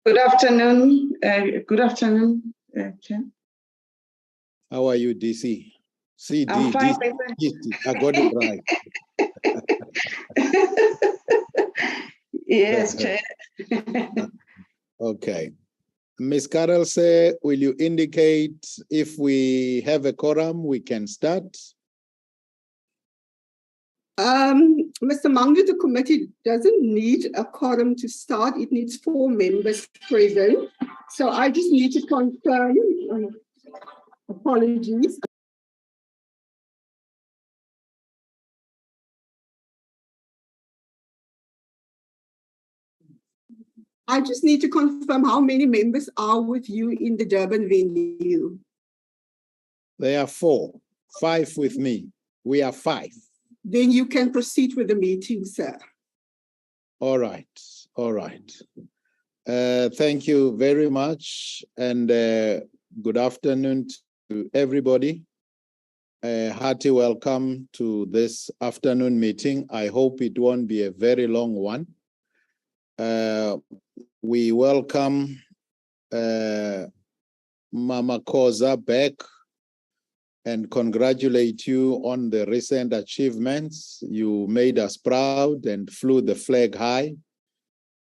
Good afternoon. Chair. How are you, DC? CD, I'm fine, DC. I got it right. Yes, Chair. Okay. Ms. Carroll, will you indicate if we have a quorum, we can start? Mr. Mangu, the committee doesn't need a quorum to start. It needs 4 members present. So I just need to confirm, apologies. I just need to confirm how many members are with you in the Durban venue. There are 4, 5 with me. We are 5. Then you can proceed with the meeting, sir. All right. All right. Thank you very much. And good afternoon to everybody. Hearty welcome to this afternoon meeting. I hope it won't be a very long one. We welcome Mama Koza back and congratulate you on the recent achievements. You made us proud and flew the flag high.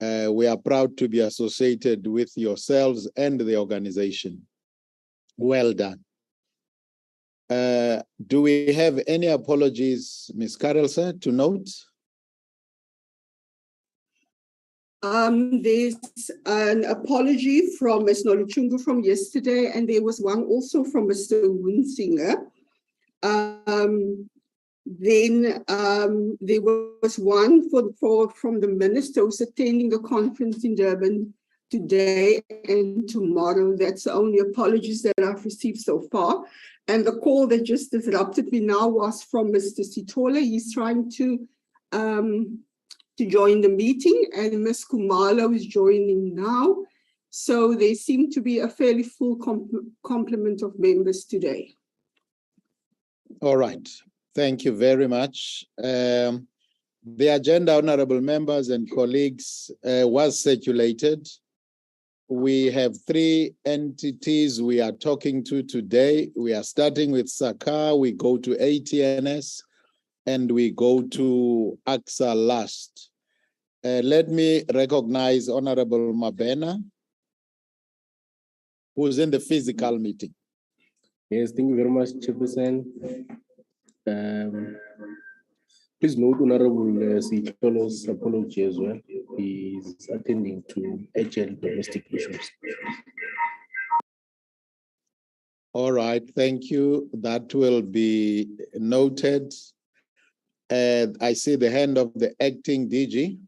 We are proud to be associated with yourselves and the organization. Well done. Do we have any apologies, Ms. Carlson, to note? There's an apology from Ms. Noluchungu from yesterday, and there was one also from Mr. Winsinger. Then there was one from the minister who's attending a conference in Durban today and tomorrow. That's the only apologies that I've received so far. And the call that just disrupted me now was from Mr. Sitola. He's trying to join the meeting, and Ms. Kumalo is joining now. So there seem to be a fairly full complement of members today. All right. Thank you very much. The agenda, honorable members and colleagues, was circulated. We have 3 entities we are talking to today. We are starting with SACA, we go to ATNS, and we go to AXA last. Let me recognize Honorable Mabena, who's in the physical meeting. Yes, thank you very much, Chairperson. Please note Honorable Sitolo's apology as well. He's attending to urgent domestic issues. All right, thank you. That will be noted. I see the hand of the acting DG.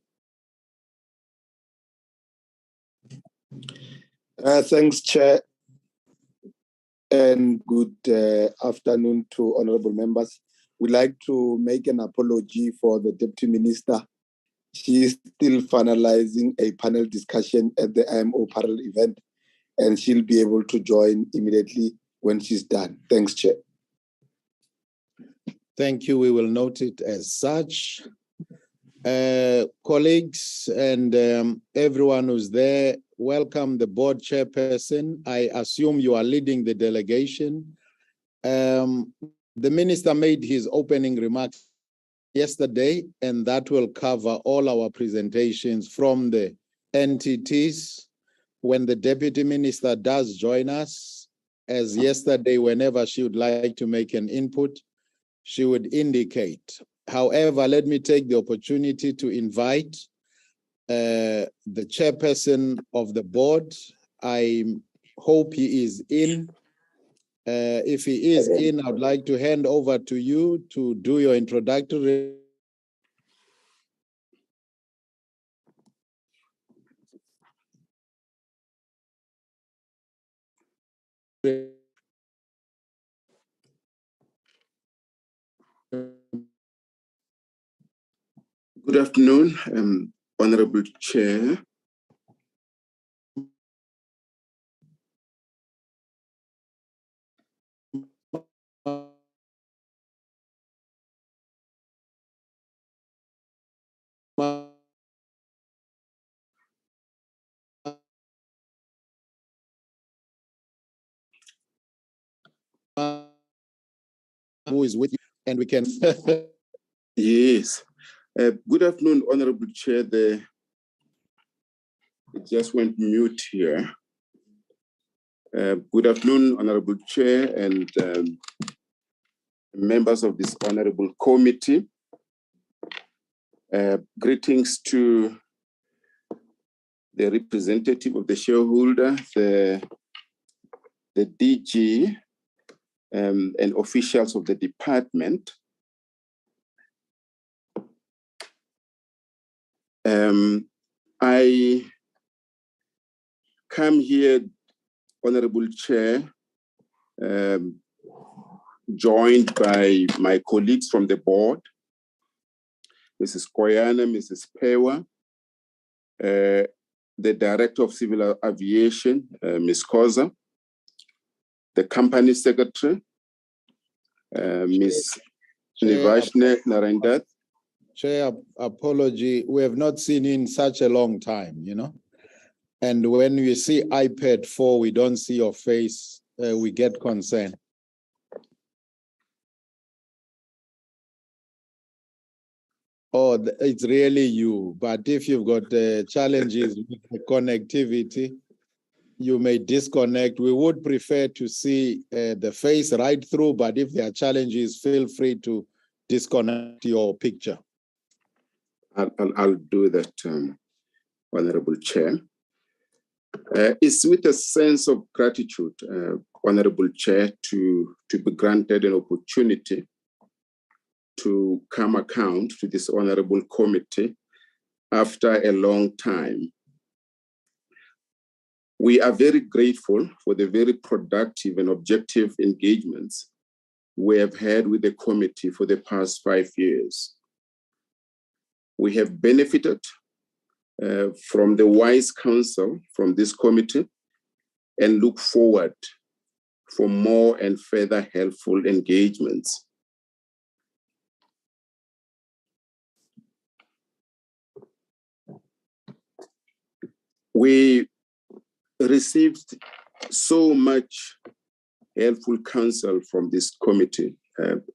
Thanks, Chair. And good afternoon to honorable members. We'd like to make an apology for the Deputy Minister. She is still finalizing a panel discussion at the IMO panel event, and she'll be able to join immediately when she's done. Thanks, Chair. Thank you. We will note it as such. Colleagues and everyone who's there, welcome the board chairperson. I assume you are leading the delegation. The minister made his opening remarks yesterday, and that will cover all our presentations from the entities. When the deputy minister does join us, as yesterday, whenever she would like to make an input, she would indicate. However, let me take the opportunity to invite the chairperson of the board. I hope he is in. If he is in, I'd like to hand over to you to do your introductory. Good afternoon, Honorable Chair. who is with you, and we can. Yes. Good afternoon, Honorable Chair. It just went mute here. Good afternoon, Honorable Chair and members of this Honorable Committee. Greetings to the representative of the shareholder, the DG, and officials of the department. I come here, Honorable Chair, joined by my colleagues from the board, Mrs. Koyana, Mrs. Pewa, the Director of Civil Aviation, Ms. Koza, the Company Secretary, Ms. Nivashne Narendat. Chair, apology, we have not seen you in such a long time, you know. And when we see iPad 4, we don't see your face, we get concerned. Oh, it's really you. But if you've got challenges with the connectivity, you may disconnect. We would prefer to see the face right through, but if there are challenges, feel free to disconnect your picture. I'll do that, Honorable Chair. It's with a sense of gratitude, Honorable Chair, to be granted an opportunity to come account to this Honorable Committee after a long time. We are very grateful for the very productive and objective engagements we have had with the committee for the past 5 years. We have benefited from the wise counsel from this committee and look forward for more and further helpful engagements. We received so much helpful counsel from this committee,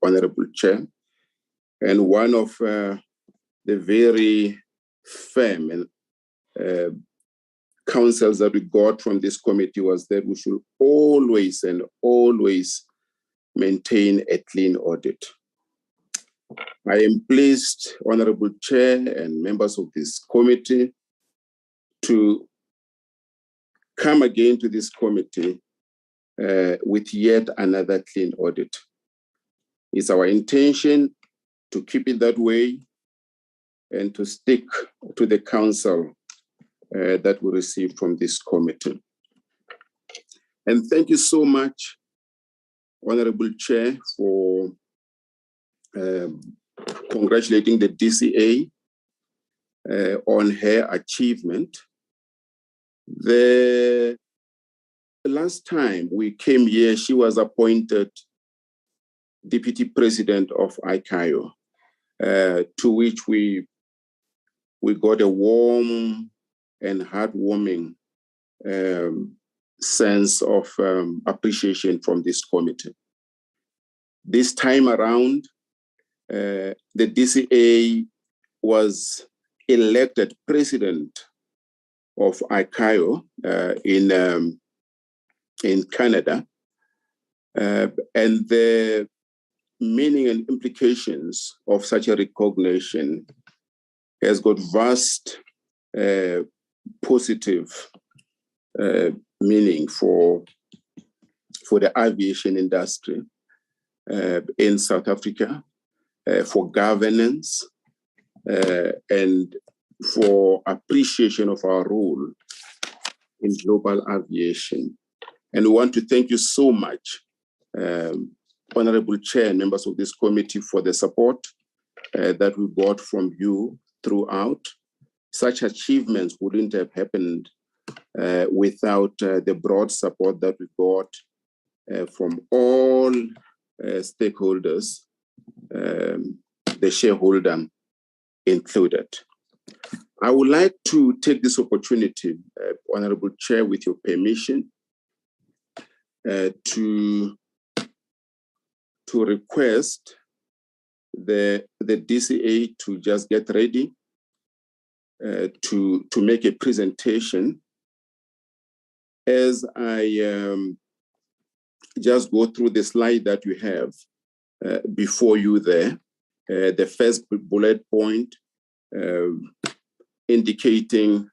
Honorable Chair, and one of the very firm and counsels that we got from this committee was that we should always maintain a clean audit. I am pleased, Honorable Chair and members of this committee, to come again to this committee with yet another clean audit. It's our intention to keep it that way and to stick to the counsel that we received from this committee. And thank you so much, Honorable Chair, for congratulating the DCA on her achievement. The last time we came here, she was appointed Deputy President of ICAO, to which we got a warm and heartwarming sense of appreciation from this committee. This time around, the DCA was elected President of ICAO in Canada, and the meaning and implications of such a recognition has got vast positive meaning for the aviation industry in South Africa, for governance, and for appreciation of our role in global aviation. And we want to thank you so much, Honorable Chair and members of this committee, for the support that we got from you throughout. Such achievements wouldn't have happened without the broad support that we got from all stakeholders, the shareholder included. I would like to take this opportunity, Honorable Chair, with your permission, to to request the DCA to just get ready to make a presentation. As I just go through the slide that you have before you there, the first bullet point indicating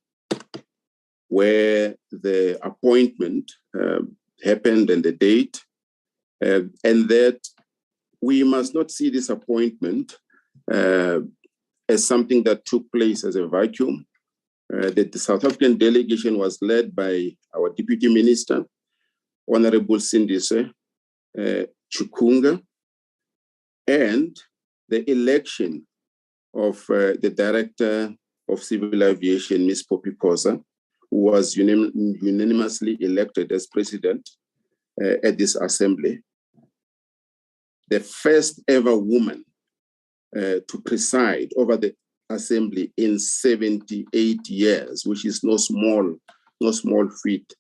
where the appointment happened and the date, and that we must not see this appointment as something that took place as a vacuum. The South African delegation was led by our Deputy Minister, Honorable Sindise Chukunga, and the election of the Director of Civil Aviation, Ms. Poppy Khoza, who was unanimously elected as President at this assembly. The first ever woman to preside over the assembly in 78 years, which is no small feat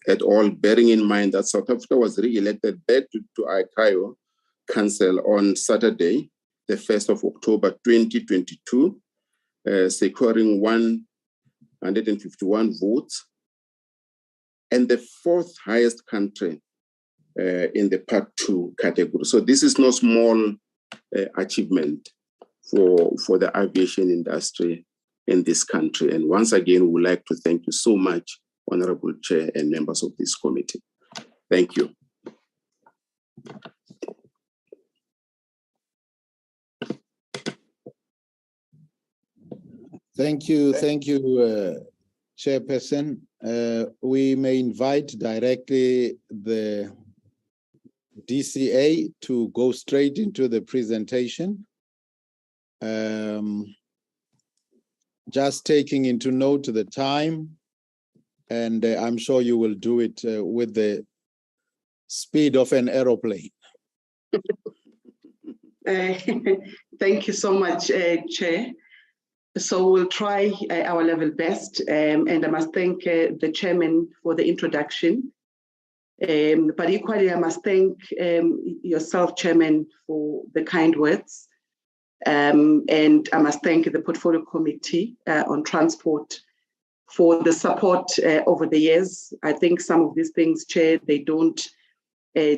at all, bearing in mind that South Africa was re-elected back to ICAO Council on Saturday, the 1st of October 2022, securing 151 votes, and the fourth highest country in the Part 2 category. So this is no small achievement for the aviation industry in this country. And once again, we would like to thank you so much, Honorable Chair and members of this committee. Thank you. Thank you, Chairperson. We may invite directly the DCA to go straight into the presentation. Just taking into note the time, and I'm sure you will do it with the speed of an aeroplane. Thank you so much, Chair. So we'll try our level best, and I must thank the Chairman for the introduction. But equally, I must thank yourself, Chairman, for the kind words. And I must thank the Portfolio Committee on Transport for the support over the years. I think some of these things, Chair, they don't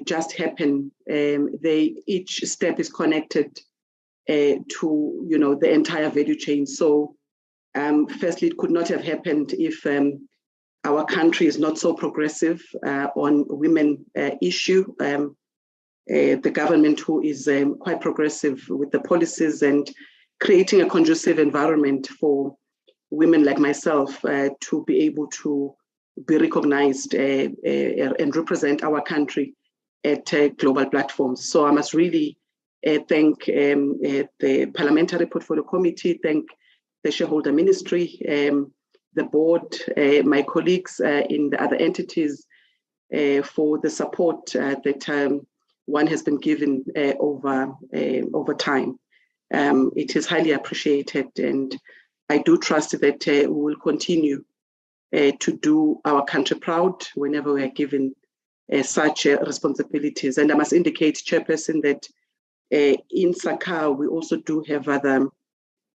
just happen. Each step is connected to the entire value chain. So firstly, it could not have happened if our country is not so progressive on women issue. The government who is quite progressive with the policies and creating a conducive environment for women like myself to be able to be recognized and represent our country at global platforms. So I must really thank the Parliamentary Portfolio Committee, thank the Shareholder Ministry, the board, my colleagues in the other entities for the support that one has been given over time. It is highly appreciated, and I do trust that we will continue to do our country proud whenever we are given such responsibilities. And I must indicate, Chairperson, that in SACA, we also do have other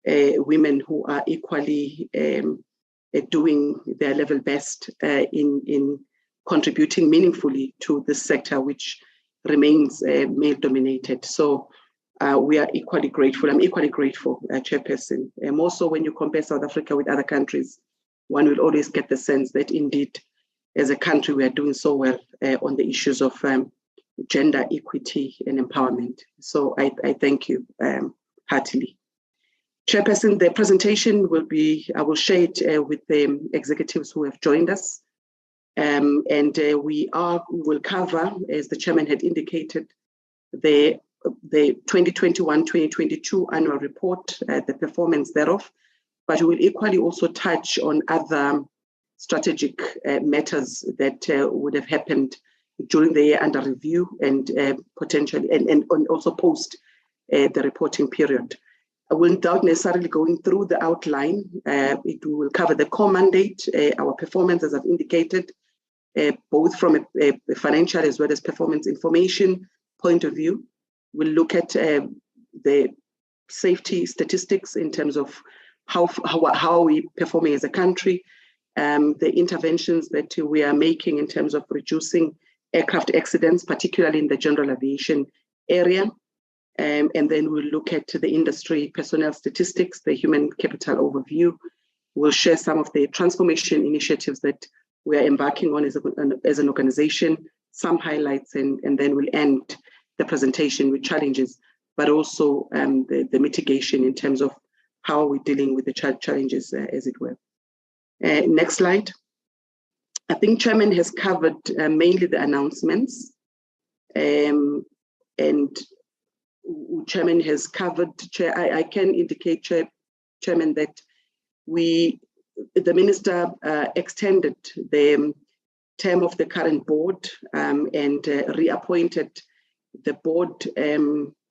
women who are equally doing their level best in contributing meaningfully to the sector, which remains male-dominated. So we are equally grateful. I'm equally grateful, Chairperson. More so when you compare South Africa with other countries, one will always get the sense that indeed, as a country, we are doing so well on the issues of gender equity and empowerment. So I thank you heartily. Chairperson, the presentation will be, I will share it with the executives who have joined us. And we will cover, as the Chairman had indicated, the 2021-2022 annual report, the performance thereof, but we will equally also touch on other strategic matters that would have happened during the year under review and potentially, and also post the reporting period. I without necessarily going through the outline, it will cover the core mandate, our performance, as I've indicated, both from a financial as well as performance information, point of view. We'll look at the safety statistics in terms of how are we performing as a country, the interventions that we are making in terms of reducing aircraft accidents, particularly in the general aviation area. And then we'll look at the industry personnel statistics, the human capital overview. We'll share some of the transformation initiatives that we are embarking on as an organization, some highlights, and then we'll end the presentation with challenges, but also the mitigation in terms of how we're dealing with the challenges, as it were. Next slide. I think Chairman has covered mainly the announcements, and Chairman has covered, Chair, I can indicate, Chairman, that the Minister extended the term of the current board and reappointed the board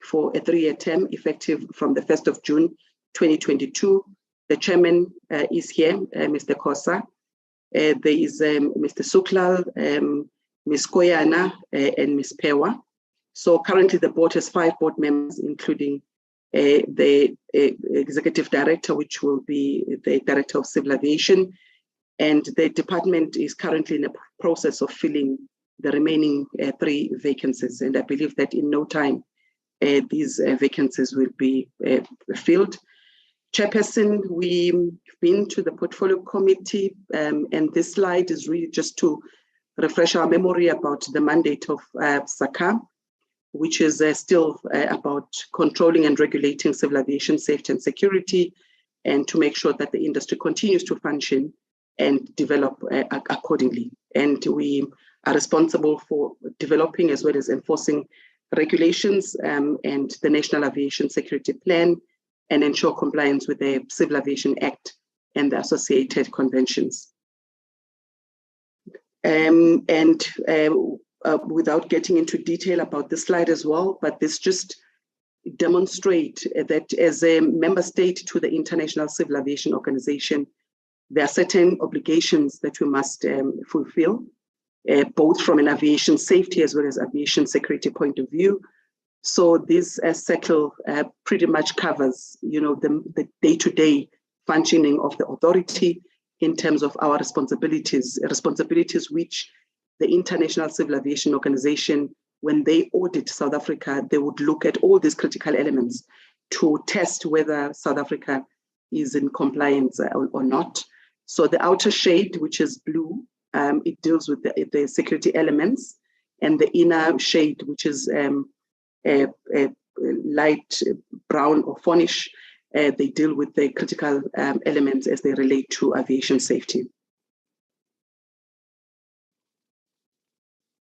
for a 3-year term effective from the 1st of June 2022. The Chairman is here, Mr. Kosa. There is Mr. Suklal, Ms. Koyana, and Ms. Pewa. So currently the board has 5 board members, including the executive director, which will be the director of civil aviation. And the department is currently in the process of filling the remaining 3 vacancies. And I believe that in no time, these vacancies will be filled. Chairperson, we've been to the portfolio committee, and this slide is really just to refresh our memory about the mandate of SACA, which is still about controlling and regulating civil aviation safety and security, and to make sure that the industry continues to function and develop accordingly. And we are responsible for developing as well as enforcing regulations and the National Aviation Security Plan, and ensure compliance with the Civil Aviation Act and the associated conventions. Without getting into detail about this slide as well, but this just demonstrates that as a member state to the International Civil Aviation Organization, there are certain obligations that we must fulfill, both from an aviation safety as well as aviation security point of view. So this cycle pretty much covers, the day-to-day functioning of the authority in terms of our responsibilities which the International Civil Aviation Organization, when they audit South Africa, they would look at all these critical elements to test whether South Africa is in compliance or not. So the outer shade, which is blue, it deals with the security elements, and the inner shade, which is light brown or fawnish, they deal with the critical elements as they relate to aviation safety.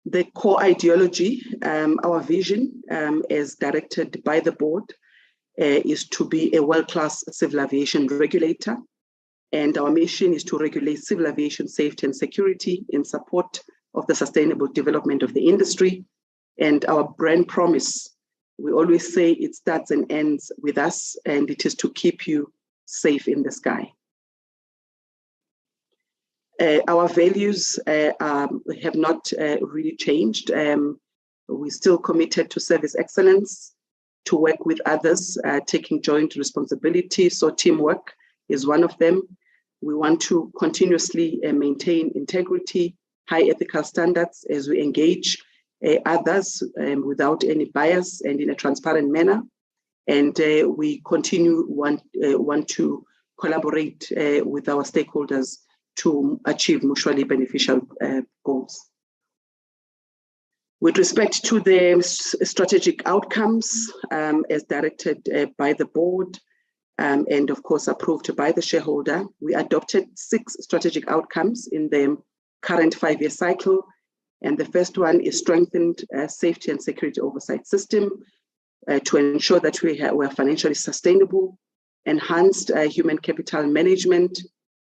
The core ideology, our vision as directed by the board, is to be a world-class civil aviation regulator. And our mission is to regulate civil aviation safety and security in support of the sustainable development of the industry. And our brand promise, we always say it starts and ends with us, and it is to keep you safe in the sky. Our values have not really changed. We're still committed to service excellence, to work with others, taking joint responsibility. So teamwork is one of them. We want to continuously maintain integrity, high ethical standards as we engage others without any bias and in a transparent manner. And we want to collaborate with our stakeholders to achieve mutually beneficial goals. With respect to the strategic outcomes as directed by the board and of course approved by the shareholder, we adopted 6 strategic outcomes in the current 5-year cycle. And the first one is strengthened safety and security oversight system to ensure that we are financially sustainable, enhanced human capital management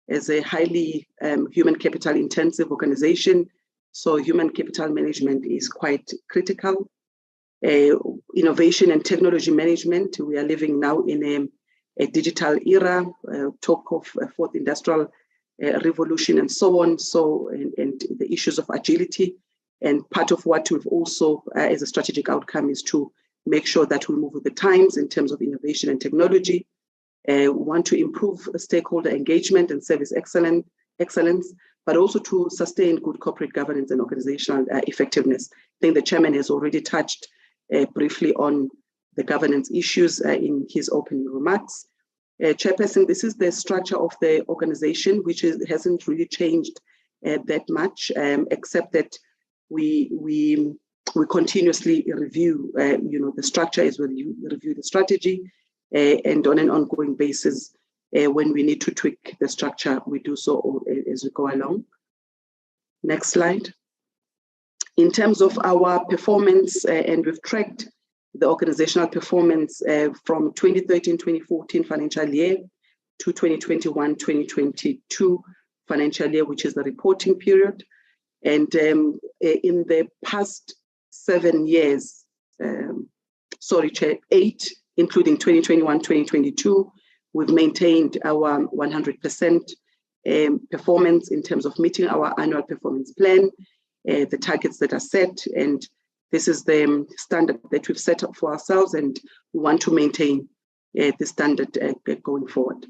as a highly human capital intensive organization. So human capital management is quite critical. Innovation and technology management, we are living now in a digital era, talk of a 4th industrial revolution and so on. So, and the issues of agility And part of what we've also, as a strategic outcome, is to make sure that we move with the times in terms of innovation and technology. We want to improve stakeholder engagement and service excellence, but also to sustain good corporate governance and organizational effectiveness. I think the chairman has already touched briefly on the governance issues in his opening remarks. Chairperson, this is the structure of the organization, which hasn't really changed that much, except that we continuously review, the structure as well. You review the strategy, and on an ongoing basis, when we need to tweak the structure, we do so as we go along. Next slide. In terms of our performance, and we've tracked the organizational performance from 2013-2014 financial year to 2021-2022 financial year, which is the reporting period. And in the past 7 years, 8, including 2021-2022, we've maintained our 100% performance in terms of meeting our annual performance plan, the targets that are set, and this is the standard that we've set up for ourselves, and we want to maintain the standard going forward.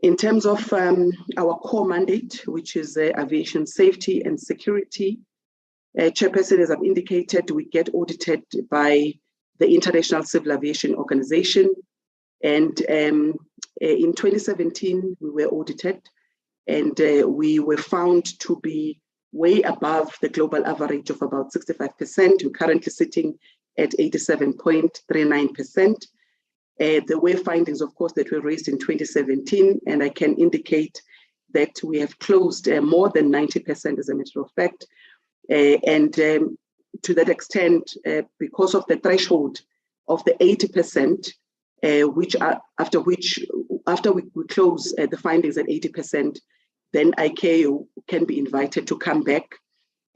In terms of our core mandate, which is aviation safety and security, Chairperson, as I've indicated, we get audited by the International Civil Aviation Organization. And in 2017, we were audited, and we were found to be way above the global average of about 65%. We're currently sitting at 87.39%. There were findings, of course, that were raised in 2017, and I can indicate that we have closed more than 90%, as a matter of fact. And to that extent, because of the threshold of the 80%, after we close the findings at 80%, then ICAO can be invited to come back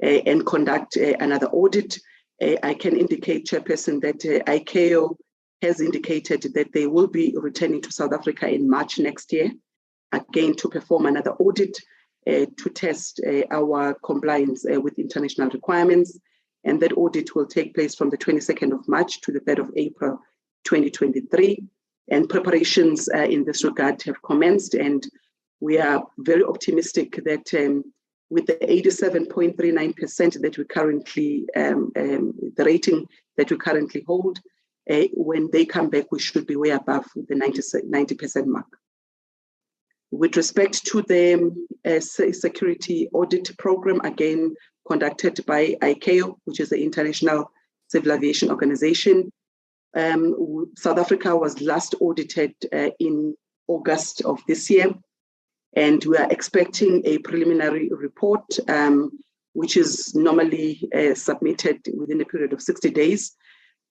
and conduct another audit. I can indicate, Chairperson, that ICAO has indicated that they will be returning to South Africa in March next year, again to perform another audit to test our compliance with international requirements. And that audit will take place from the 22nd of March to the 3rd of April, 2023. And preparations in this regard have commenced, and we are very optimistic that with the 87.39% that we currently, the rating that we currently hold, when they come back, we should be way above the 90% mark. With respect to the security audit program, again, conducted by ICAO, which is the International Civil Aviation Organization, South Africa was last audited in August of this year, and we are expecting a preliminary report, which is normally submitted within a period of 60 days.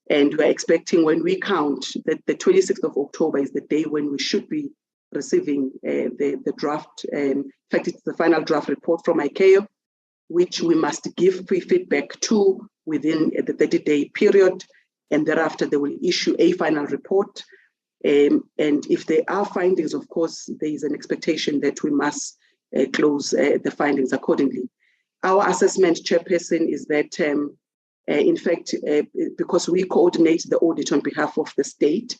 And we're expecting, when we count, that the 26th of October is the day when we should be receiving the draft. In fact, it's the final draft report from ICAO, which we must give feedback to within the 30-day period. And thereafter, they will issue a final report. And if there are findings, of course, there is an expectation that we must close the findings accordingly. Our assessment, Chairperson, is that in fact, because we coordinate the audit on behalf of the state,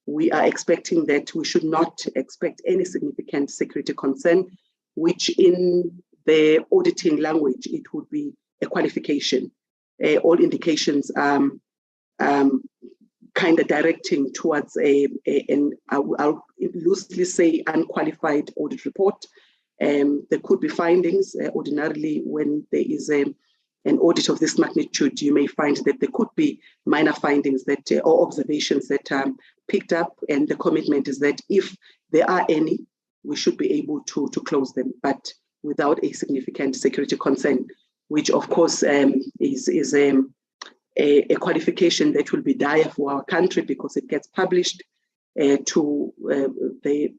we are expecting that we should not expect any significant security concern, which in the auditing language, it would be a qualification. All indications are kind of directing towards I'll loosely say, unqualified audit report. There could be findings. Ordinarily, when there is an audit of this magnitude, you may find that there could be minor findings that or observations that are picked up, and the commitment is that if there are any, we should be able to close them, but without a significant security concern, which of course is a qualification that will be dire for our country, because it gets published to the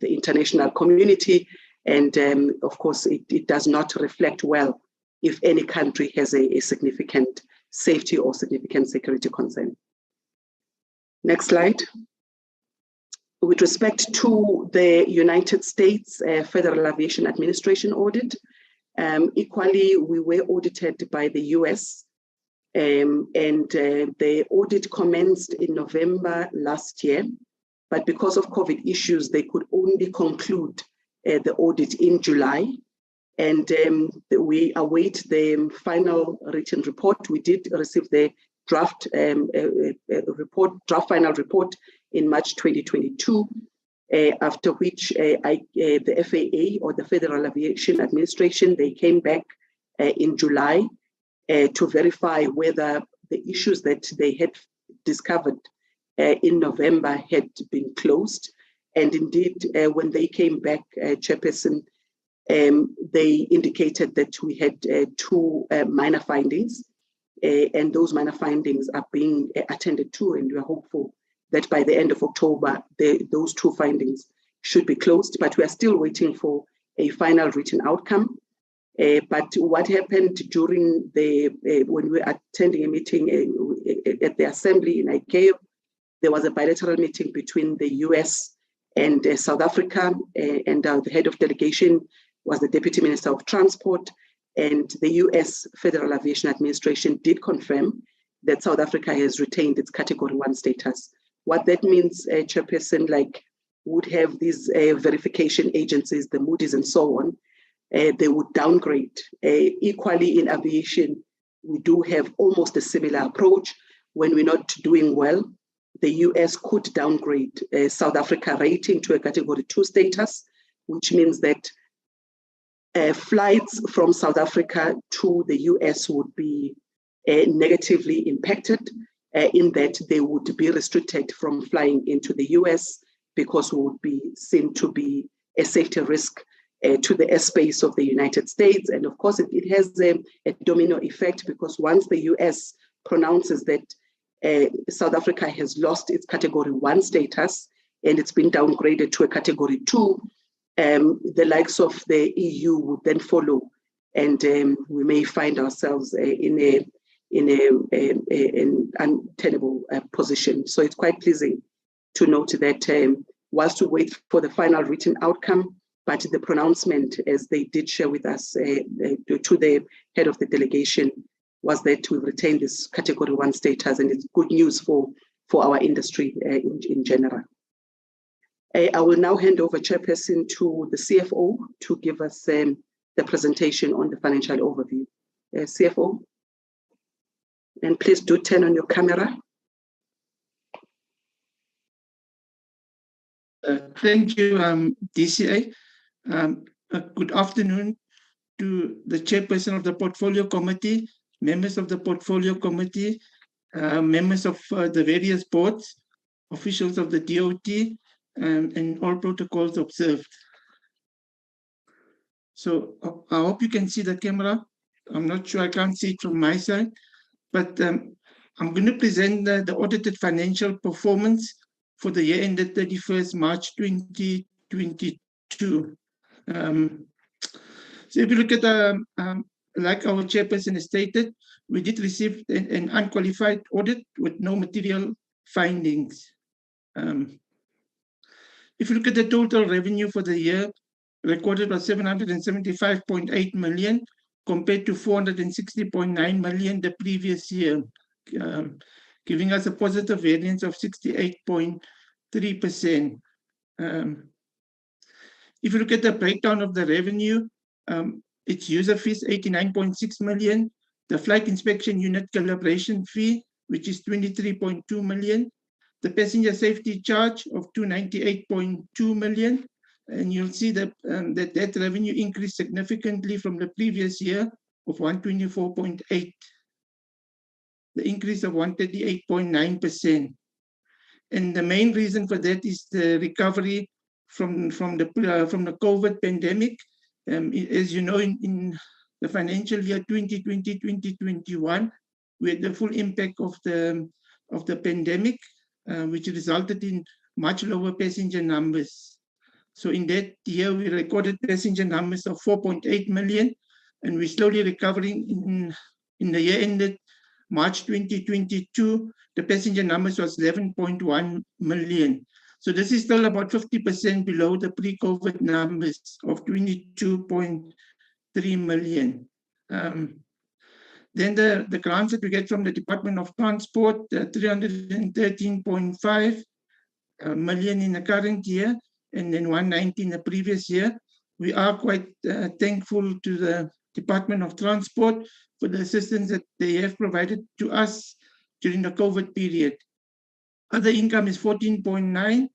international community, and of course it does not reflect well if any country has a significant safety or significant security concern. Next slide. With respect to the United States Federal Aviation Administration audit, Equally, we were audited by the US, and the audit commenced in November last year. But because of COVID issues, they could only conclude the audit in July. And we await the final written report. We did receive the draft final report in March 2022, after which the FAA, or the Federal Aviation Administration, they came back in July to verify whether the issues that they had discovered in November had been closed. And indeed, when they came back, Chairperson, they indicated that we had two minor findings, and those minor findings are being attended to, and we are hopeful that by the end of October, those two findings should be closed, but we are still waiting for a final written outcome. But what happened during when we were attending a meeting at the assembly in ICAO, there was a bilateral meeting between the US and South Africa, and the head of delegation was the Deputy Minister of Transport, and the US Federal Aviation Administration did confirm that South Africa has retained its Category 1 status. What that means, Chairperson, like would have these verification agencies, the Moody's and so on, they would downgrade. Equally in aviation, we do have almost a similar approach. When we're not doing well, the US could downgrade South Africa rating to a Category 2 status, which means that flights from South Africa to the US would be negatively impacted, in that they would be restricted from flying into the US because we would be seen to be a safety risk to the airspace of the United States. And of course, it has a domino effect, because once the US pronounces that South Africa has lost its Category 1 status and it's been downgraded to a Category 2, the likes of the EU would then follow, and we may find ourselves in an untenable position. So it's quite pleasing to note that whilst we wait for the final written outcome, but the pronouncement, as they did share with us to the head of the delegation, was that we've retained this Category 1 status, and it's good news for our industry in general. I will now hand over, Chairperson, to the CFO to give us the presentation on the financial overview. CFO, and please do turn on your camera. Thank you, DCA. Good afternoon to the Chairperson of the Portfolio Committee, members of the Portfolio Committee, members of the various boards, officials of the DOT, and all protocols observed. So I hope you can see the camera. I'm not sure, I can't see it from my side, but I'm going to present the audited financial performance for the year ended 31st March 2022. So if you look at like our Chairperson has stated, we did receive an unqualified audit with no material findings. If you look at the total revenue for the year, recorded was 775.8 million compared to 460.9 million the previous year, giving us a positive variance of 68.3%. If you look at the breakdown of the revenue, its user fees 89.6 million, the flight inspection unit calibration fee, which is 23.2 million, the passenger safety charge of 298.2 million, and you'll see that that revenue increased significantly from the previous year of 124.8, the increase of 138.9%. And the main reason for that is the recovery from the COVID pandemic. As you know, in the financial year 2020-2021, we had the full impact of the pandemic, which resulted in much lower passenger numbers. So in that year, we recorded passenger numbers of 4.8 million, and we're slowly recovering. In the year ended March 2022, the passenger numbers was 11.1 million. So this is still about 50% below the pre-COVID numbers of 22.3 million. Then the grants that we get from the Department of Transport, 313.5 million in the current year, and then 190 in the previous year. We are quite thankful to the Department of Transport for the assistance that they have provided to us during the COVID period. Other income is 14.9,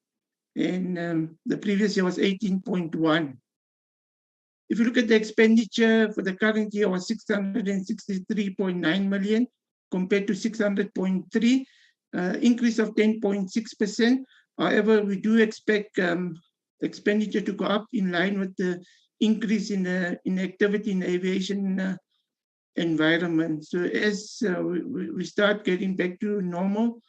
and the previous year was 18.1. If you look at the expenditure for the current year was 663.9 million compared to 600.3, increase of 10.6%. However, we do expect expenditure to go up in line with the increase in activity in the aviation environment. So as we start getting back to normal,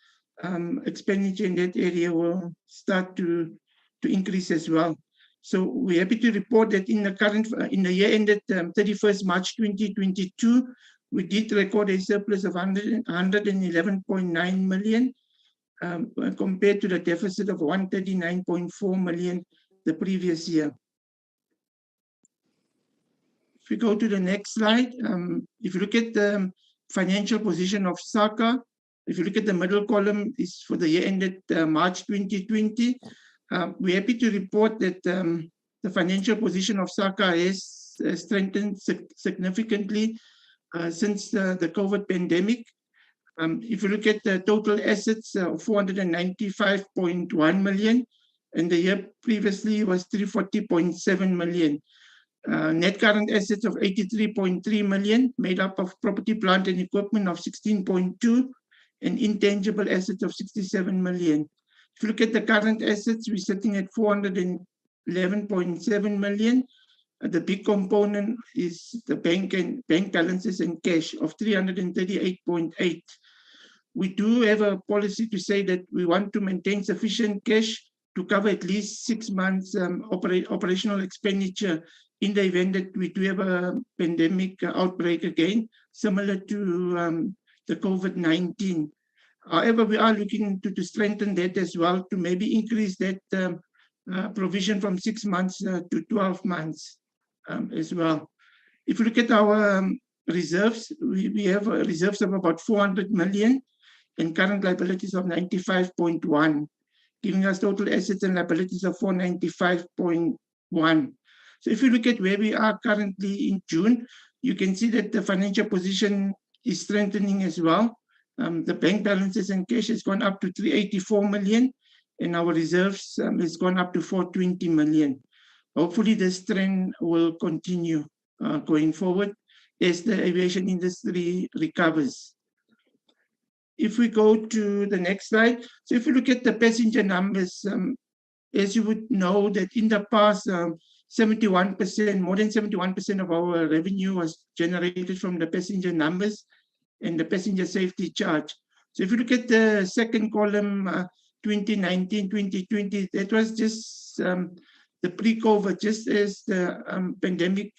expenditure in that area will start to increase as well. So we're happy to report that in the year ended 31st March 2022, we did record a surplus of 111.9 million compared to the deficit of 139.4 million the previous year. If we go to the next slide, if you look at the financial position of SACA, if you look at the middle column, is for the year ended March 2020. We're happy to report that the financial position of SACA has strengthened significantly since the COVID pandemic. If you look at the total assets, 495.1 million, and the year previously was 340.7 million. Net current assets of 83.3 million, made up of property, plant, and equipment of 16.2, and intangible assets of 67 million. If you look at the current assets, we're sitting at 411.7 million. The big component is the bank balances and cash of 338.8. We do have a policy to say that we want to maintain sufficient cash to cover at least 6 months operational expenditure in the event that we do have a pandemic outbreak again, similar to the COVID-19. However, we are looking to strengthen that as well, to maybe increase that provision from 6 months to 12 months as well. If you look at our reserves, we have reserves of about 400 million and current liabilities of 95.1, giving us total assets and liabilities of 495.1. So if you look at where we are currently in June, you can see that the financial position is strengthening as well. The bank balances and cash has gone up to 384 million, and our reserves has gone up to 420 million. Hopefully this trend will continue going forward as the aviation industry recovers. If we go to the next slide, so if you look at the passenger numbers, as you would know that in the past, 71%, more than 71% of our revenue was generated from the passenger numbers and the passenger safety charge. So if you look at the second column, 2019, 2020, that was just the pre-COVID, just as the pandemic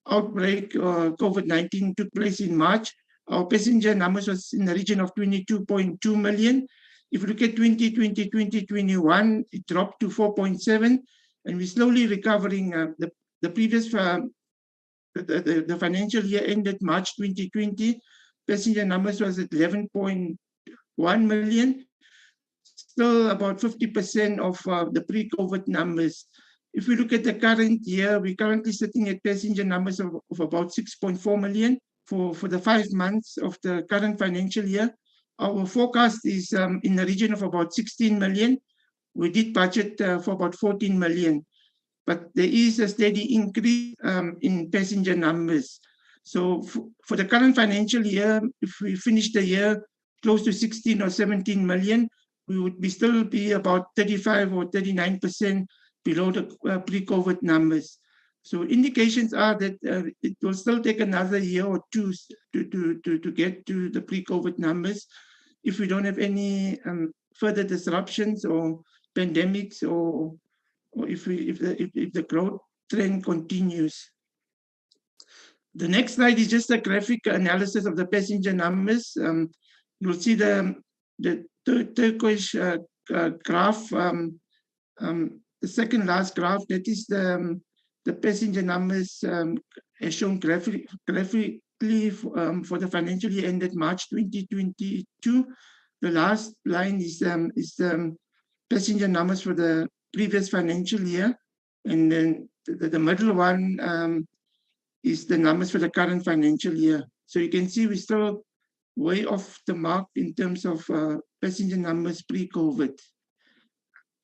outbreak or COVID-19 took place in March. Our passenger numbers was in the region of 22.2 million. If you look at 2020, 2021, it dropped to 4.7, and we're slowly recovering. The previous the financial year ended March 2020, passenger numbers was at 11.1 million, still about 50% of the pre-COVID numbers. If we look at the current year, we're currently sitting at passenger numbers of about 6.4 million for the 5 months of the current financial year. Our forecast is in the region of about 16 million. We did budget for about 14 million. But there is a steady increase in passenger numbers. So for the current financial year, if we finish the year close to 16 or 17 million, we would still be about 35 or 39% below the pre-COVID numbers. So indications are that it will still take another year or two to get to the pre-COVID numbers if we don't have any further disruptions or pandemics, or if the growth trend continues. The next slide is just a graphic analysis of the passenger numbers. You'll see the turquoise graph, the second last graph, that is the the passenger numbers as shown graphically for the financial year ended March 2022. The last line is passenger numbers for the previous financial year, and then the middle one is the numbers for the current financial year. So you can see we're still way off the mark in terms of passenger numbers pre-COVID.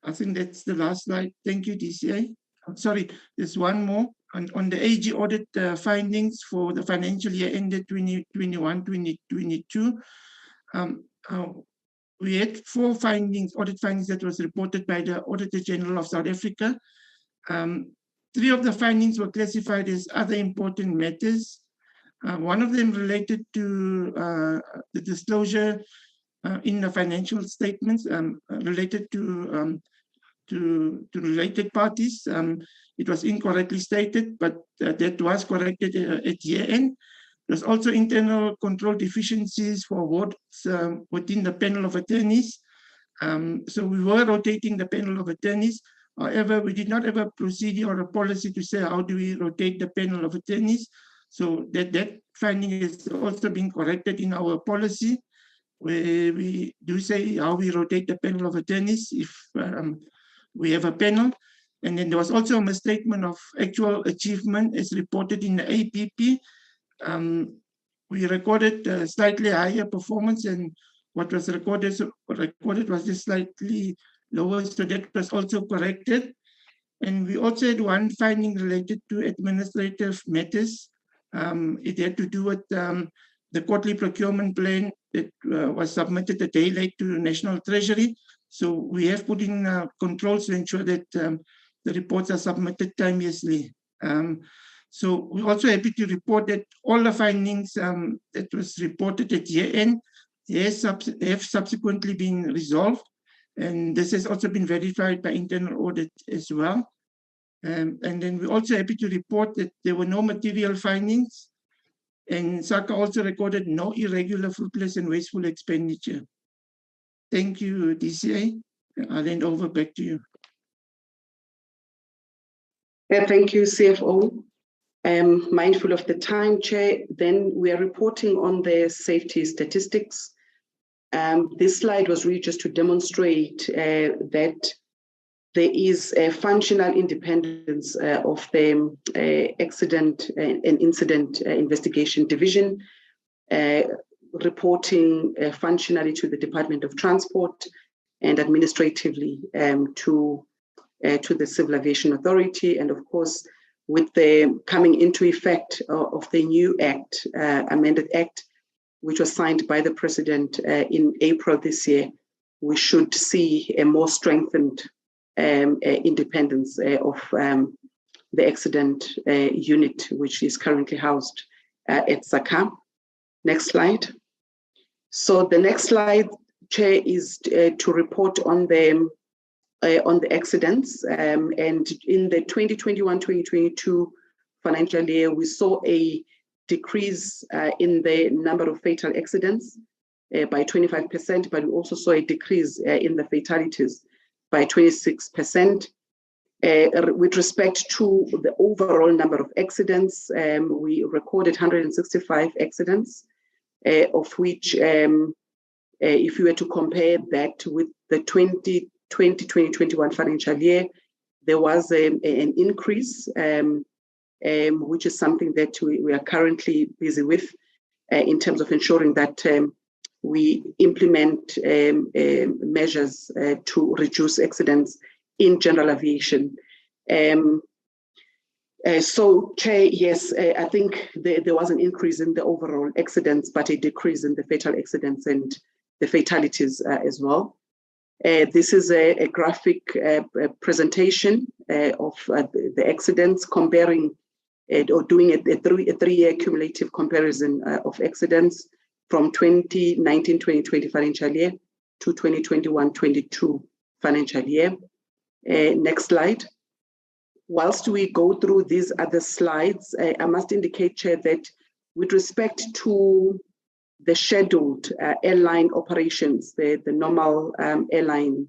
I think that's the last slide. Thank you, DCA. Sorry, there's one more. On the AG audit findings for the financial year ended 2021-2022, we had 4 findings, audit findings that was reported by the Auditor General of South Africa. 3 of the findings were classified as other important matters. One of them related to the disclosure in the financial statements related to related parties. It was incorrectly stated, but that was corrected at year end. There's also internal control deficiencies for awards within the panel of attorneys. So we were rotating the panel of attorneys. However, we did not have a procedure or a policy to say how do we rotate the panel of attorneys. So that finding is also being corrected in our policy, where we do say how we rotate the panel of attorneys if we have a panel. And then there was also a misstatement of actual achievement as reported in the APP. We recorded slightly higher performance, and what was recorded was just slightly lower, so that was also corrected. And we also had one finding related to administrative matters. It had to do with the quarterly procurement plan that was submitted a day late to the National Treasury. So we have put in controls to ensure that the reports are submitted timeously. So we're also happy to report that all the findings that was reported at year end have subsequently been resolved. And this has also been verified by internal audit as well. And then we're also happy to report that there were no material findings. And SACA also recorded no irregular, fruitless, and wasteful expenditure. Thank you, DCA. I'll hand over back to you. Thank you, CFO. Mindful of the time, Chair, then we are reporting on the safety statistics. This slide was really just to demonstrate that there is a functional independence of the Accident and Incident Investigation Division, reporting functionally to the Department of Transport and administratively to the Civil Aviation Authority. And of course, with the coming into effect of the new act, amended act, which was signed by the President in April this year, we should see a more strengthened independence of the accident unit, which is currently housed at SACA. Next slide. So the next slide, Chair, is to report on the accidents. And in the 2021-2022 financial year, we saw a decrease in the number of fatal accidents by 25%, but we also saw a decrease in the fatalities by 26%. With respect to the overall number of accidents, we recorded 165 accidents, of which, if you were to compare that with the 2020-2021 financial year, there was an increase, which is something that we are currently busy with in terms of ensuring that we implement measures to reduce accidents in general aviation. So, Chair, yes, I think there was an increase in the overall accidents, but a decrease in the fatal accidents and the fatalities as well. This is a graphic presentation of the accidents, comparing or doing a three-year cumulative comparison of accidents from 2019-2020 financial year to 2021-22 financial year. Next slide. Whilst we go through these other slides, I must indicate, Chair, that with respect to the scheduled airline operations, the normal airline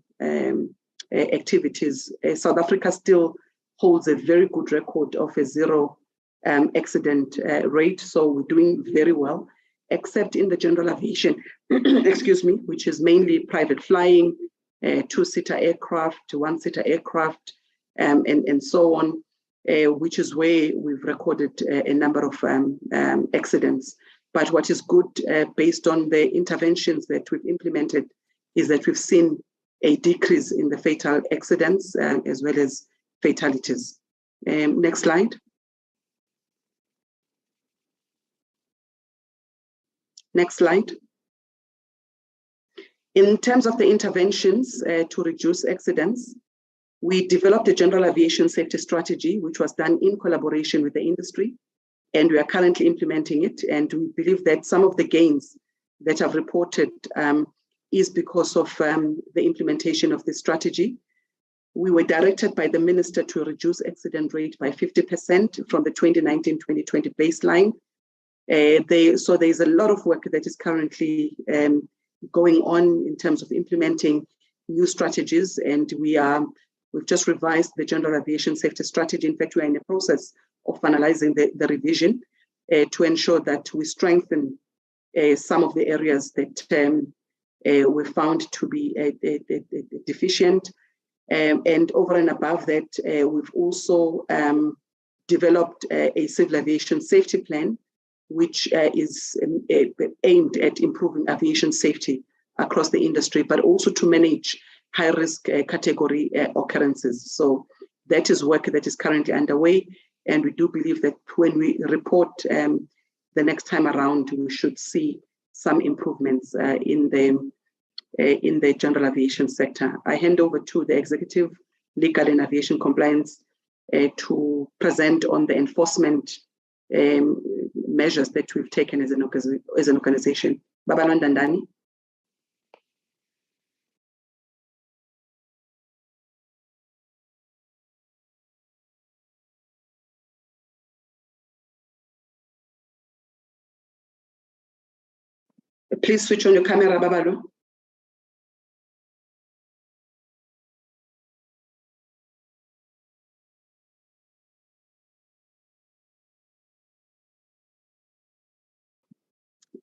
activities, South Africa still holds a very good record of a zero accident rate. So we're doing very well, except in the general aviation, excuse me, which is mainly private flying, two-seater aircraft, one-seater aircraft, and so on, which is where we've recorded a number of accidents. But what is good, based on the interventions that we've implemented, is that we've seen a decrease in the fatal accidents as well as fatalities. Next slide. Next slide. In terms of the interventions to reduce accidents, we developed a general aviation safety strategy, which was done in collaboration with the industry, and we are currently implementing it. And we believe that some of the gains that I've reported is because of the implementation of this strategy. We were directed by the minister to reduce accident rate by 50% from the 2019-2020 baseline. So there's a lot of work that is currently going on in terms of implementing new strategies, and we've just revised the general aviation safety strategy. In fact, we're in the process of finalizing the revision to ensure that we strengthen some of the areas that we found to be deficient. And over and above that, we've also developed a civil aviation safety plan, which is aimed at improving aviation safety across the industry, but also to manage high-risk category occurrences. So that is work that is currently underway, and we do believe that when we report the next time around, we should see some improvements in the general aviation sector. I hand over to the Executive Legal and Aviation Compliance to present on the enforcement measures that we've taken as an organization. Babalwa Ndandani. Please switch on your camera, Babalwa.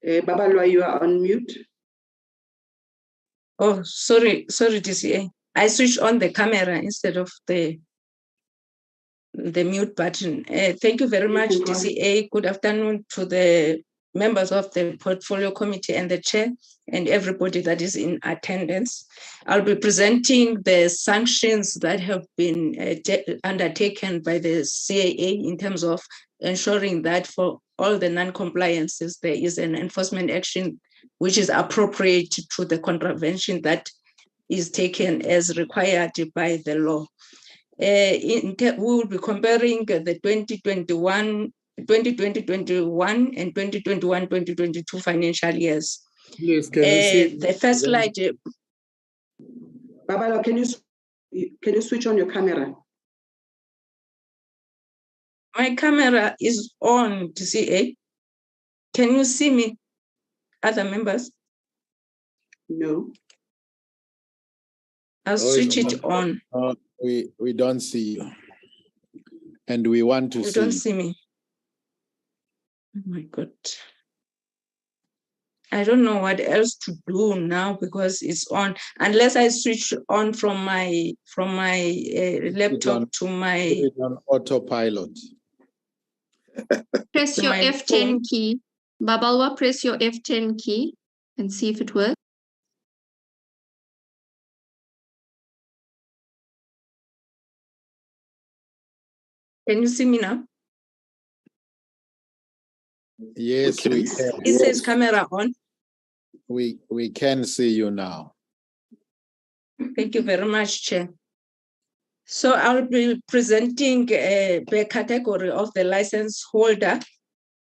Babalwa, you are on mute. Oh, sorry, DCA. I switched on the camera instead of the mute button. Thank you very much, DCA. Good afternoon to the members of the Portfolio Committee and the Chair and everybody that is in attendance. I'll be presenting the sanctions that have been undertaken by the CAA in terms of ensuring that for all the non-compliances, there is an enforcement action which is appropriate to the contravention that is taken as required by the law. We will be comparing the 2020-21 and 2021-2022 financial years. Yes, can you see the first slide. Babalwa, can you switch on your camera? My camera is on, DCA. Can you see me, other members? No. I'll switch it on. We don't see you. And we want to see you. You don't see me. Oh my God. I don't know what else to do now because it's on. Unless I switch on from my laptop to my on autopilot. Press your F10 key. Babalwa, press your F10 key and see if it works. Can you see me now? Yes, we can. It says camera on. We can see you now. Thank you very much, Chair. So I'll be presenting the category of the license holder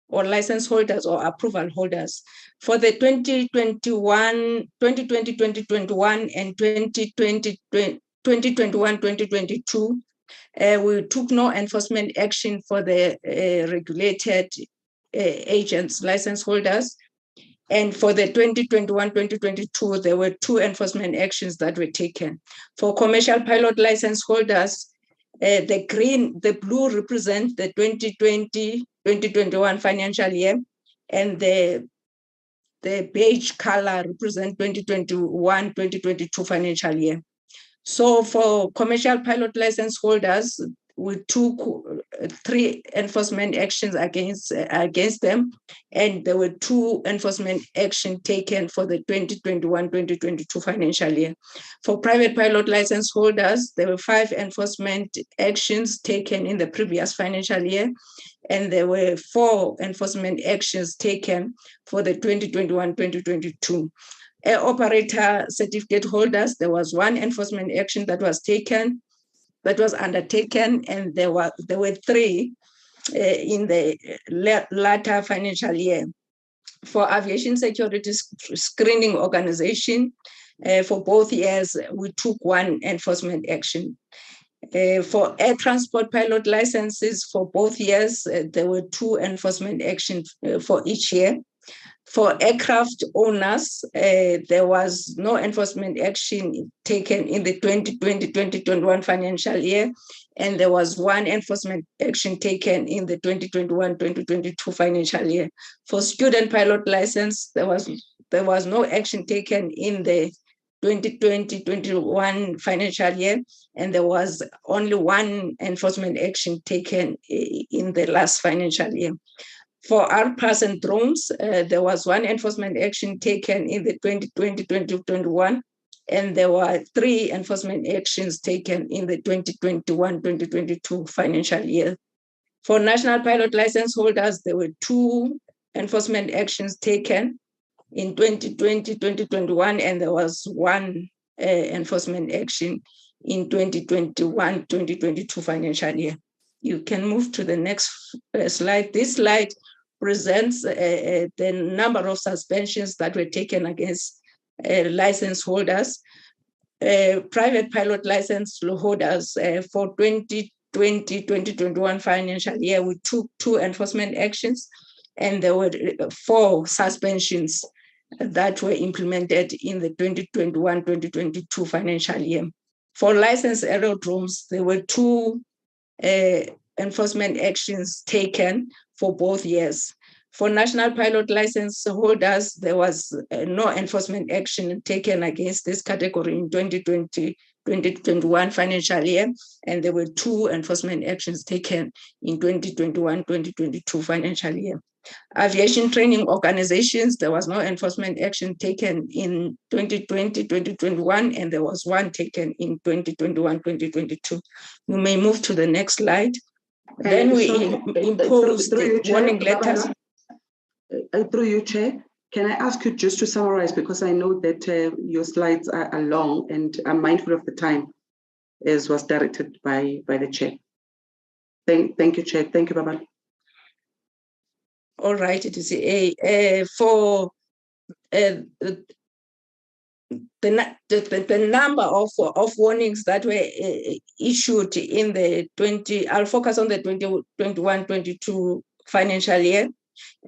or license holders or approval holders for the 2020-2021 and 2021-2022. We took no enforcement action for the regulated agents, license holders. And for the 2021-2022, there were 2 enforcement actions that were taken. For commercial pilot license holders, The blue represent the 2020-2021 financial year, and the beige color represent 2021-2022 financial year. So for commercial pilot license holders, we took 3 enforcement actions against them, and there were 2 enforcement actions taken for the 2021-2022 financial year. For private pilot license holders, there were 5 enforcement actions taken in the previous financial year, and there were 4 enforcement actions taken for the 2021-2022. Operator certificate holders, there was 1 enforcement action that was undertaken, and there were 3 in the latter financial year. For aviation security screening organization, for both years, we took 1 enforcement action. For air transport pilot licenses for both years, there were 2 enforcement actions for each year. For aircraft owners, there was no enforcement action taken in the 2020-2021 financial year, and there was 1 enforcement action taken in the 2021-2022 financial year. For student pilot license, there was no action taken in the 2020-21 financial year, and there was only 1 enforcement action taken in the last financial year. For RPAS and drones, there was 1 enforcement action taken in the 2020-2021, and there were 3 enforcement actions taken in the 2021-2022 financial year. For national pilot license holders, there were 2 enforcement actions taken in 2020-2021, and there was 1 enforcement action in 2021-2022 financial year. You can move to the next slide. This slide presents the number of suspensions that were taken against license holders. Private pilot license holders for 2020-2021 financial year, we took 2 enforcement actions, and there were 4 suspensions that were implemented in the 2021-2022 financial year. For licensed aerodromes, there were 2 enforcement actions taken for both years. For national pilot license holders, there was no enforcement action taken against this category in 2020-2021 financial year, and there were 2 enforcement actions taken in 2021-2022 financial year. Aviation training organizations, there was no enforcement action taken in 2020-2021, and there was 1 taken in 2021-2022. You may move to the next slide. Then we imposed warning letters. Through you, Chair, can I ask you just to summarize, because I know that your slides are long, and I'm mindful of the time, as was directed by the Chair. Thank you, Chair. Thank you, Baba. All right, it is for the number of warnings that were issued in the I'll focus on the 2021-22 financial year.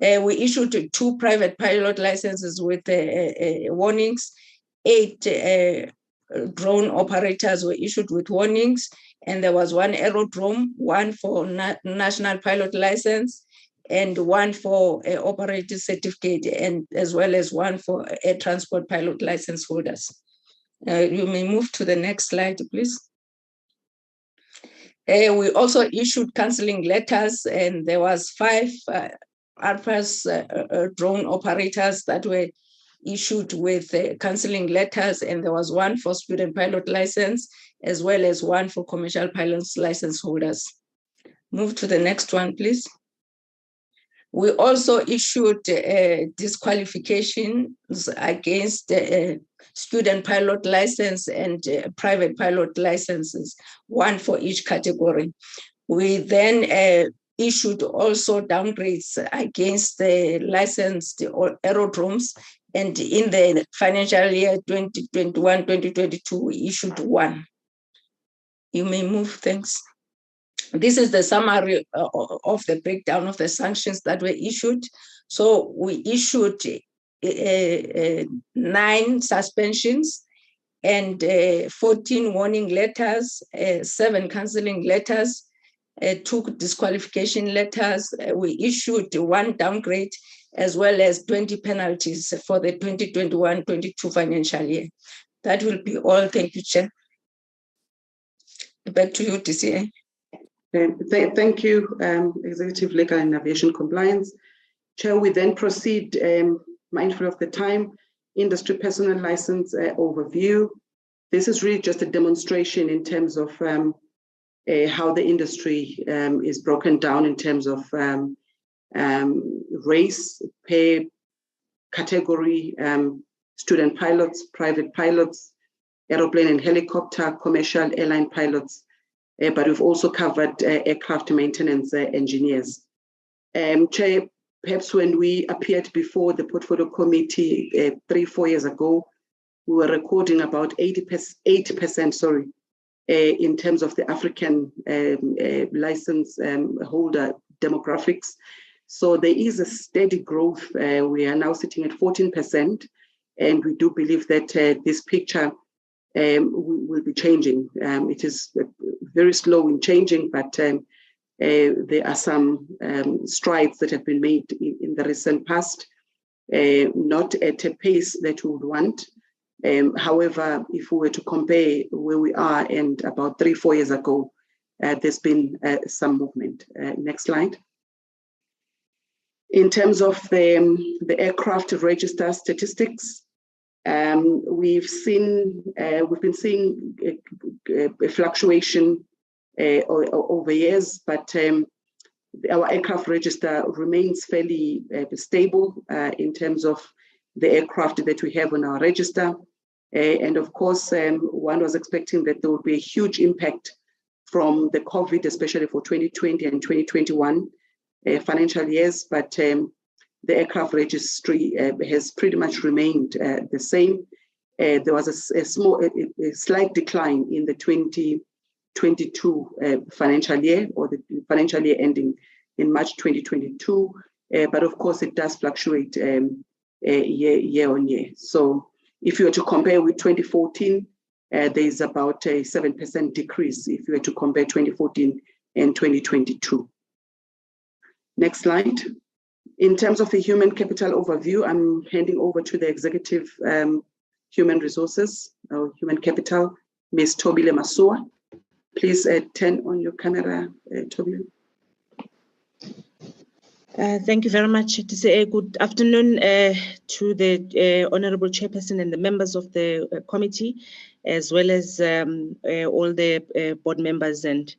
We issued 2 private pilot licenses with warnings. 8 drone operators were issued with warnings, and there was 1 aerodrome, 1 for national pilot license, and 1 for operator certificate, and as well as 1 for air transport pilot license holders. You may move to the next slide, please. We also issued cancelling letters, and there was 5 RPAS drone operators that were issued with cancelling letters, and there was 1 for student pilot license, as well as 1 for commercial pilot license holders. Move to the next one, please. We also issued disqualifications against student pilot license and private pilot licenses, 1 for each category. We then issued also downgrades against the licensed aerodromes, and in the financial year 2021-2022, we issued 1. You may move, thanks. This is the summary of the breakdown of the sanctions that were issued. So we issued 9 suspensions and 14 warning letters, 7 cancelling letters, 2 disqualification letters. We issued 1 downgrade, as well as 20 penalties for the 2021-22 financial year. That will be all. Thank you, Chair. Back to you, DCA. Thank you, Executive Legal and Aviation Compliance. Chair, we then proceed, mindful of the time, industry personnel license overview. This is really just a demonstration in terms of how the industry is broken down in terms of race, pay, category, student pilots, private pilots, aeroplane and helicopter, commercial airline pilots, but we've also covered aircraft maintenance engineers. Chair, perhaps when we appeared before the portfolio committee 3-4 years ago, we were recording about 80%, in terms of the African license holder demographics. So there is a steady growth. We are now sitting at 14%, and we do believe that this picture will be changing. It is very slow in changing, but there are some strides that have been made in the recent past, not at a pace that we would want. However, if we were to compare where we are and about 3-4 years ago, there's been some movement. Next slide. In terms of the aircraft register statistics, we've been seeing a fluctuation over years, but our aircraft register remains fairly stable in terms of the aircraft that we have on our register. And of course, one was expecting that there would be a huge impact from the COVID, especially for 2020 and 2021 financial years, but the aircraft registry has pretty much remained the same. There was a slight decline in the 2022 financial year, or the financial year ending in March 2022, but of course it does fluctuate year on year. So if you were to compare with 2014, there's about a 7% decrease if you were to compare 2014 and 2022. Next slide. In terms of the human capital overview, I'm handing over to the Executive Human Resources, or Human Capital, Ms. Tobile Masua. Please turn on your camera, Tobile. Thank you very much, DCA. Good afternoon to the Honorable Chairperson and the members of the committee, as well as all the board members and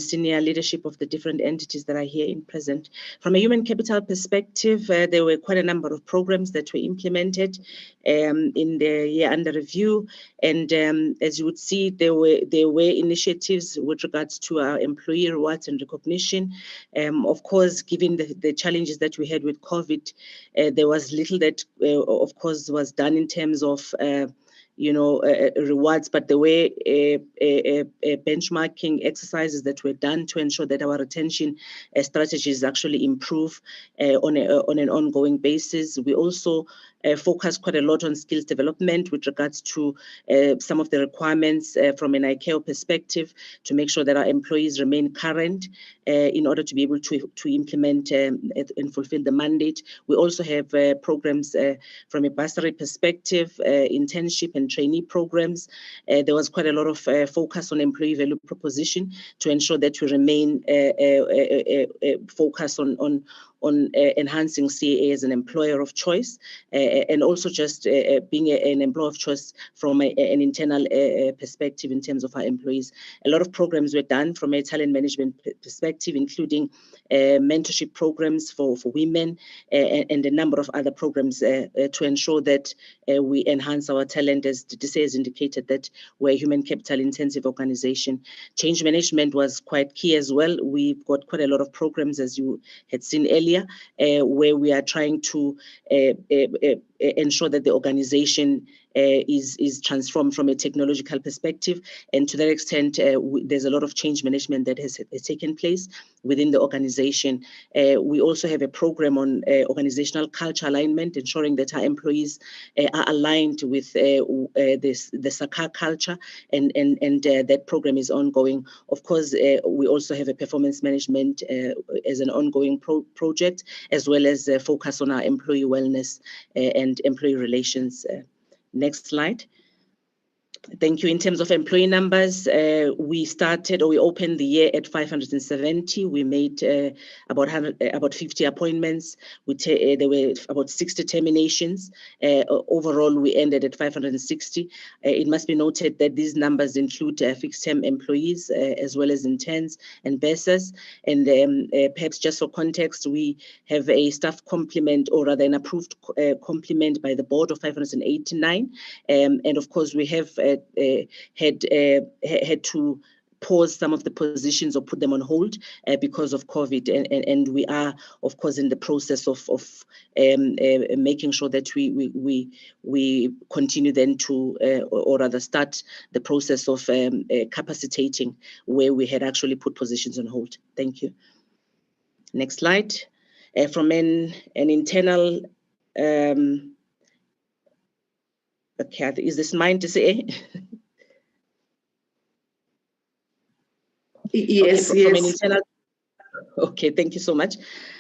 senior leadership of the different entities that are here in present. From a human capital perspective, there were quite a number of programs that were implemented in the year under review. And as you would see, there were initiatives with regards to our employee rewards and recognition. Of course, given the challenges that we had with COVID, there was little that, of course, was done in terms of rewards, but there were benchmarking exercises that were done to ensure that our retention strategies actually improve on an ongoing basis. We also focus quite a lot on skills development with regards to some of the requirements from an ICAO perspective to make sure that our employees remain current in order to be able to implement and fulfill the mandate. We also have programs from a bursary perspective, internship and trainee programs. There was quite a lot of focus on employee value proposition to ensure that we remain focused on enhancing CAA as an employer of choice, and also just being an employer of choice from an internal perspective in terms of our employees. A lot of programs were done from a talent management perspective, including mentorship programs for women and a number of other programs to ensure that we enhance our talent, as DCA has indicated that we're a human capital intensive organization. Change management was quite key as well. We've got quite a lot of programs, as you had seen earlier, where we are trying to ensure that the organization is transformed from a technological perspective, and to that extent, there's a lot of change management that has taken place within the organization. We also have a program on organizational culture alignment, ensuring that our employees are aligned with the SACA culture, and that program is ongoing. Of course, we also have a performance management as an ongoing project, as well as focus on our employee wellness and employee relations. Next slide. Thank you. In terms of employee numbers, we opened the year at 570. We made about 50 appointments. There were about 60 terminations. Overall, we ended at 560. It must be noted that these numbers include fixed-term employees as well as interns and BESAs. And perhaps just for context, we have a staff complement, or rather an approved complement by the board of 589. And of course, we have had to pause some of the positions or put them on hold because of COVID, and we are, of course, in the process of making sure that we continue then to, or rather start the process of capacitating where we had actually put positions on hold. Thank you. Next slide. From an internal. Okay, is this mine to say? Yes, okay, from yes. an internal. Okay, thank you so much.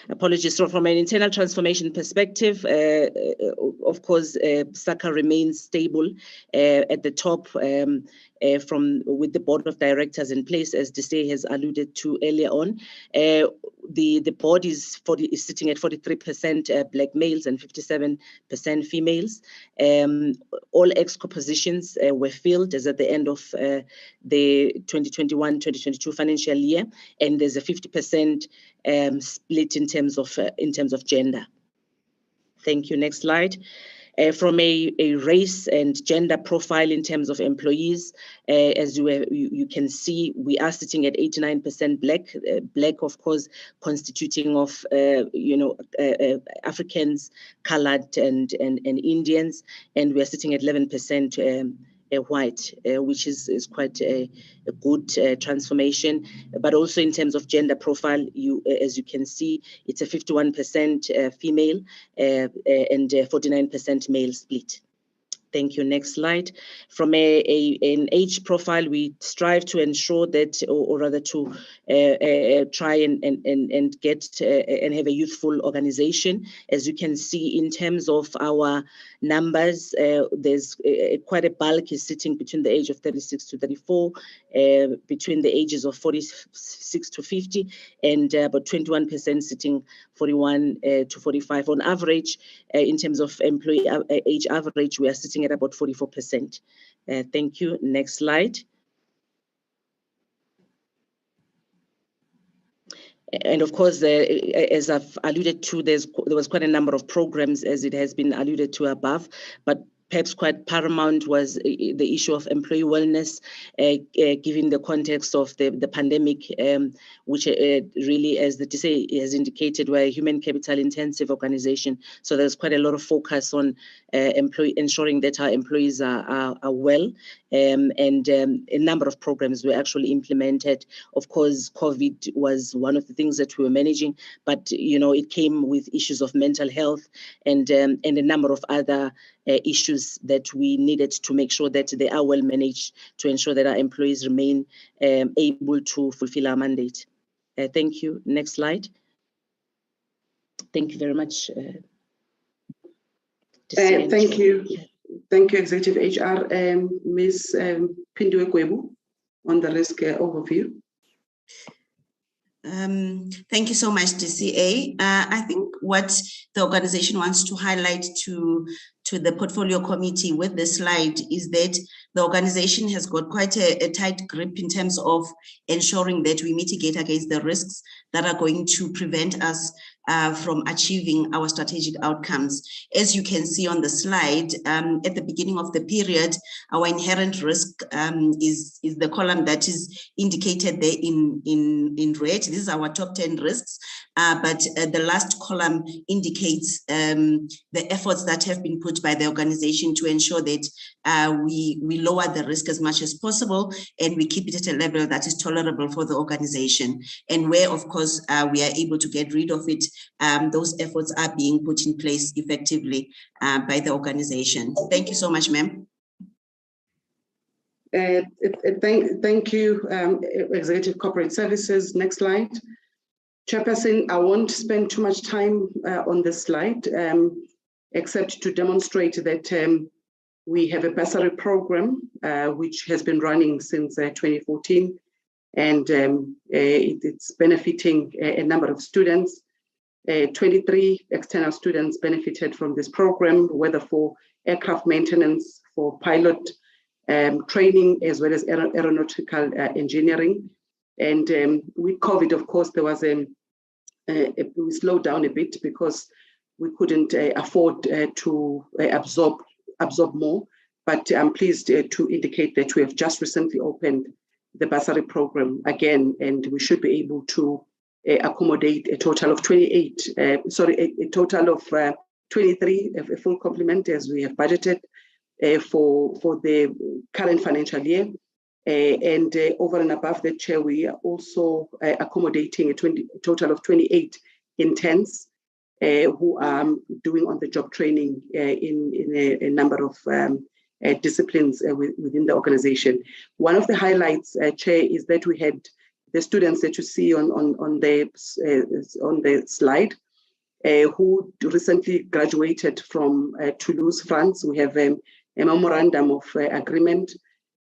Apologies. So from an internal transformation perspective, of course, SACA remains stable at the top with the board of directors in place, as Dese has alluded to earlier on. The board is sitting at 43% black males and 57% females. All EXCO positions were filled as at the end of the 2021-2022 financial year, and there's a 50% split in terms of gender. Thank you. Next slide. From a race and gender profile in terms of employees, as you can see, we are sitting at 89% black. Black, of course, constituting of Africans, colored, and Indians, and we are sitting at 11% white, which is quite a good transformation. But also in terms of gender profile, as you can see, it's a 51% female and 49% male split. Thank you. Next slide. From an age profile, we strive to ensure that, or rather to try and get and have a youthful organization. As you can see, in terms of our numbers, there's quite a bulk is sitting between the age of 36 to 34, between the ages of 46 to 50, and about 21% sitting 41 to 45. On average, in terms of employee age average, we are sitting at about 44%. Thank you. Next slide. And of course, as I've alluded to, there was quite a number of programs, as it has been alluded to above, but perhaps quite paramount was the issue of employee wellness, given the context of the pandemic, which really, as the DSA has indicated, we're a human capital intensive organization. So there's quite a lot of focus on ensuring that our employees are well, and a number of programs were actually implemented. Of course, COVID was one of the things that we were managing, but it came with issues of mental health and a number of other issues that we needed to make sure that they are well managed to ensure that our employees remain able to fulfill our mandate. Thank you. Next slide. Thank you very much. Thank you. Thank you, Executive HR. Ms. Pinduwe Kwebu, on the risk overview. Thank you so much, DCA. I think what the organization wants to highlight to the portfolio committee with this slide is that the organization has got quite a tight grip in terms of ensuring that we mitigate against the risks that are going to prevent us from achieving our strategic outcomes. As you can see on the slide, at the beginning of the period, our inherent risk is the column that is indicated there in red. This is our top 10 risks. but the last column indicates the efforts that have been put by the organization to ensure that we lower the risk as much as possible and we keep it at a level that is tolerable for the organization. And where, of course, we are able to get rid of it, those efforts are being put in place effectively by the organization. Thank you so much, ma'am. Thank you, Executive Corporate Services. Next slide. Chairperson, I won't spend too much time on this slide, except to demonstrate that we have a bursary program which has been running since 2014, and it's benefiting a number of students. 23 external students benefited from this program, whether for aircraft maintenance, for pilot training, as well as aeronautical engineering. And with COVID, of course, there was we slowed down a bit because we couldn't afford to absorb more. But I'm pleased to indicate that we have just recently opened the bursary program again, and we should be able to accommodate a total of 23, a full complement as we have budgeted for the current financial year. And over and above that, Chair, we are also accommodating a total of 28 interns who are doing on-the-job training in a number of disciplines within the organization. One of the highlights, Chair, is that we had the students that you see on the slide who recently graduated from Toulouse, France. We have a memorandum of agreement,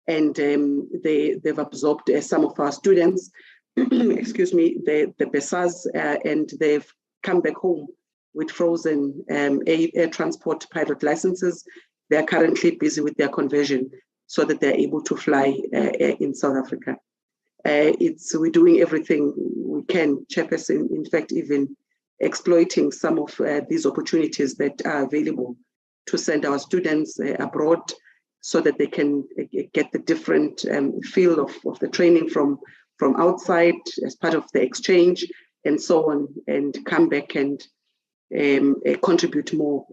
and they've absorbed some of our students, excuse me, the BESAs, and they've come back home with frozen air transport pilot licenses. They're currently busy with their conversion so that they're able to fly in South Africa. We're doing everything we can, Chairperson, in fact, even exploiting some of these opportunities that are available to send our students abroad so that they can get the different feel of the training from outside as part of the exchange and so on, and come back and contribute more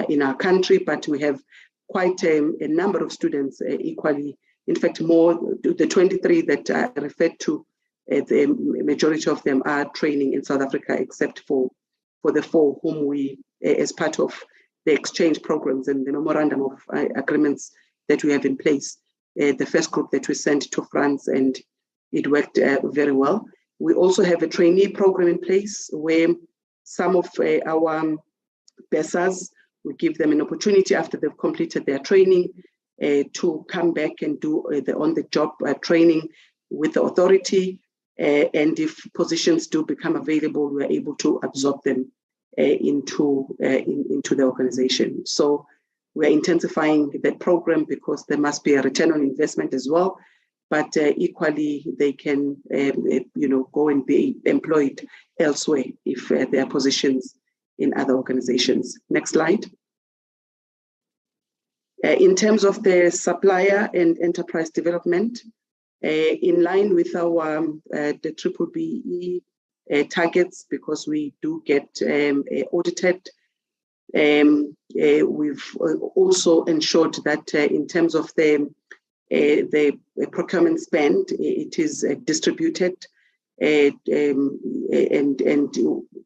in our country. But we have quite a number of students equally, in fact, more, the 23 that I referred to, the majority of them are training in South Africa, except for the 4 whom we, as part of the exchange programs and the memorandum of agreements that we have in place, the first group that we sent to France, and it worked very well. We also have a trainee program in place where some of our BESAs, we give them an opportunity after they've completed their training to come back and do the on-the-job training with the authority. And if positions do become available, we're able to absorb them into the organization. So we're intensifying that program because there must be a return on investment as well. But equally, they can go and be employed elsewhere if there are positions in other organizations. Next slide. In terms of the supplier and enterprise development, in line with our the BBBE targets, because we do get audited, we've also ensured that in terms of the procurement spend, it is distributed, and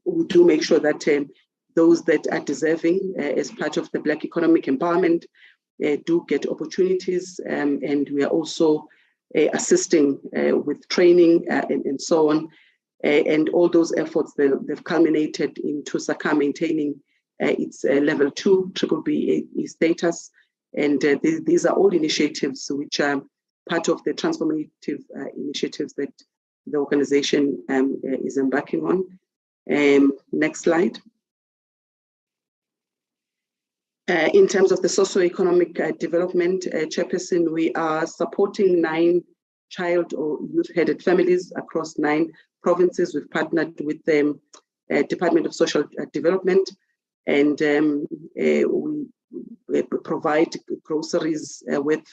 we do make sure that those that are deserving as part of the Black economic empowerment do get opportunities, and we are also assisting with training and so on. And all those efforts, they've culminated into SACA maintaining its level 2 BBBE status. And these are all initiatives which are part of the transformative initiatives that the organization is embarking on. Next slide. In terms of the socioeconomic development, Chairperson, we are supporting 9 child or youth-headed families across 9 provinces. We've partnered with the Department of Social Development, and we provide groceries with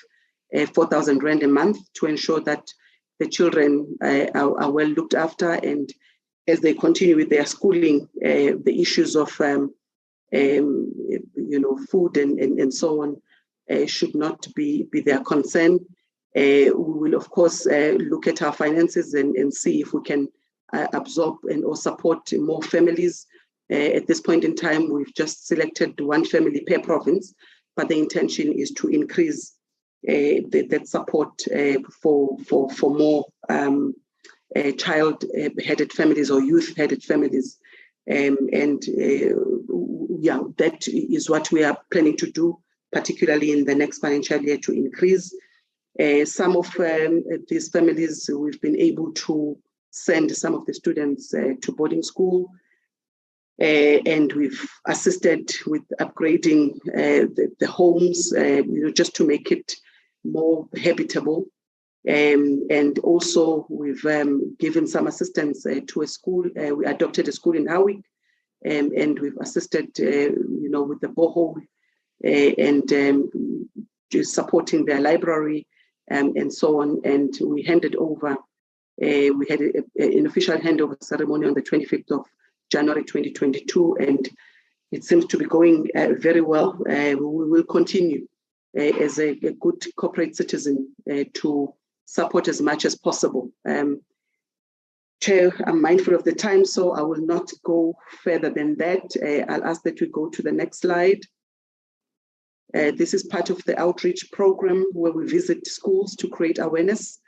4,000 Rand a month to ensure that the children are well looked after and as they continue with their schooling, the issues of food and so on should not be their concern. We will, of course, look at our finances and see if we can absorb or support more families. At this point in time, we've just selected one family per province, but the intention is to increase that support for more child-headed families or youth-headed families. That is what we are planning to do, particularly in the next financial year, to increase. Some of these families, we've been able to send some of the students to boarding school, and we've assisted with upgrading the homes, just to make it more habitable. And also we've given some assistance to a school. We adopted a school in Howick, and we've assisted, with the borehole and just supporting their library and so on. And we handed over, we had an official handover ceremony on the 25th of January 2022, and it seems to be going very well. We will continue as a good corporate citizen to support as much as possible. Chair, I'm mindful of the time, so I will not go further than that. I'll ask that we go to the next slide. This is part of the outreach program where we visit schools to create awareness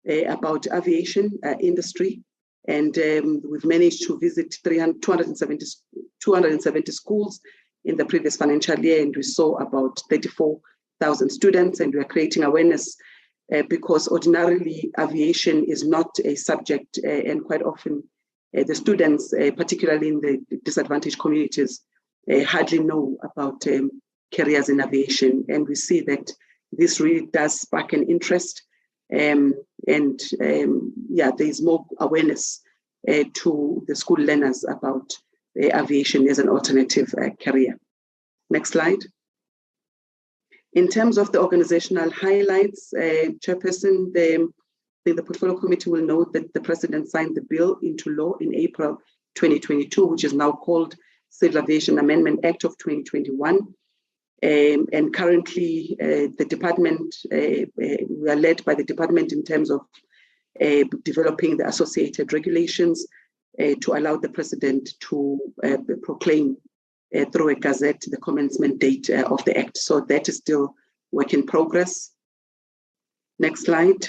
about aviation industry. And we've managed to visit 270 schools in the previous financial year, and we saw about 34,000 students, and we are creating awareness because ordinarily aviation is not a subject, and quite often the students, particularly in the disadvantaged communities, hardly know about careers in aviation. And we see that this really does spark an interest, there is more awareness to the school learners about aviation as an alternative career. Next slide. In terms of the organizational highlights, Chairperson, the Portfolio Committee will note that the President signed the bill into law in April 2022, which is now called Civil Aviation Amendment Act of 2021. And currently, the department, we are led by the department in terms of developing the associated regulations to allow the President to proclaim through a gazette the commencement date of the Act. So that is still work in progress. Next slide.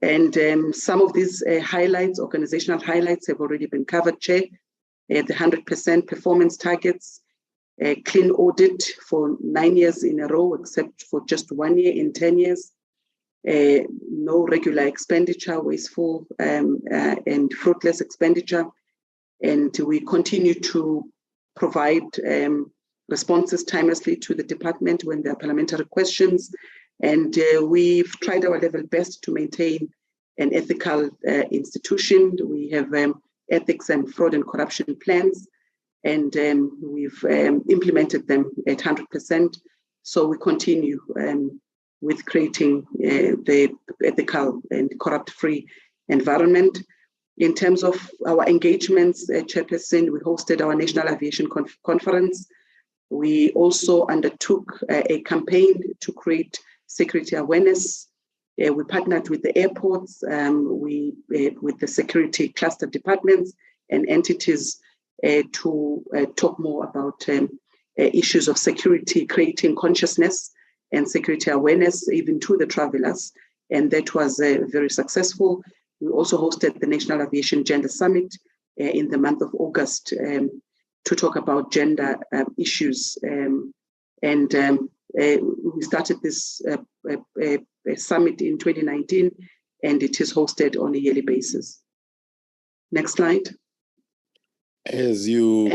And some of these highlights, organizational highlights, have already been covered, Chair. The 100% performance targets, a clean audit for 9 years in a row, except for just 1 year in 10 years. No regular expenditure, wasteful and fruitless expenditure. And we continue to provide responses timelessly to the department when there are parliamentary questions. And we've tried our level best to maintain an ethical institution. We have ethics and fraud and corruption plans, and we've implemented them at 100%. So we continue with creating the ethical and corrupt-free environment. In terms of our engagements, Chairperson, we hosted our National Aviation Conference. We also undertook a campaign to create security awareness. We partnered with the airports, with the security cluster departments and entities to talk more about issues of security, creating consciousness and security awareness even to the travelers. And that was very successful. We also hosted the National Aviation Gender Summit in the month of August to talk about gender issues. We started this summit in 2019, and it is hosted on a yearly basis. Next slide. As you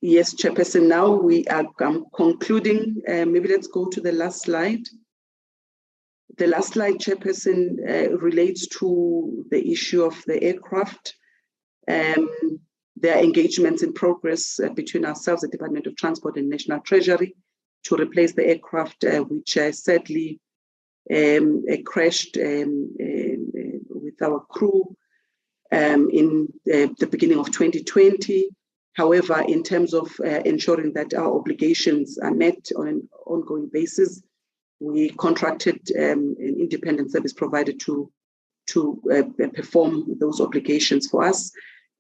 yes, Chairperson, now we are concluding. Maybe let's go to the last slide. The last slide, Chairperson, relates to the issue of the aircraft. There are engagements in progress between ourselves, the Department of Transport and National Treasury, to replace the aircraft which sadly crashed with our crew in the beginning of 2020. However, in terms of ensuring that our obligations are met on an ongoing basis, we contracted an independent service provider to perform those obligations for us.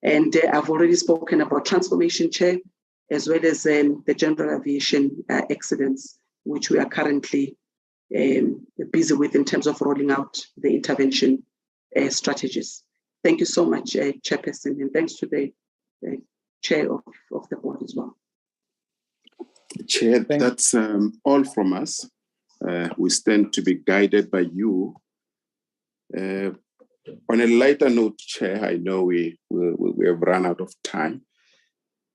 And I've already spoken about transformation, Chair, as well as the general aviation excellence, which we are currently busy with in terms of rolling out the intervention strategies. Thank you so much, Chairperson, and thanks to the Chair of the board as well. Chair, that's all from us. We stand to be guided by you. On a lighter note, Chair, I know we have run out of time.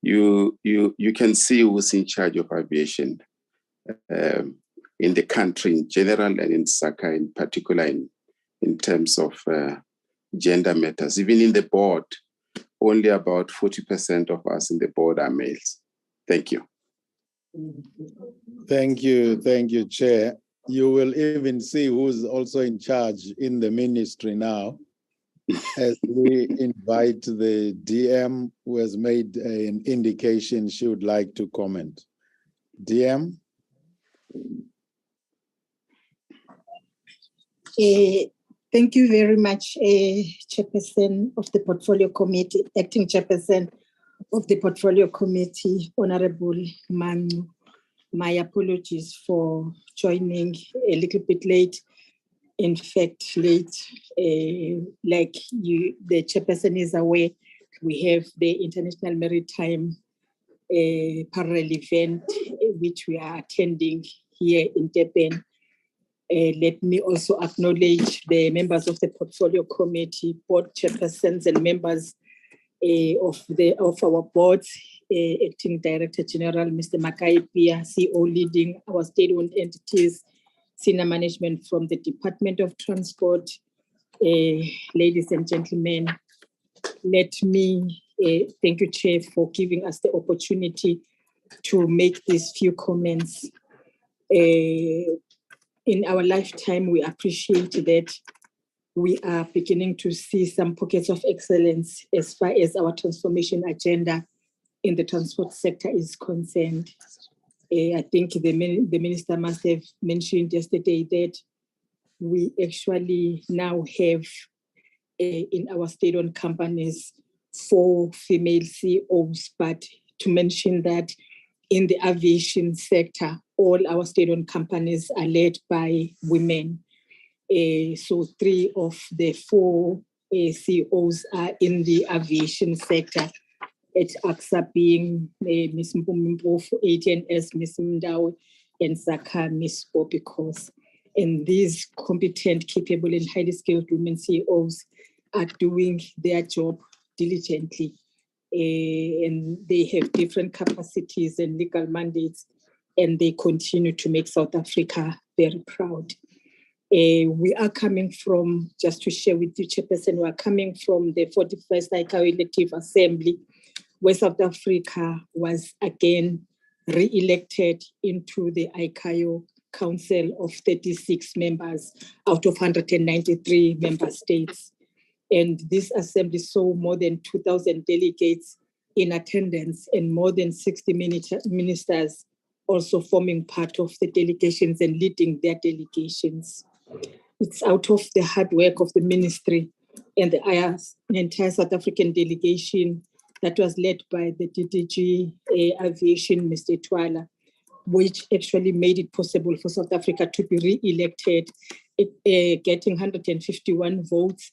You can see who's in charge of aviation in the country in general and in SACA in particular in terms of gender matters. Even in the board, only about 40% of us in the board are males. Thank you. Thank you, Chair. You will even see who's also in charge in the ministry now, as we invite the DM who has made an indication she would like to comment. DM? Thank you very much, Chairperson of the Portfolio Committee, Acting Chairperson of the Portfolio Committee, Honorable Manu. My apologies for joining a little bit late. In fact, late, like the Chairperson is aware, we have the International Maritime Parallel event, which we are attending here in Durban. Let me also acknowledge the members of the Portfolio Committee, board chairpersons and members of our boards, Acting Director General, Mr. Makai Pia, CEO leading our state-owned entities, senior management from the Department of Transport. Ladies and gentlemen, let me thank you, Chair, for giving us the opportunity to make these few comments. In our lifetime, we appreciate that we are beginning to see some pockets of excellence as far as our transformation agenda in the transport sector is concerned. I think the minister must have mentioned yesterday that we actually now have in our state-owned companies 4 female CEOs, but to mention that in the aviation sector, all our state-owned companies are led by women. So 3 of the 4 CEOs are in the aviation sector, at AXA being Ms. Mpumimpofu, ATNS, Ms. Mdawe, and SACA, Ms. Bobikos. And these competent, capable, and highly skilled women CEOs are doing their job diligently. And they have different capacities and legal mandates, and they continue to make South Africa very proud. We are coming from, just to share with you, Chairperson, we are coming from the 41st ICAO Elective Assembly, where South Africa was again re-elected into the ICAO Council of 36 members out of 193 member states. And this assembly saw more than 2,000 delegates in attendance and more than 60 ministers also forming part of the delegations and leading their delegations. It's out of the hard work of the ministry and the entire South African delegation that was led by the DDG Aviation, Mr. Twala, which actually made it possible for South Africa to be re-elected, getting 151 votes,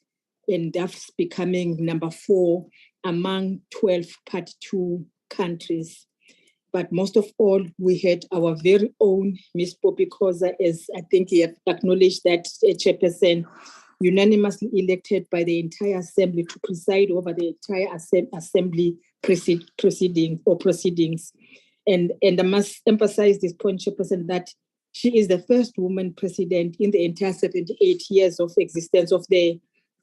and thus becoming number 4 among 12 Part 2 countries. But most of all, we had our very own Ms. Bobikoza, as I think you have acknowledged that, Chairperson, unanimously elected by the entire assembly to preside over the entire assembly proceedings. And I must emphasize this point, Chairperson, that she is the first woman president in the entire 78 years of existence of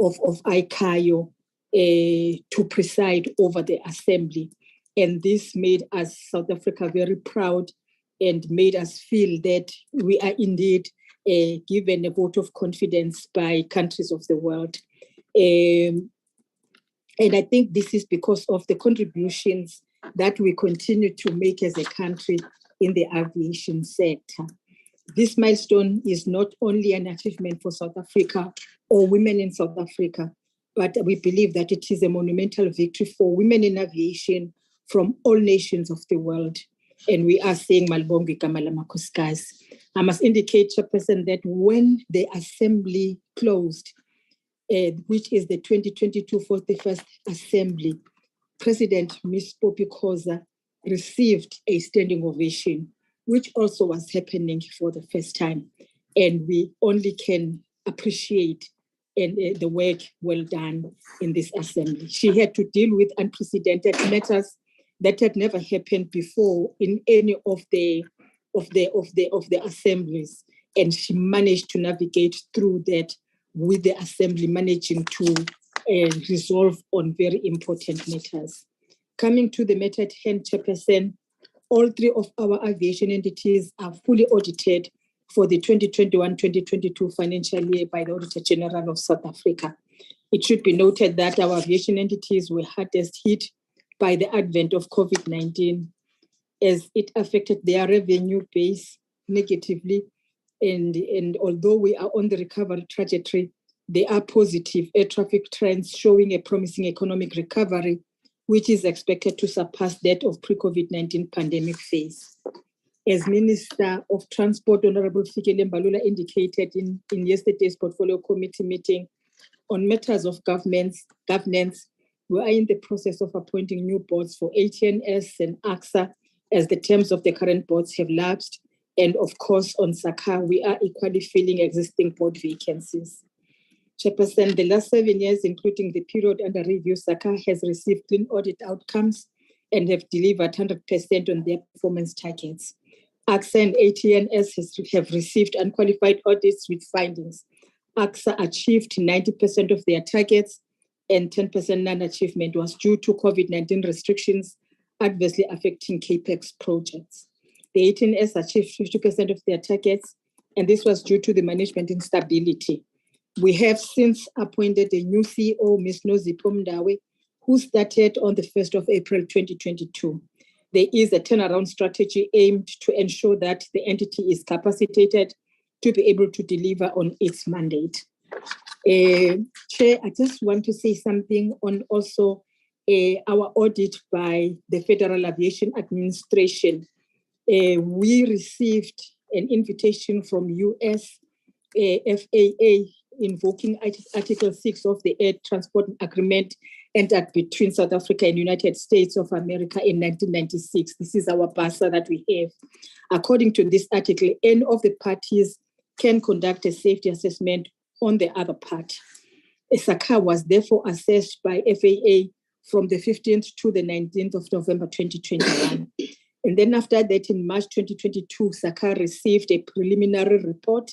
ICAO to preside over the assembly. And this made us, South Africa, very proud and made us feel that we are indeed given a vote of confidence by countries of the world. And I think this is because of the contributions that we continue to make as a country in the aviation sector. This milestone is not only an achievement for South Africa or women in South Africa, but we believe that it is a monumental victory for women in aviation from all nations of the world. And we are saying Malbongi Kamala Makuskas. I must indicate, Chairperson, that when the assembly closed, which is the 2022 41st Assembly, President Ms. Poppy Khoza received a standing ovation, which also was happening for the first time. And we only can appreciate the work well done in this assembly. She had to deal with unprecedented matters that had never happened before in any of the assemblies. And she managed to navigate through that with the assembly managing to resolve on very important matters. Coming to the matter at hand, Chairperson, all three of our aviation entities are fully audited for the 2021-2022 financial year by the Auditor General of South Africa. It should be noted that our aviation entities were hardest hit by the advent of COVID-19 as it affected their revenue base negatively. And although we are on the recovery trajectory, there are positive air traffic trends showing a promising economic recovery, which is expected to surpass that of pre-COVID-19 pandemic phase. As Minister of Transport, Honorable Fikile Mbalula indicated in yesterday's Portfolio Committee meeting on matters of governance, we are in the process of appointing new boards for ATNS and AXA as the terms of the current boards have lapsed. And of course, on SACA, we are equally filling existing board vacancies. Chairperson, the last 7 years, including the period under review, SACA has received clean audit outcomes and have delivered 100% on their performance targets. AXA and ATNS have received unqualified audits with findings. AXA achieved 90% of their targets and 10% non-achievement was due to COVID-19 restrictions adversely affecting CAPEX projects. The ATNS achieved 50% of their targets, and this was due to the management instability. We have since appointed a new CEO, Ms. Nozipho Mndawe, who started on the 1st of April 2022. There is a turnaround strategy aimed to ensure that the entity is capacitated to be able to deliver on its mandate. Chair, I just want to say something on also our audit by the Federal Aviation Administration. We received an invitation from US FAA invoking Article 6 of the Air Transport Agreement entered between South Africa and United States of America in 1996. This is our BASA that we have. According to this article, any of the parties can conduct a safety assessment on the other part. SACA was therefore assessed by FAA from the 15th to the 19th of November 2021. And then after that, in March 2022, SACA received a preliminary report.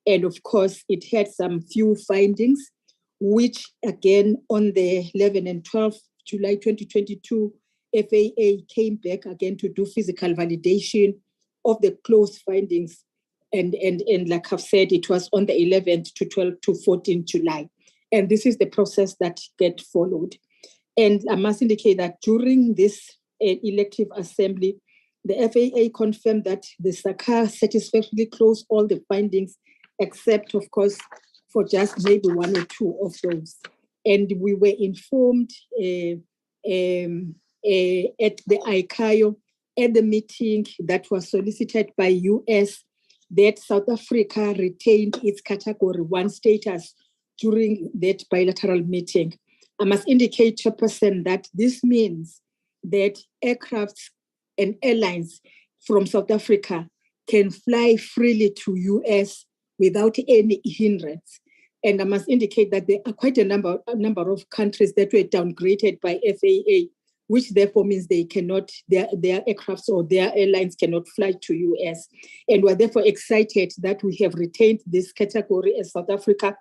And of course, it had some few findings, which again, on the 11th and 12th July 2022, FAA came back again to do physical validation of the closed findings. And like I've said, it was on the 11th to 12th to 14th July. And this is the process that get followed. And I must indicate that during this elective assembly, the FAA confirmed that the SACA satisfactorily closed all the findings, except, of course, for just maybe one or two of those. And we were informed at the ICAO, at the meeting that was solicited by US, that South Africa retained its Category 1 status during that bilateral meeting. I must indicate, Chairperson, that this means that aircrafts and airlines from South Africa can fly freely to US without any hindrance. And I must indicate that there are quite a number of countries that were downgraded by FAA, which therefore means they cannot, their aircrafts or their airlines cannot fly to US. And we're therefore excited that we have retained this category as South Africa,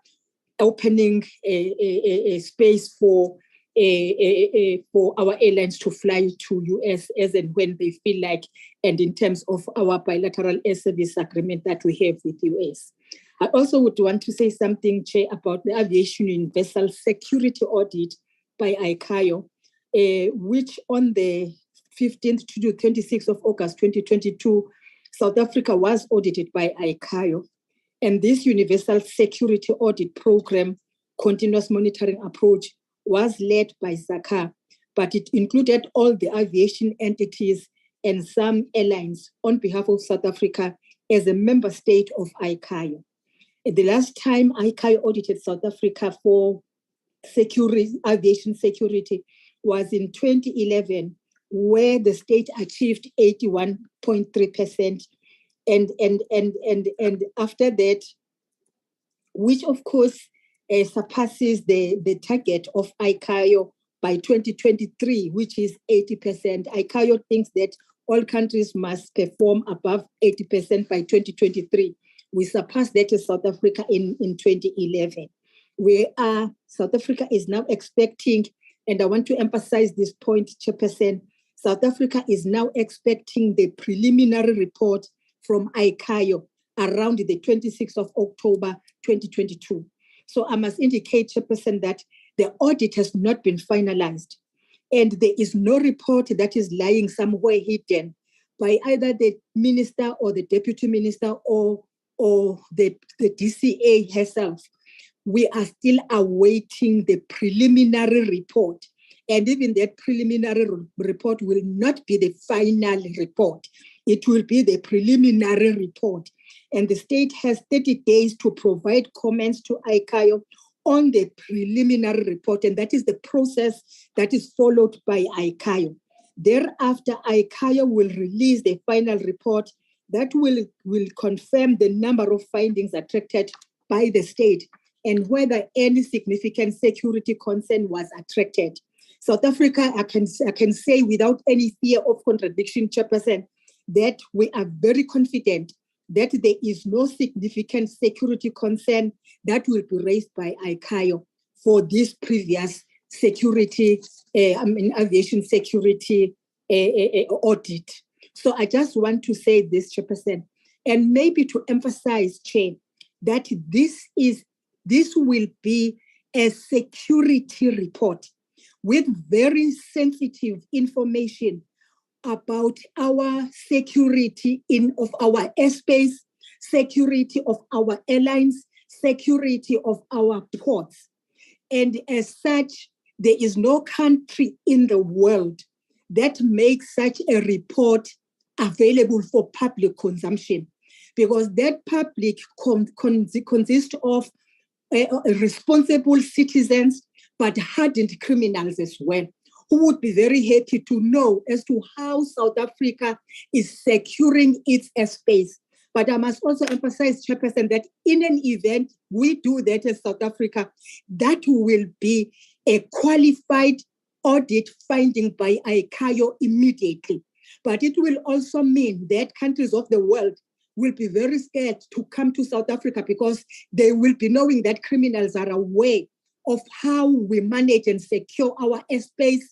opening a space for our airlines to fly to US as and when they feel like, and in terms of our bilateral air service agreement that we have with US. I also would want to say something, Chair, about the Aviation Universal Security Audit by ICAO, which on the 15th to the 26th of August 2022, South Africa was audited by ICAO. And this Universal Security Audit Program continuous monitoring approach was led by SACA, but it included all the aviation entities and some airlines on behalf of South Africa as a member state of ICAO. The last time ICAO audited South Africa for aviation security was in 2011, where the state achieved 81.3%. And after that, which of course surpasses the target of ICAO by 2023, which is 80%. ICAO thinks that all countries must perform above 80% by 2023. We surpassed that as South Africa in 2011. South Africa is now expecting, and I want to emphasize this point, Chairperson, South Africa is now expecting the preliminary report from ICAO around the 26th of October 2022. So I must indicate, Chairperson, that the audit has not been finalized, and there is no report that is lying somewhere hidden by either the minister or the deputy minister or the DCA herself. We are still awaiting the preliminary report. And even that preliminary report will not be the final report. It will be the preliminary report. And the state has 30 days to provide comments to ICAO on the preliminary report. And that is the process that is followed by ICAO. Thereafter, ICAO will release the final report that will confirm the number of findings attracted by the state and whether any significant security concern was attracted. South Africa, I can say without any fear of contradiction, Chairperson, that we are very confident that there is no significant security concern that will be raised by ICAO for this previous aviation security audit. So I just want to say this, Chairperson, and maybe to emphasize, Chair, that this will be a security report with very sensitive information about our security of our airspace, security of our airlines, security of our ports. And as such, there is no country in the world that makes such a report available for public consumption, because that public consists of responsible citizens, but hardened criminals as well, who would be very happy to know as to how South Africa is securing its airspace. But I must also emphasize, Chairperson, that in an event we do that as South Africa, that will be a qualified audit finding by ICAO immediately. But it will also mean that countries of the world will be very scared to come to South Africa because they will be knowing that criminals are aware of how we manage and secure our airspace,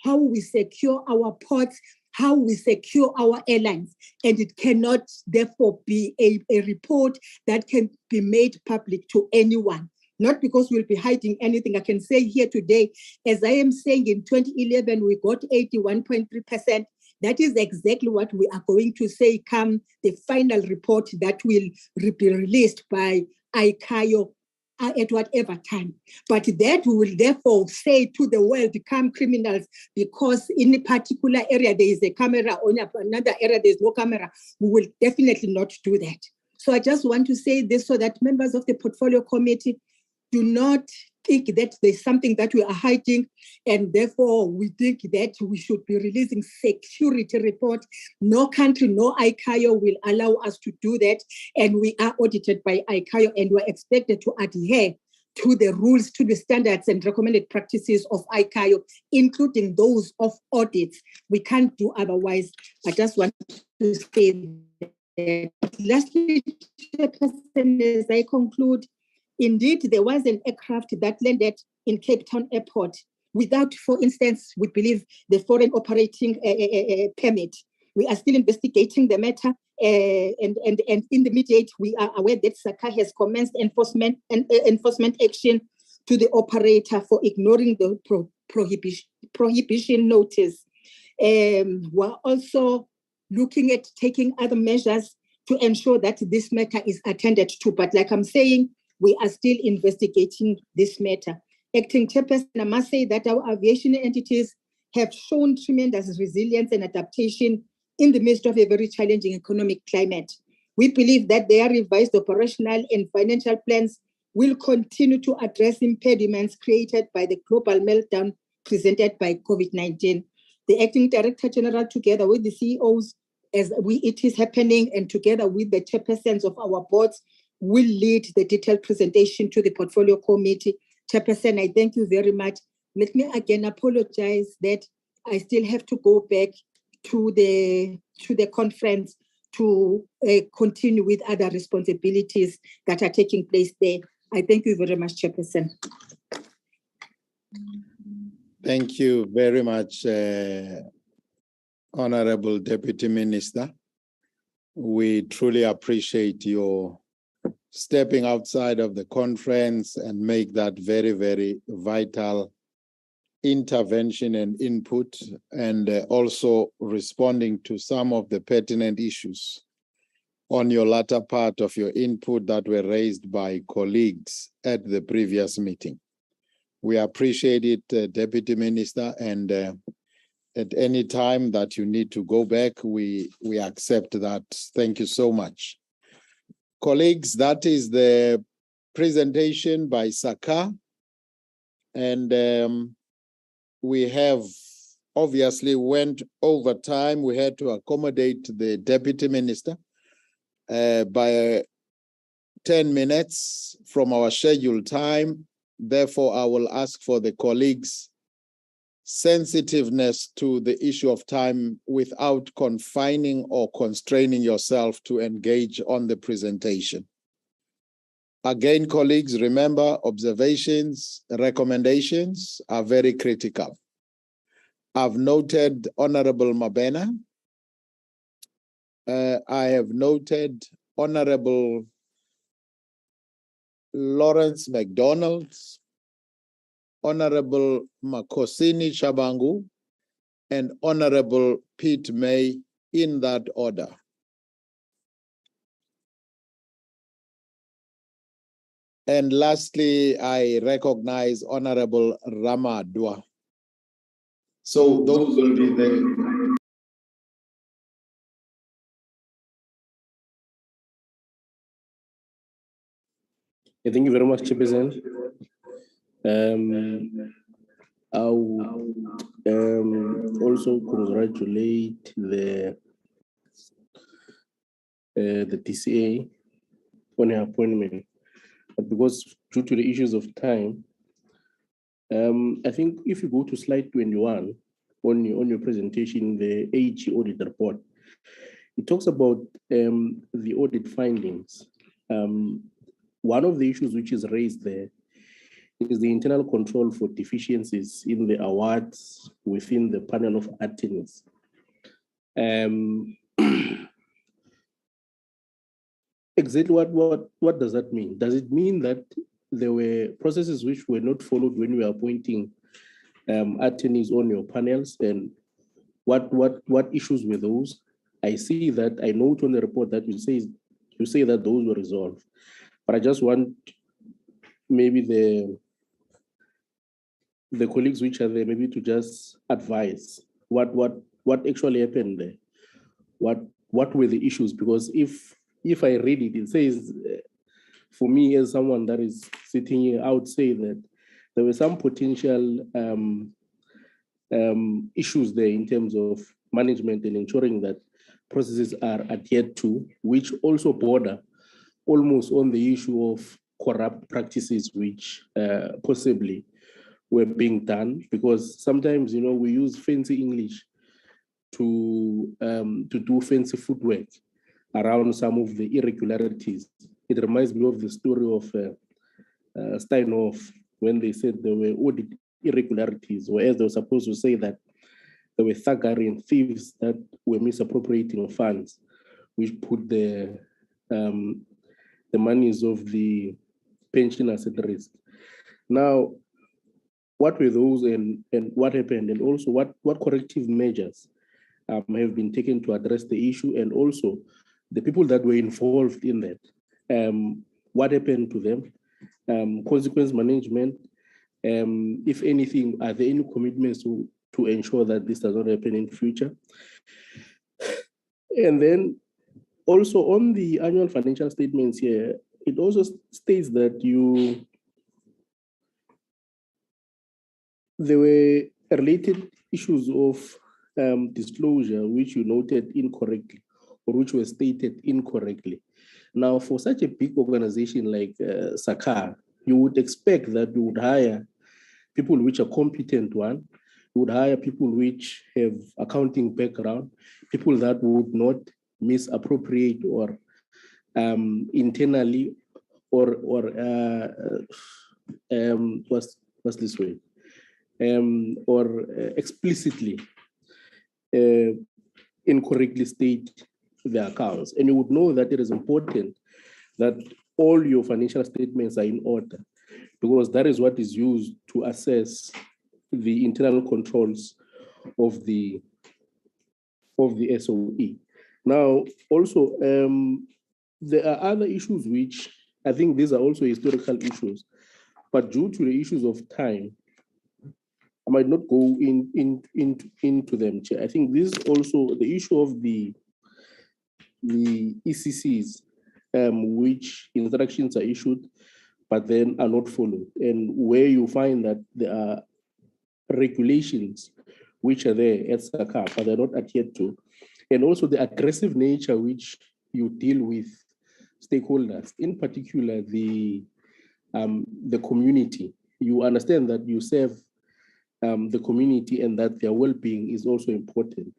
how we secure our ports, how we secure our airlines. And it cannot, therefore, be a report that can be made public to anyone. Not because we'll be hiding anything. I can say here today, as I am saying, in 2011, we got 81.3%. That is exactly what we are going to say come the final report that will be released by ICAO at whatever time. But that will therefore say to the world, come criminals, because in a particular area there is a camera, or in another area there's no camera. We will definitely not do that. So I just want to say this so that members of the Portfolio Committee do not think that there's something that we are hiding, and therefore we think that we should be releasing security report. No country, no ICAO will allow us to do that, and we are audited by ICAO, and we're expected to adhere to the rules, to the standards and recommended practices of ICAO, including those of audits. We can't do otherwise. I just want to say that. Lastly, as I conclude, indeed, there was an aircraft that landed in Cape Town Airport without, for instance, we believe, the foreign operating permit. We are still investigating the matter, and in the immediate, we are aware that SACA has commenced enforcement action to the operator for ignoring the prohibition notice. We're also looking at taking other measures to ensure that this matter is attended to. But like I'm saying, we are still investigating this matter. Acting Chairperson, I must say that our aviation entities have shown tremendous resilience and adaptation in the midst of a very challenging economic climate. We believe that their revised operational and financial plans will continue to address impediments created by the global meltdown presented by COVID-19. The Acting Director General, together with the CEOs, it is happening, and together with the chairpersons of our boards, will lead the detailed presentation to the Portfolio Committee. Chairperson, I thank you very much. Let me again apologize that I still have to go back to the conference to continue with other responsibilities that are taking place there. I thank you very much, Chairperson. Thank you very much, Honorable Deputy Minister. We truly appreciate your stepping outside of the conference and make that very, very vital intervention and input, and also responding to some of the pertinent issues on your latter part of your input that were raised by colleagues at the previous meeting. We appreciate it, Deputy Minister, and at any time that you need to go back, we accept that. Thank you so much. Colleagues, that is the presentation by Saka, and we have obviously went over time. We had to accommodate the Deputy Minister by 10 minutes from our scheduled time. Therefore, I will ask for the colleagues' sensitiveness to the issue of time without confining or constraining yourself to engage on the presentation. Again, colleagues, remember, observations, recommendations are very critical. I've noted Honorable Mabena. I have noted Honorable Lawrence McDonald, Honorable Makosini Chabangu, and Honorable Pete May, in that order. And lastly, I recognize Honorable Ramadwa. So those will be the... Thank you very much, Chairperson. I would also congratulate the TCA on her appointment. But because due to the issues of time, I think if you go to slide 21 on your presentation, the AG audit report, it talks about the audit findings. One of the issues which is raised there is the internal control for deficiencies in the awards within the panel of attorneys. Exactly what does that mean? Does it mean that there were processes which were not followed when we were appointing attorneys on your panels, and what issues were those? I see that, I note on the report that you say that those were resolved, but I just want maybe the colleagues which are there maybe to just advise what actually happened there, what were the issues, because if I read it, it says, for me as someone that is sitting here, I would say that there were some potential issues there in terms of management and ensuring that processes are adhered to, which also border almost on the issue of corrupt practices which possibly were being done, because sometimes, you know, we use fancy English to do fancy footwork around some of the irregularities. It reminds me of the story of Steinhoff, when they said there were audit irregularities, whereas they were supposed to say that there were thuggery and thieves that were misappropriating funds, which put the monies of the pensioners at risk. Now, what were those and what happened, and also what corrective measures have been taken to address the issue, and also the people that were involved in that, what happened to them, consequence management, if anything, are there any commitments to ensure that this does not happen in future? And then also on the annual financial statements here, it also states that there were related issues of disclosure which you noted incorrectly, or which were stated incorrectly. Now, for such a big organization like SACA, you would expect that you would hire people which are competent, one, you would hire people which have accounting background, people that would not misappropriate or internally or what's this way? Or explicitly incorrectly state the accounts. And you would know that it is important that all your financial statements are in order, because that is what is used to assess the internal controls of the SOE. Now, also, there are other issues which I think these are also historical issues, but due to the issues of time, I might not go into them, Chair. I think this is also the issue of the ECCs, which instructions are issued, but then are not followed. And where you find that there are regulations which are there at SACA, but they're not adhered to. And also the aggressive nature which you deal with stakeholders, in particular the community. You understand that you serve the community and that their well-being is also important.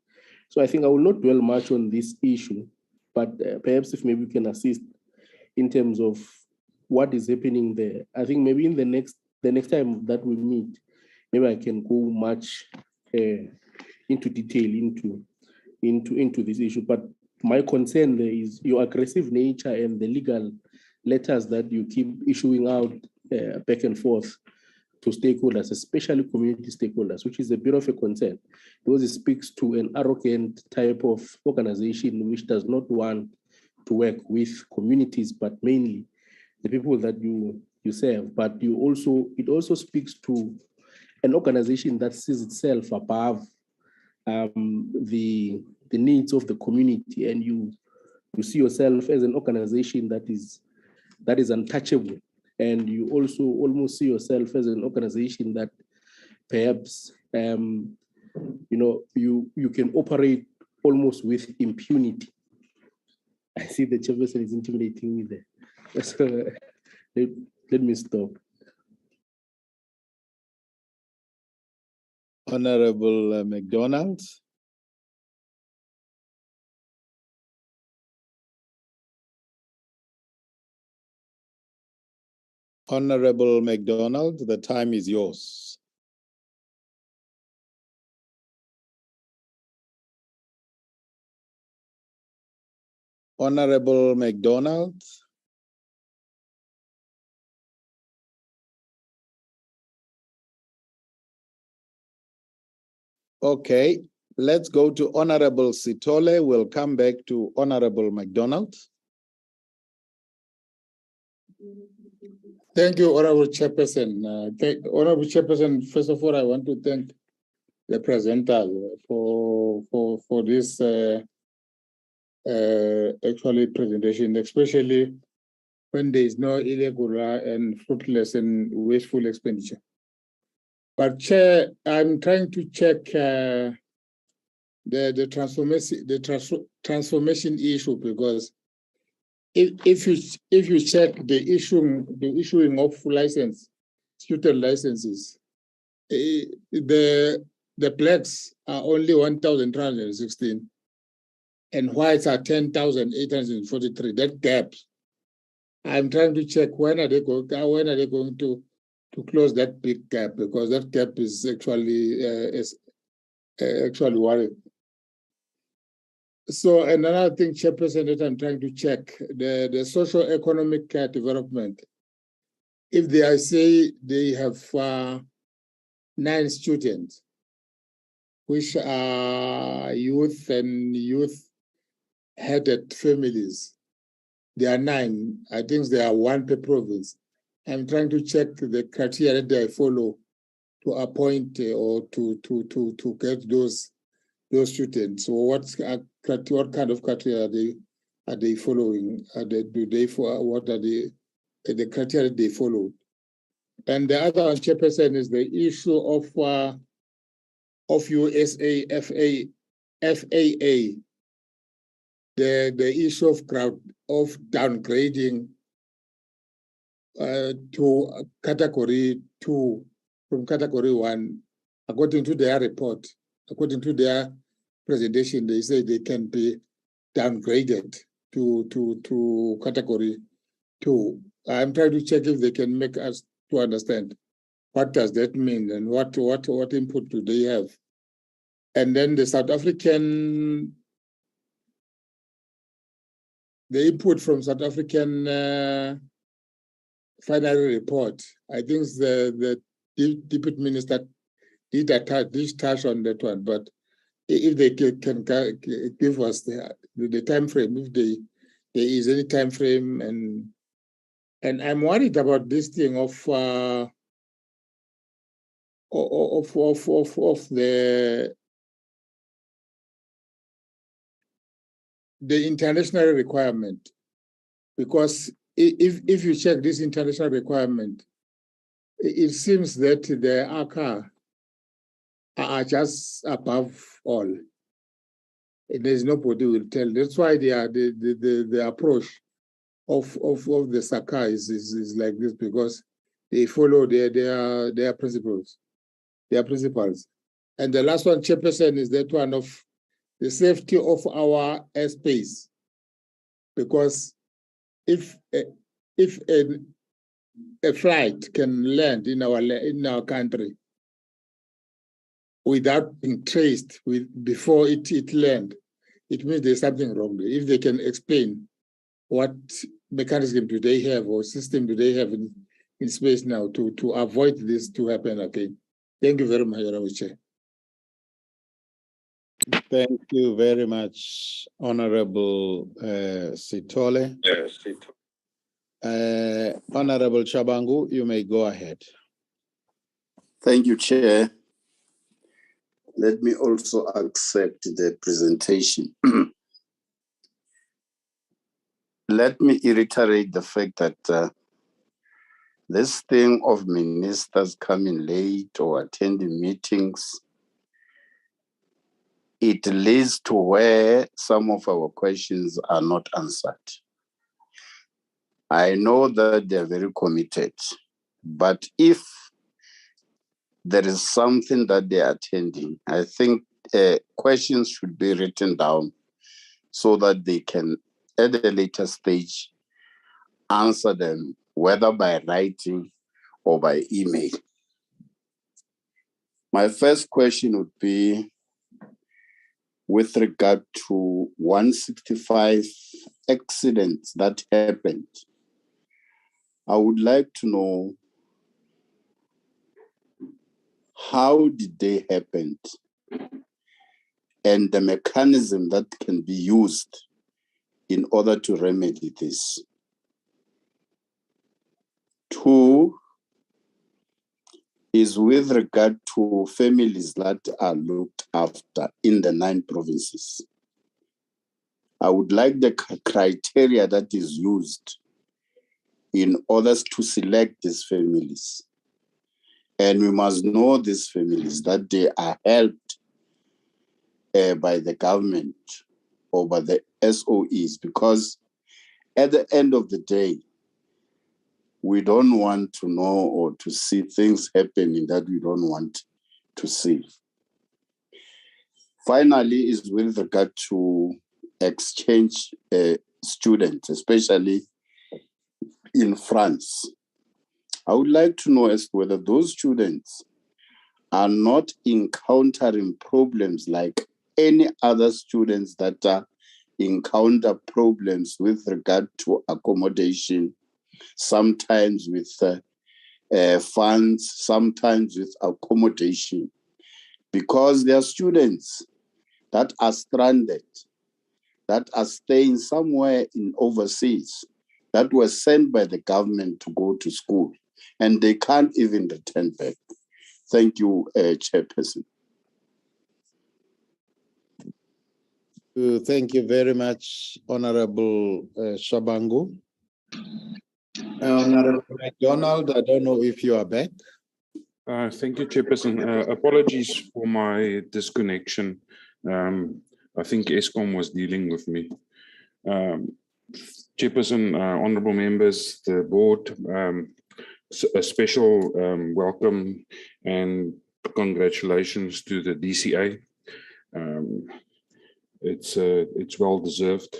So I think I will not dwell much on this issue, but perhaps if maybe we can assist in terms of what is happening there. I think maybe in the next time that we meet, maybe I can go much into detail into this issue. But my concern there is your aggressive nature and the legal letters that you keep issuing out back and forth to stakeholders, especially community stakeholders, which is a bit of a concern, because it speaks to an arrogant type of organization which does not want to work with communities, but mainly the people that you serve. But it also speaks to an organization that sees itself above the needs of the community, and you see yourself as an organization that is untouchable. And you also almost see yourself as an organization that perhaps you can operate almost with impunity. I see the chairperson is intimidating me there. So let me stop. Honorable McDonald. Honorable McDonald, the time is yours. Honorable McDonald. Okay, let's go to Honorable Sitole. We'll come back to Honorable McDonald. Thank you, Honorable Chairperson. Honorable Chairperson, first of all, I want to thank the presenters for this actually presentation, especially when there is no irregular and fruitless and wasteful expenditure. But Chair, I'm trying to check the transformation issue, because if you check the issuing of student licenses, the blacks are only 1,316 and whites are 10,843. That gap, I'm trying to check when are they going to close that big gap, because that gap is actually worrying. So another thing, Chairperson, that I'm trying to check, the socio-economic development. If they say they have 9 students, which are youth and youth-headed families. There are 9. I think there are 1 per province. I'm trying to check the criteria that they follow to appoint or to get those students. So what kind of criteria are they following? What are the criteria they follow? And the other one, Chairperson, is the issue of USA FAA, the issue of downgrading to category 2 from category 1, according to their report, according to their presentation, they say they can be downgraded to category 2. I'm trying to check if they can make us to understand what does that mean and what input do they have. And then the South African, the input from South African final report, I think the Deputy Minister did touch on that one, but if they can give us the time frame, if there is any time frame, and I'm worried about this thing of the international requirement, because if you check this international requirement, it seems that the ACA are just above all. There's nobody will tell. That's why the approach of the SACA is like this, because they follow their principles, And the last one, Chairperson, is that one of the safety of our airspace, because if a flight can land in our country without being traced before it lands, it means there's something wrong there. If they can explain what mechanism do they have or system do they have in space now to avoid this to happen again. Thank you very much, Honorable Chair. Thank you very much, Honorable Sithole. Honorable Chabangu, you may go ahead. Thank you, Chair. Let me also accept the presentation. Let me reiterate the fact that this thing of ministers coming late or attending meetings, it leads to where some of our questions are not answered. I know that they're very committed, but if there is something that they are attending, I think questions should be written down so that they can, at a later stage, answer them, whether by writing or by email. My first question would be with regard to 165 accidents that happened. I would like to know, how did they happen and the mechanism that can be used in order to remedy this. 2 is with regard to families that are looked after in the 9 provinces. I would like the criteria that is used in order to select these families. And we must know these families, that they are helped by the government or by the SOEs, because at the end of the day, we don't want to know or to see things happening that we don't want to see. Finally, is with regard to exchange students, especially in France. I would like to know as to whether those students are not encountering problems like any other students that encounter problems with regard to accommodation, sometimes with funds, sometimes with accommodation, because there are students that are stranded, that are staying somewhere in overseas, that were sent by the government to go to school, and they can't even return back. Thank you, Chairperson. Thank you very much, Honorable Shabangu. Honorable McDonald, I don't know if you are back. Thank you, Chairperson. Apologies for my disconnection. I think ESCOM was dealing with me. Chairperson, honorable members, the board, a special welcome and congratulations to the DCA. It's well deserved.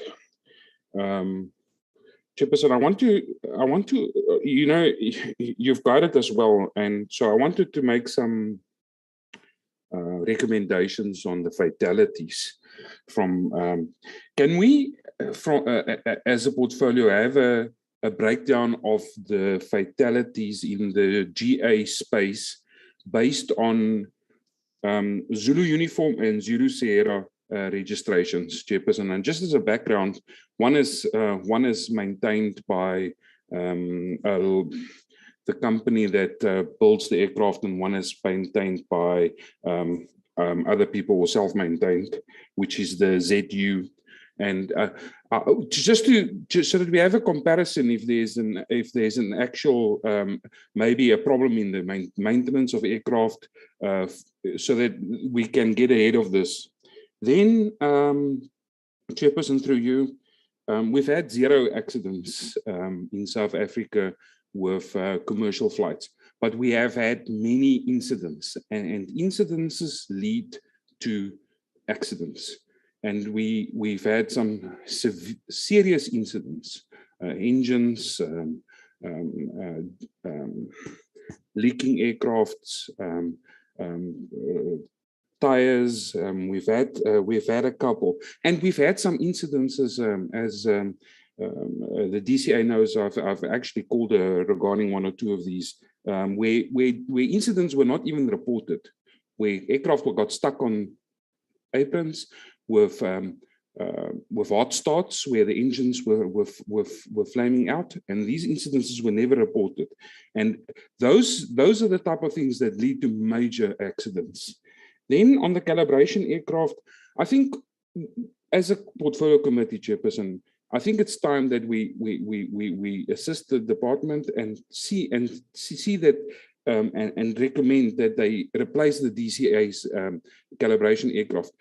Chairperson, I want to, you know, you've guided us well, and so I wanted to make some recommendations on the fatalities. From can we, from as a portfolio, have a breakdown of the fatalities in the GA space based on Zulu uniform and Zulu Sierra registrations, Chairperson? And just as a background, one is maintained by the company that builds the aircraft, and one is maintained by other people or self-maintained, which is the ZU. And just so that we have a comparison, if there's an actual maybe a problem in the maintenance of aircraft, so that we can get ahead of this. Then, Chairperson, through you, we've had 0 accidents in South Africa with commercial flights, but we have had many incidents, and incidences lead to accidents. And we've had some serious incidents, engines, leaking aircrafts, tires. We've had a couple, and we've had some incidences as the DCA knows. I've actually called regarding 1 or 2 of these where incidents were not even reported, where aircraft got stuck on aprons with hot starts, where the engines were flaming out, and these incidences were never reported. And those are the type of things that lead to major accidents. Then on the calibration aircraft, I think as a portfolio committee, Chairperson, I think it's time that we assist the department and see that and recommend that they replace the DCA's calibration aircraft.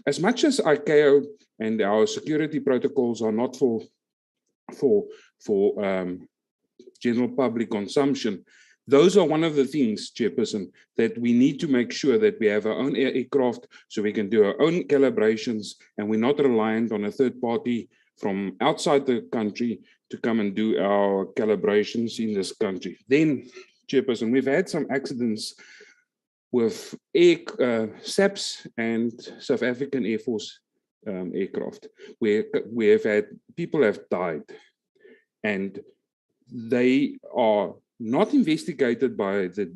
As much as ICAO and our security protocols are not for general public consumption, those are one of the things, Chairperson, that we need to make sure that we have our own aircraft so we can do our own calibrations, and we're not reliant on a third party from outside the country to come and do our calibrations in this country. Then, Chairperson, we've had some accidents with SAPs and South African Air Force aircraft, where we have had people have died, and they are not investigated by the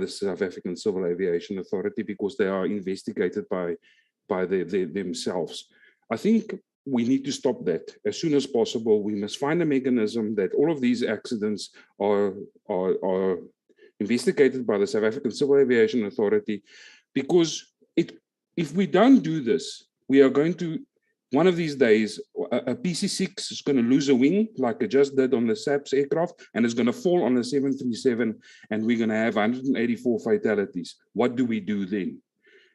South African Civil Aviation Authority, because they are investigated by themselves. I think we need to stop that as soon as possible. We must find a mechanism that all of these accidents are investigated by the South African Civil Aviation Authority, because if we don't do this, we are going to, one of these days, a PC-6 is going to lose a wing, like it just did on the SAPS aircraft, and it's going to fall on the 737, and we're going to have 184 fatalities. What do we do then?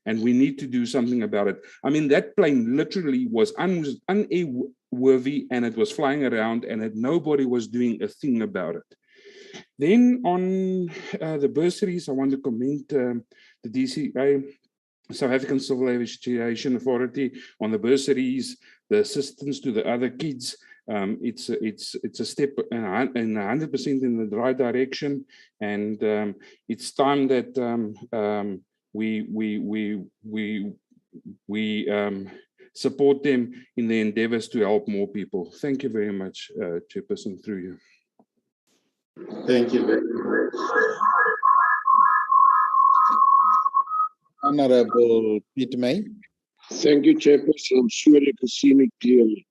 And we need to do something about it. I mean, that plane literally was unairworthy, and it was flying around, and nobody was doing a thing about it. Then on the bursaries, I want to commend the DCA, South African Civil Aviation Authority, on the bursaries, the assistance to the other kids. It's a step 100% in the right direction, and it's time that we support them in their endeavors to help more people. Thank you very much, Chairperson, through you. Thank you very much. Honorable Pete May. Thank you, Chairperson. I'm sure you can see me clearly.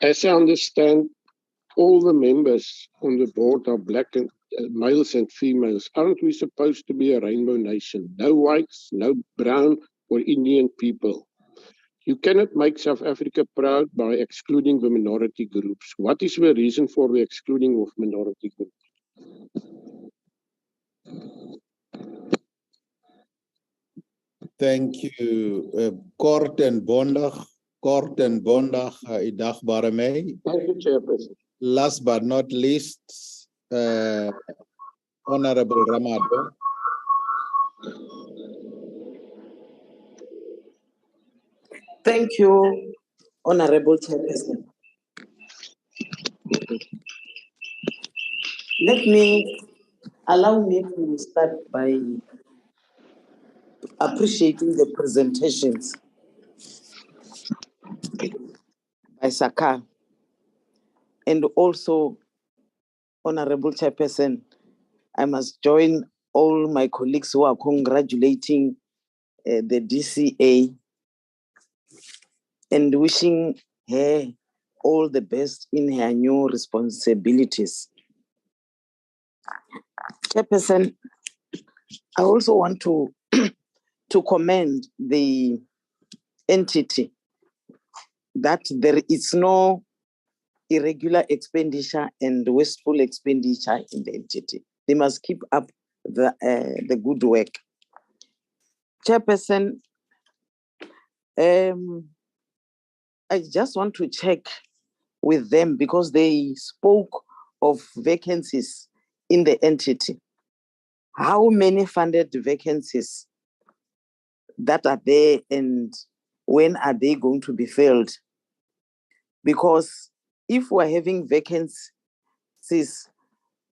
As I understand, all the members on the board are black and males and females. Aren't we supposed to be a rainbow nation? No whites, no brown or Indian people. You cannot make South Africa proud by excluding the minority groups. What is the reason for the excluding of minority groups? Thank you. Kort en bondig, idagbare May. Thank you, Chairperson. Last but not least, Honorable Ramado. Thank you, Honorable Chairperson. Allow me to start by appreciating the presentations by Saka and also Honorable Chairperson. I must join all my colleagues who are congratulating the DCA and wishing her all the best in her new responsibilities. Chairperson, I also want to commend the entity that there is no irregular expenditure and wasteful expenditure in the entity. They must keep up the good work. Chairperson, I just want to check with them because they spoke of vacancies in the entity. How many funded vacancies that are there and when are they going to be filled? Because if we're having vacancies,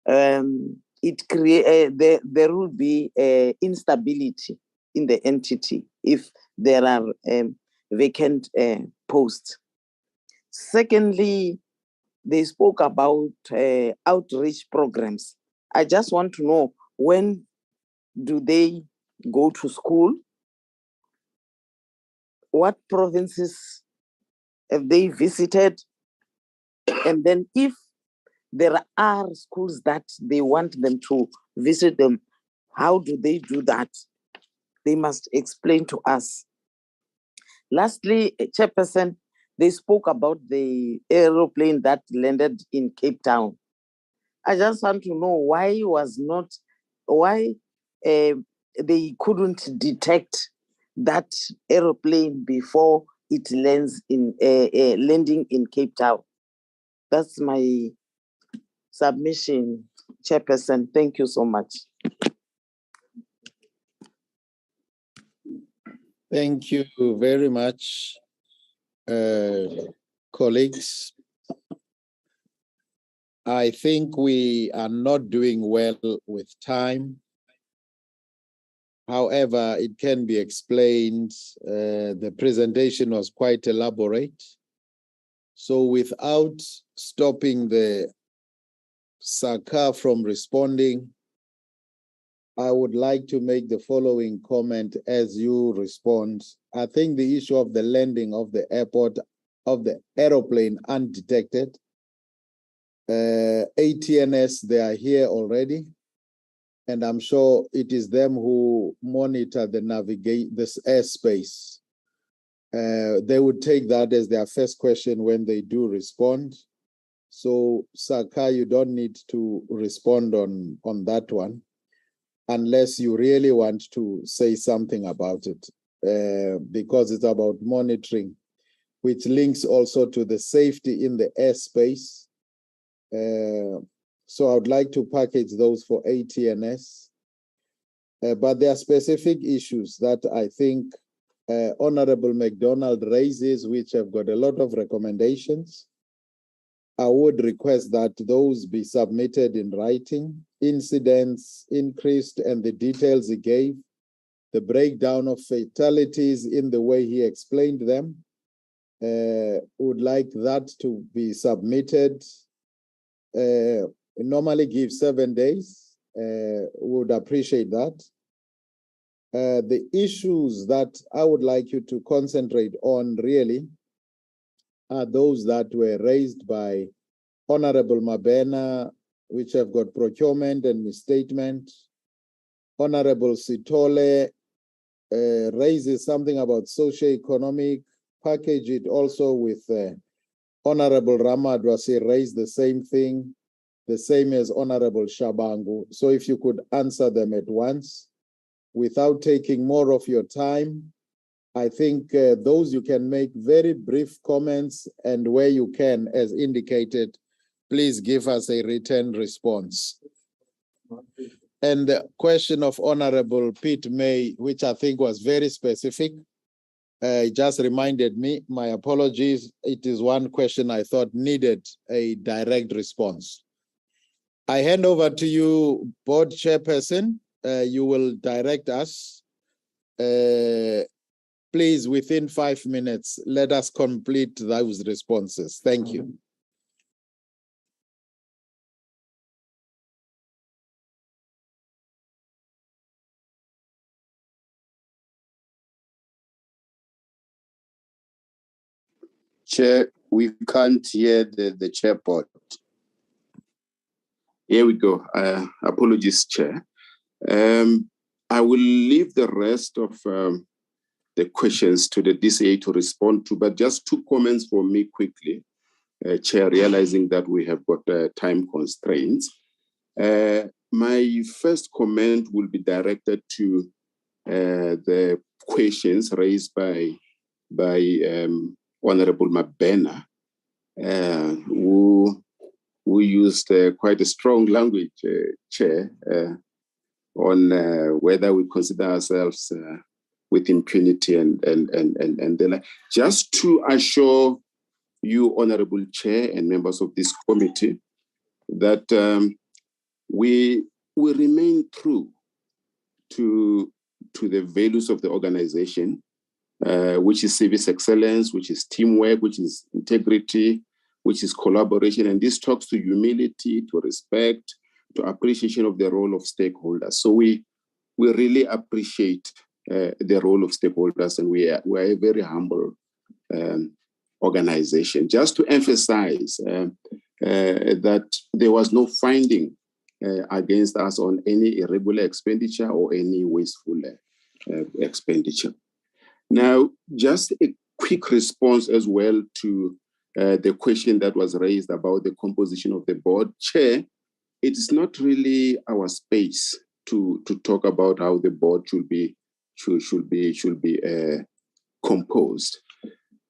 it there will be instability in the entity if there are vacant posts. Secondly, they spoke about outreach programs. I just want to know, when do they go to school? What provinces have they visited? And then if there are schools that they want them to visit them, how do they do that? They must explain to us. Lastly, Chairperson, they spoke about the aeroplane that landed in Cape Town. I just want to know why they couldn't detect that aeroplane before it lands in landing in Cape Town. That's my submission, Chairperson. Thank you so much. Thank you very much, colleagues. I think we are not doing well with time. However, it can be explained. The presentation was quite elaborate. So without stopping the Saka from responding, I would like to make the following comment as you respond. I think the issue of the landing of the aeroplane undetected, ATNS, they are here already. And I'm sure it is them who monitor this airspace. They would take that as their first question when they do respond. So Saka, you don't need to respond on that one, unless you really want to say something about it, because it's about monitoring, which links also to the safety in the airspace. So I would like to package those for ATNS. But there are specific issues that I think Honorable McDonald raises, which have got a lot of recommendations. I would request that those be submitted in writing. Incidents increased and the details he gave, the breakdown of fatalities in the way he explained them, would like that to be submitted. normally give 7 days. Would appreciate that. The issues that I would like you to concentrate on really are those that were raised by Honorable Mabena, which have got procurement and misstatement. Honorable Sitole raises something about socio-economic, package it also with Honorable Ramadwasi raised the same thing, the same as Honorable Shabangu. So if you could answer them at once without taking more of your time, I think those you can make very brief comments, and where you can, as indicated, please give us a written response. And the question of Honorable Pete May, which I think was very specific, just reminded me, my apologies. It is one question I thought needed a direct response. I hand over to you, Board Chairperson. You will direct us. Please, within 5 minutes, let us complete those responses. Thank you. Chair, we can't hear the chairport. Here we go. Apologies, Chair. I will leave the rest of the questions to the DCA to respond to, but just 2 comments from me quickly, Chair, realizing that we have got time constraints. My first comment will be directed to the questions raised by Honorable Mabena, who used quite a strong language, Chair, on whether we consider ourselves with impunity and the like. Just to assure you, Honorable Chair, and members of this committee, that we remain true to the values of the organization, which is service excellence, which is teamwork, which is integrity, which is collaboration. And this talks to humility, to respect, to appreciation of the role of stakeholders. So we really appreciate the role of stakeholders, and we are a very humble organization. Just to emphasize that there was no finding against us on any irregular expenditure or any wasteful expenditure. Now, just a quick response as well to the question that was raised about the composition of the board. Chair, it is not really our space to talk about how the board should be composed.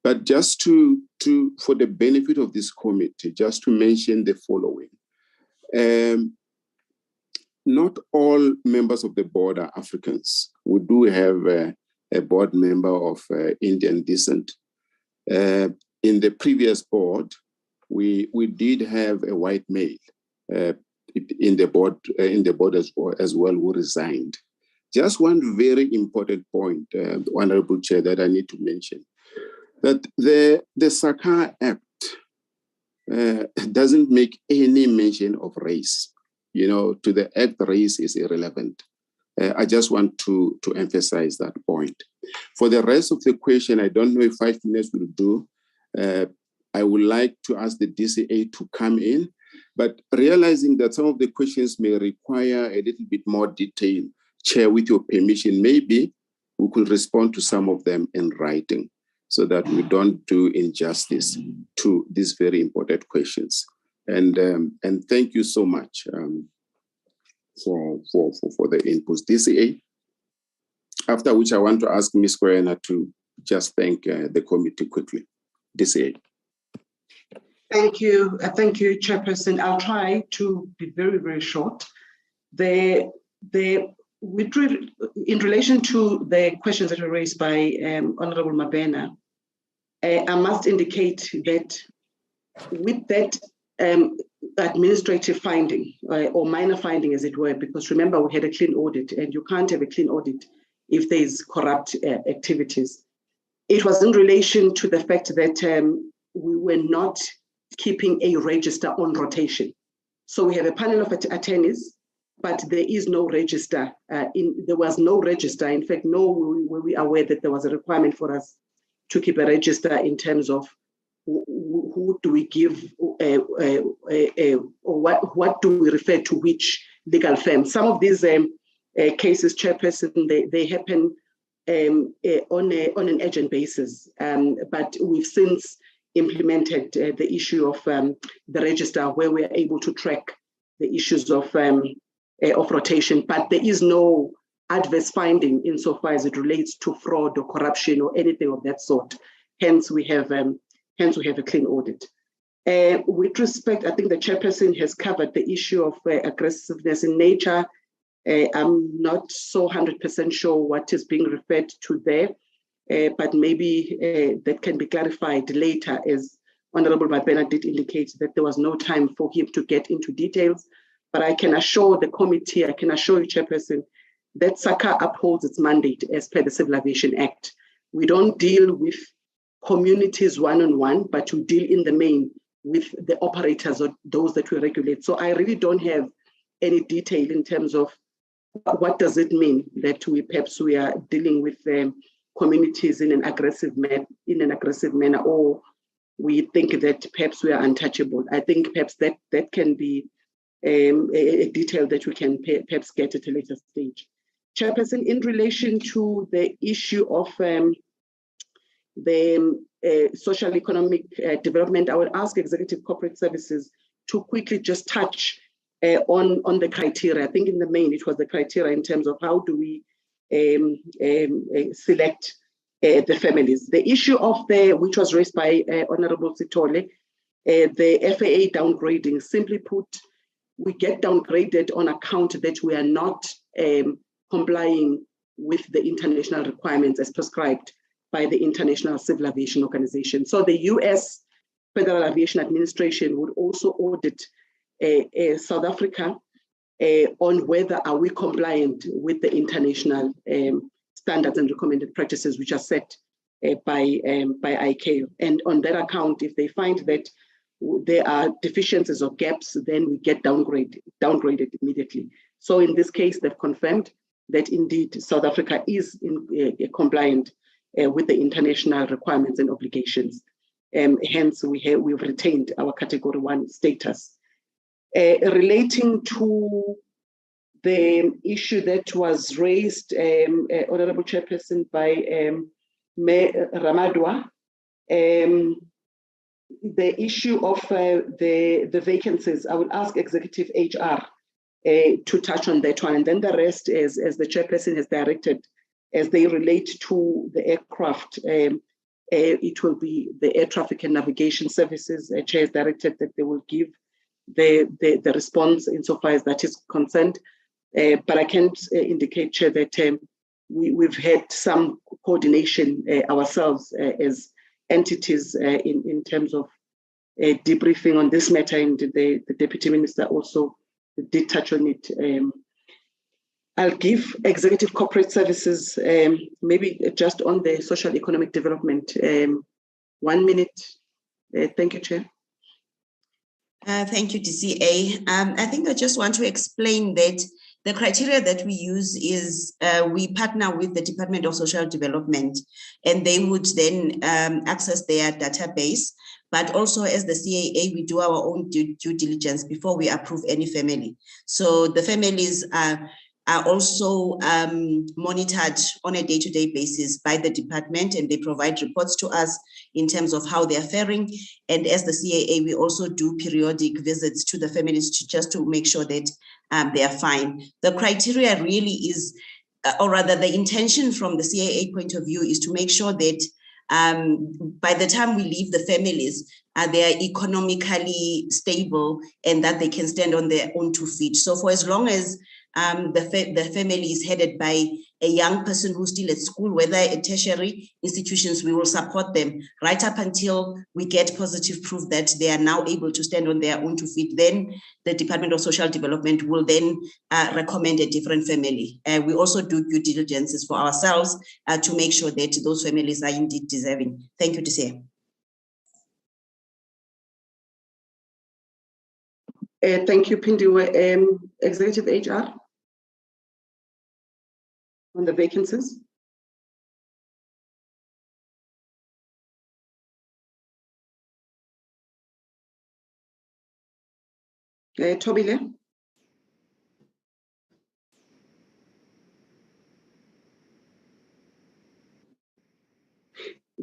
But just for the benefit of this committee, just to mention the following. Not all members of the board are Africans. We do have a board member of Indian descent. In the previous board, we did have a white male in the board as well who resigned. Just one very important point, Honorable Chair, that I need to mention, that the SACA Act doesn't make any mention of race. You know, to the act, race is irrelevant. I just want to emphasize that point. For the rest of the question, I don't know if 5 minutes will do. I would like to ask the DCA to come in, but realizing that some of the questions may require a little bit more detail, Chair, with your permission, maybe we could respond to some of them in writing so that we don't do injustice to these very important questions. And thank you so much for the inputs. DCA, after which I want to ask Ms. Kwena to just thank the committee quickly. DCA. Thank you, Chairperson. I'll try to be very, very short. In relation to the questions that were raised by Honorable Mabena, I must indicate that with that administrative finding or minor finding, as it were, because remember we had a clean audit, and you can't have a clean audit if there's corrupt activities. It was in relation to the fact that we were not keeping a register on rotation. So we have a panel of attorneys, but there is no register. There was no register. In fact, were we aware that there was a requirement for us to keep a register in terms of who do we give, or what do we refer to which legal firm. Some of these cases, Chairperson, they happen on an urgent basis, but we've since implemented the issue of the register, where we are able to track the issues of rotation, but there is no adverse finding insofar as it relates to fraud or corruption or anything of that sort. Hence, we have a clean audit. With respect, I think the Chairperson has covered the issue of aggressiveness in nature. I'm not so 100% sure what is being referred to there, but maybe that can be clarified later, as Honorable Mabena did indicate that there was no time for him to get into details. But I can assure the committee, I can assure you, Chairperson, that SACA upholds its mandate as per the Civil Aviation Act. We don't deal with communities one-on-one, but we deal in the main with the operators or those that we regulate. So I really don't have any detail in terms of what does it mean that perhaps we are dealing with communities in an aggressive manner, or we think that perhaps we are untouchable. I think perhaps that can be a detail that we can perhaps get at a later stage. Chairperson, in relation to the issue of the social economic development, I would ask Executive Corporate Services to quickly just touch on the criteria. I think in the main, it was the criteria in terms of how do we select the families. The issue of which was raised by Honorable Sitole, the FAA downgrading, simply put, we get downgraded on account that we are not complying with the international requirements as prescribed by the International Civil Aviation Organization. So the US Federal Aviation Administration would also audit South Africa on whether are we compliant with the international standards and recommended practices which are set by ICAO. And on that account, if they find that there are deficiencies or gaps, then we get downgraded immediately. So in this case, they've confirmed that indeed South Africa is compliant with the international requirements and obligations. Hence, we've retained our Category 1 status. Relating to the issue that was raised, Honorable Chairperson, by Mayor Ramadwa, the issue of the vacancies, I would ask Executive HR to touch on that one, and then the rest, as the Chairperson has directed, as they relate to the aircraft, it will be the Air Traffic and Navigation Services. Chair has directed that they will give the response insofar as that is concerned. But I can indicate, Chair, that we've had some coordination ourselves as entities in terms of debriefing on this matter, and the Deputy Minister also did touch on it. I'll give Executive Corporate Services maybe just on the social economic development. 1 minute. Thank you, Chair. Thank you, DCA. I think I just want to explain that the criteria that we use is we partner with the Department of Social Development, and they would then access their database. But also as the CAA, we do our own due diligence before we approve any family. So the families are also monitored on a day-to-day basis by the department, and they provide reports to us in terms of how they are faring. And as the CAA, we also do periodic visits to the families just to make sure that they are fine. The criteria really is, or rather the intention from the CAA point of view, is to make sure that by the time we leave the families, they are economically stable and that they can stand on their own 2 feet. So for as long as the family is headed by a young person who's still at school, whether at tertiary institutions, we will support them right up until we get positive proof that they are now able to stand on their own 2 feet. Then the Department of Social Development will then recommend a different family. We also do due diligences for ourselves to make sure that those families are indeed deserving. Thank you, DCA. Thank you, Pindiwe. Executive HR on the vacancies. Tobile.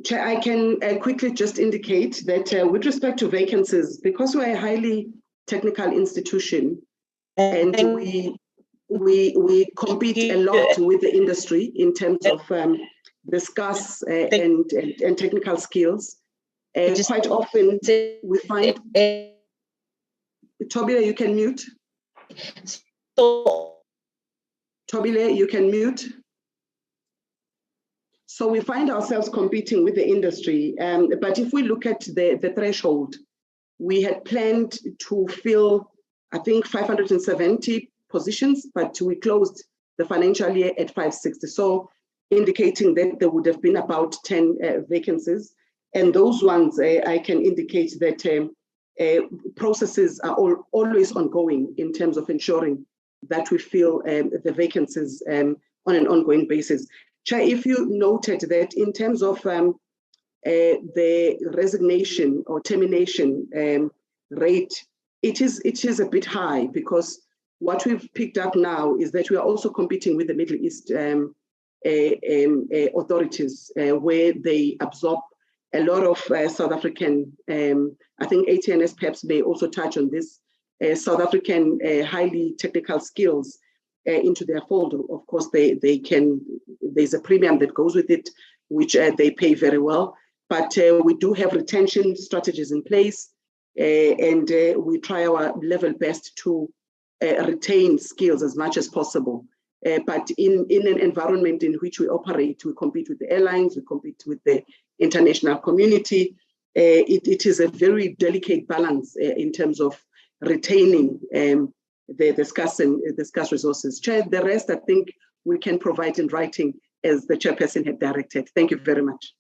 Chair, I can quickly just indicate that with respect to vacancies, because we're a highly technical institution and we compete a lot with the industry in terms of the scarce and technical skills. Quite often we find, Tobile, you can mute. Tobile, you can mute. So we find ourselves competing with the industry. But if we look at the threshold, we had planned to fill, I think, 570 positions, but we closed the financial year at 560. So indicating that there would have been about 10 vacancies. And those ones, I can indicate that processes are always ongoing in terms of ensuring that we fill the vacancies on an ongoing basis. Chair, if you noted that in terms of the resignation or termination rate, it is a bit high, because what we've picked up now is that we are also competing with the Middle East authorities, where they absorb a lot of South African, I think ATNS perhaps may also touch on this, South African highly technical skills into their fold. Of course, there's a premium that goes with it, which they pay very well. But we do have retention strategies in place, and we try our level best to retain skills as much as possible. But in an environment in which we operate, we compete with the airlines, we compete with the international community. It is a very delicate balance in terms of retaining the scarce resources. Chair, the rest I think we can provide in writing as the chairperson had directed. Thank you very much.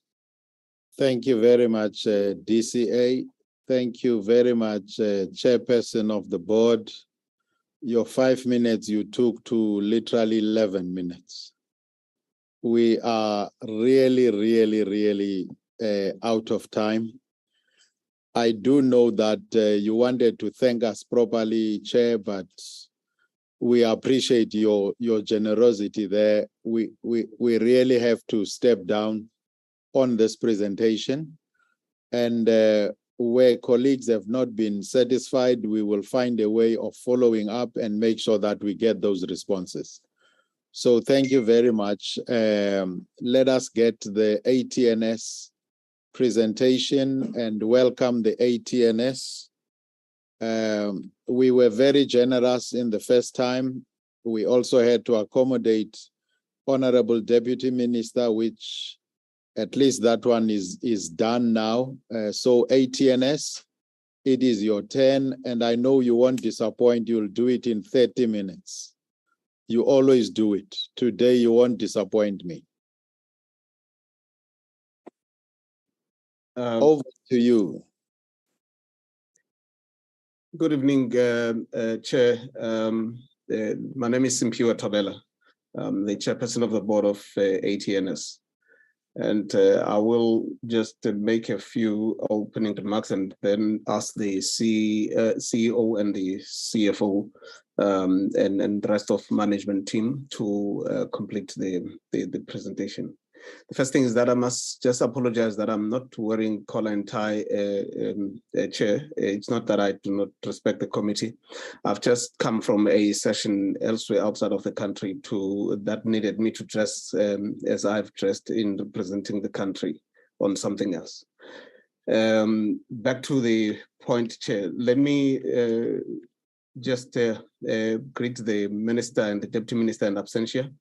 Thank you very much, DCA. Thank you very much, chairperson of the board. Your 5 minutes you took to literally 11 minutes. We are really out of time. I do know that you wanted to thank us properly, Chair, but we appreciate your generosity there. We really have to step down on this presentation. And where colleagues have not been satisfied, we will find a way of following up and make sure that we get those responses. So thank you very much. Let us get the ATNS presentation and welcome the ATNS. We were very generous in the first time. We also had to accommodate Honorable Deputy Minister, which at least that one is done now. So ATNS, it is your turn, and I know you won't disappoint. You'll do it in 30 minutes. You always do it. Today you won't disappoint me. Over to you. Good evening, Chair. My name is Simpiwa Tabela. I'm the chairperson of the board of ATNS. And I will just make a few opening remarks and then ask the CEO and the CFO and the rest of management team to complete the presentation. The first thing is that I must just apologize that I'm not wearing collar and tie, Chair. It's not that I do not respect the committee. I've just come from a session elsewhere outside of the country that needed me to dress as I've dressed in representing the country on something else. Back to the point, Chair. Let me just greet the Minister and the Deputy Minister in absentia.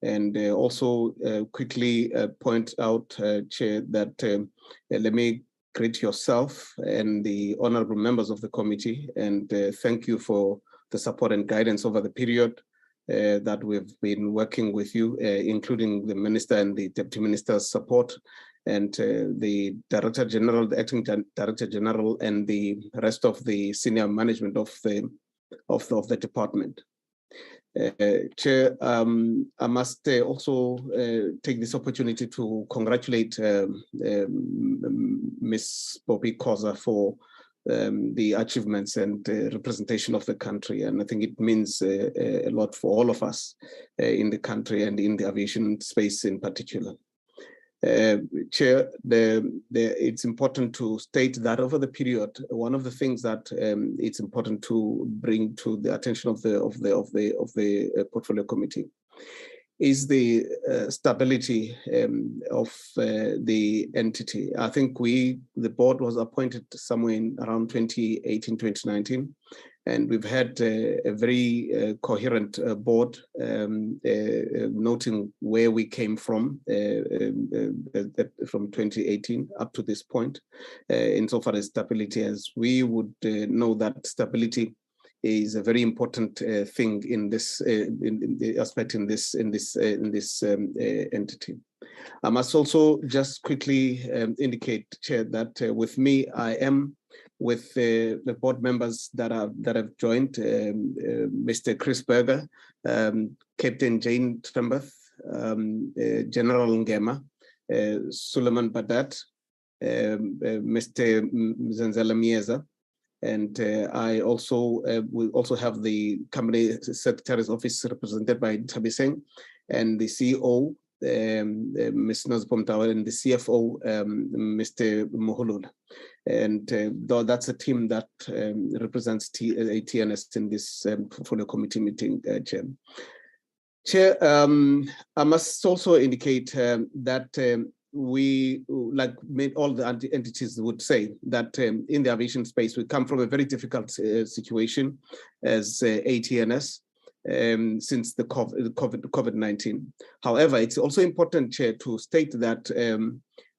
And also quickly point out, Chair, that let me greet yourself and the honorable members of the committee and thank you for the support and guidance over the period that we've been working with you, including the Minister and the Deputy Minister's support and the Director General, the Acting Director General and the rest of the senior management of the the department. Chair, I must also take this opportunity to congratulate Ms. Bobby Koza for the achievements and representation of the country. And I think it means a lot for all of us in the country and in the aviation space in particular. Chair, it's important to state that over the period, one of the things that it's important to bring to the attention of the portfolio committee is the stability of the entity. I think the board was appointed somewhere in around 2018, 2019. And we've had a very coherent board, noting where we came from 2018 up to this point, insofar as stability, as we would know that stability is a very important thing in this in the aspect in this entity. I must also just quickly indicate, Chair, that with me, I am with the board members that have joined, Mr. Chris Berger, Captain Jane Trembath, General Ngema, Suleiman Badat, Mr. Zenzela Mieza, and I also will also have the Company Secretary's Office represented by Tabi Singh, and the CEO, Ms. Nazbom Tawar, and the CFO, Mr. Mohulula. And that's a team that represents ATNS in this portfolio committee meeting, Chair. Chair, I must also indicate that we, like all the entities would say, that in the aviation space, we come from a very difficult situation as ATNS. Since the COVID-19. However, it's also important, Chair, to state that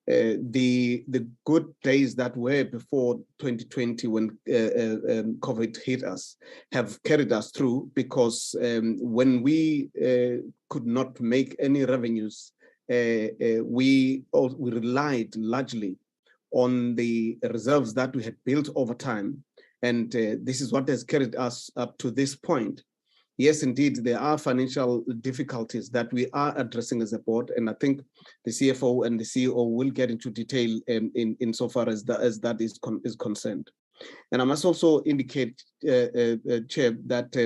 the good days that were before 2020 when COVID hit us have carried us through, because when we could not make any revenues, we relied largely on the reserves that we had built over time. And this is what has carried us up to this point. Yes, indeed, there are financial difficulties that we are addressing as a board, and I think the CFO and the CEO will get into detail insofar as that is concerned. And I must also indicate, Chair, that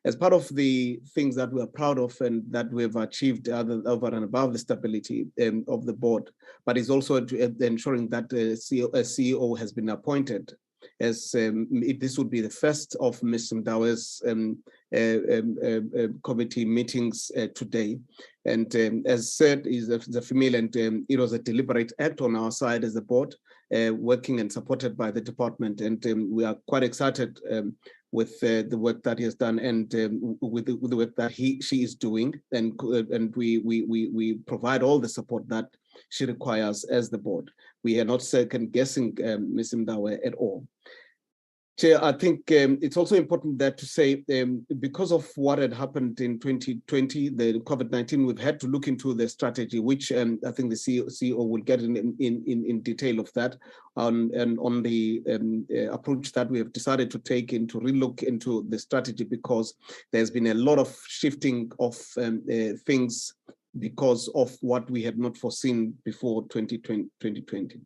as part of the things that we are proud of and that we have achieved over and above the stability of the board, but is also ensuring that a CEO has been appointed, as this would be the first of Ms. Mdawe's committee meetings today. And as said, is a female, and it was a deliberate act on our side as a board, working and supported by the department. And we are quite excited with the work that he has done, and with the work that she is doing. And we provide all the support that she requires as the board. We are not second guessing Ms. Mdawe at all. Chair, I think it's also important that to say, because of what had happened in 2020, the COVID-19, we've had to look into the strategy, which I think the CEO will get in detail of that, and on the approach that we have decided to take to relook into the strategy, because there's been a lot of shifting of things because of what we had not foreseen before 2020.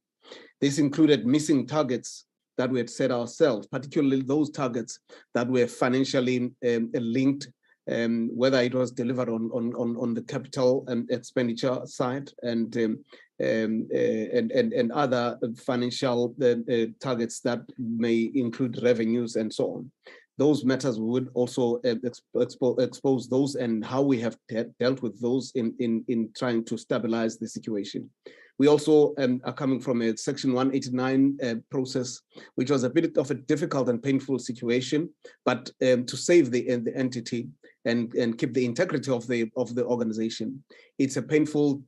This included missing targets that we had set ourselves, particularly those targets that were financially linked, whether it was delivered on the capital and expenditure side, and other financial targets that may include revenues and so on. Those matters would also expose those, and how we have dealt with those in trying to stabilize the situation. We also are coming from a Section 189 process, which was a bit of a difficult and painful situation, but to save the entity and keep the integrity of the organization, it's a painful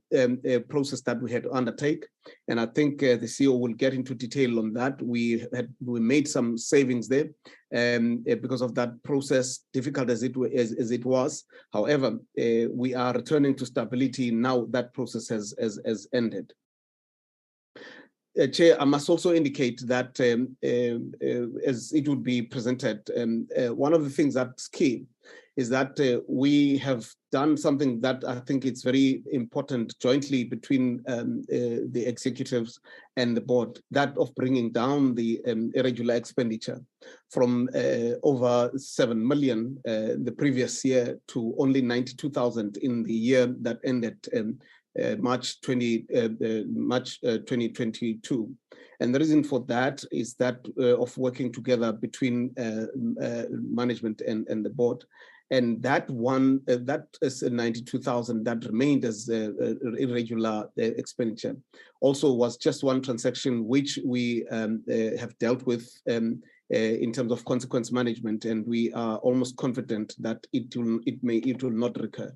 process that we had to undertake. And I think the CEO will get into detail on that. We made some savings there because of that process, difficult as it was. However, we are returning to stability now that process has ended. Chair, I must also indicate that as it would be presented, one of the things that's key is that we have done something that I think it's very important jointly between the executives and the board, that of bringing down the irregular expenditure from over 7 million the previous year to only 92,000 in the year that ended March 2022. And the reason for that is that of working together between management and the board. And that one, that is 92,000 that remained as irregular expenditure. Also was just one transaction which we have dealt with in terms of consequence management, and we are almost confident that it will not recur.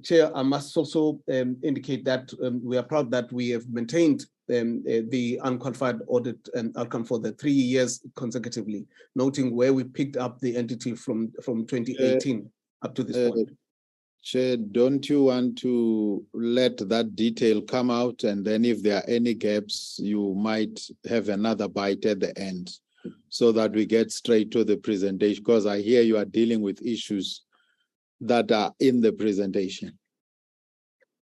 Chair, I must also indicate that we are proud that we have maintained the unqualified audit outcome for the 3 years consecutively, noting where we picked up the entity from 2018 up to this point. Chair, don't you want to let that detail come out, and then if there are any gaps, you might have another bite at the end so that we get straight to the presentation, because I hear you are dealing with issues that are in the presentation.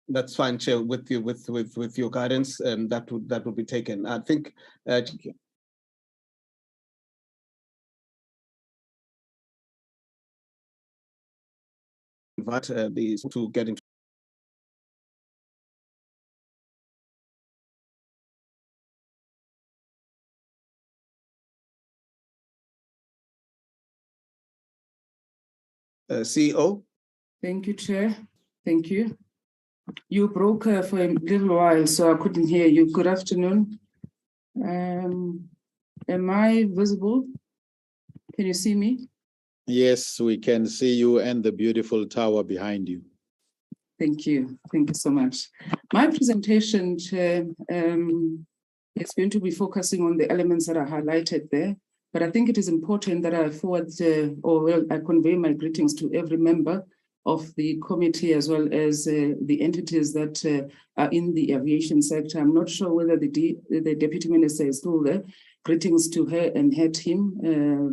That's fine, Chair. With you, with your guidance, that would be taken. I think. Invite these to get into. CEO. Thank you, Chair. Thank you. You broke for a little while, so I couldn't hear you. Good afternoon. Am I visible? Can you see me? Yes, we can see you and the beautiful tower behind you. Thank you. Thank you so much. My presentation, Chair, is going to be focusing on the elements that are highlighted there, but I think it is important that I forward I convey my greetings to every member of the committee, as well as the entities that are in the aviation sector. I'm not sure whether the Deputy Minister is still there. Greetings to her and her team,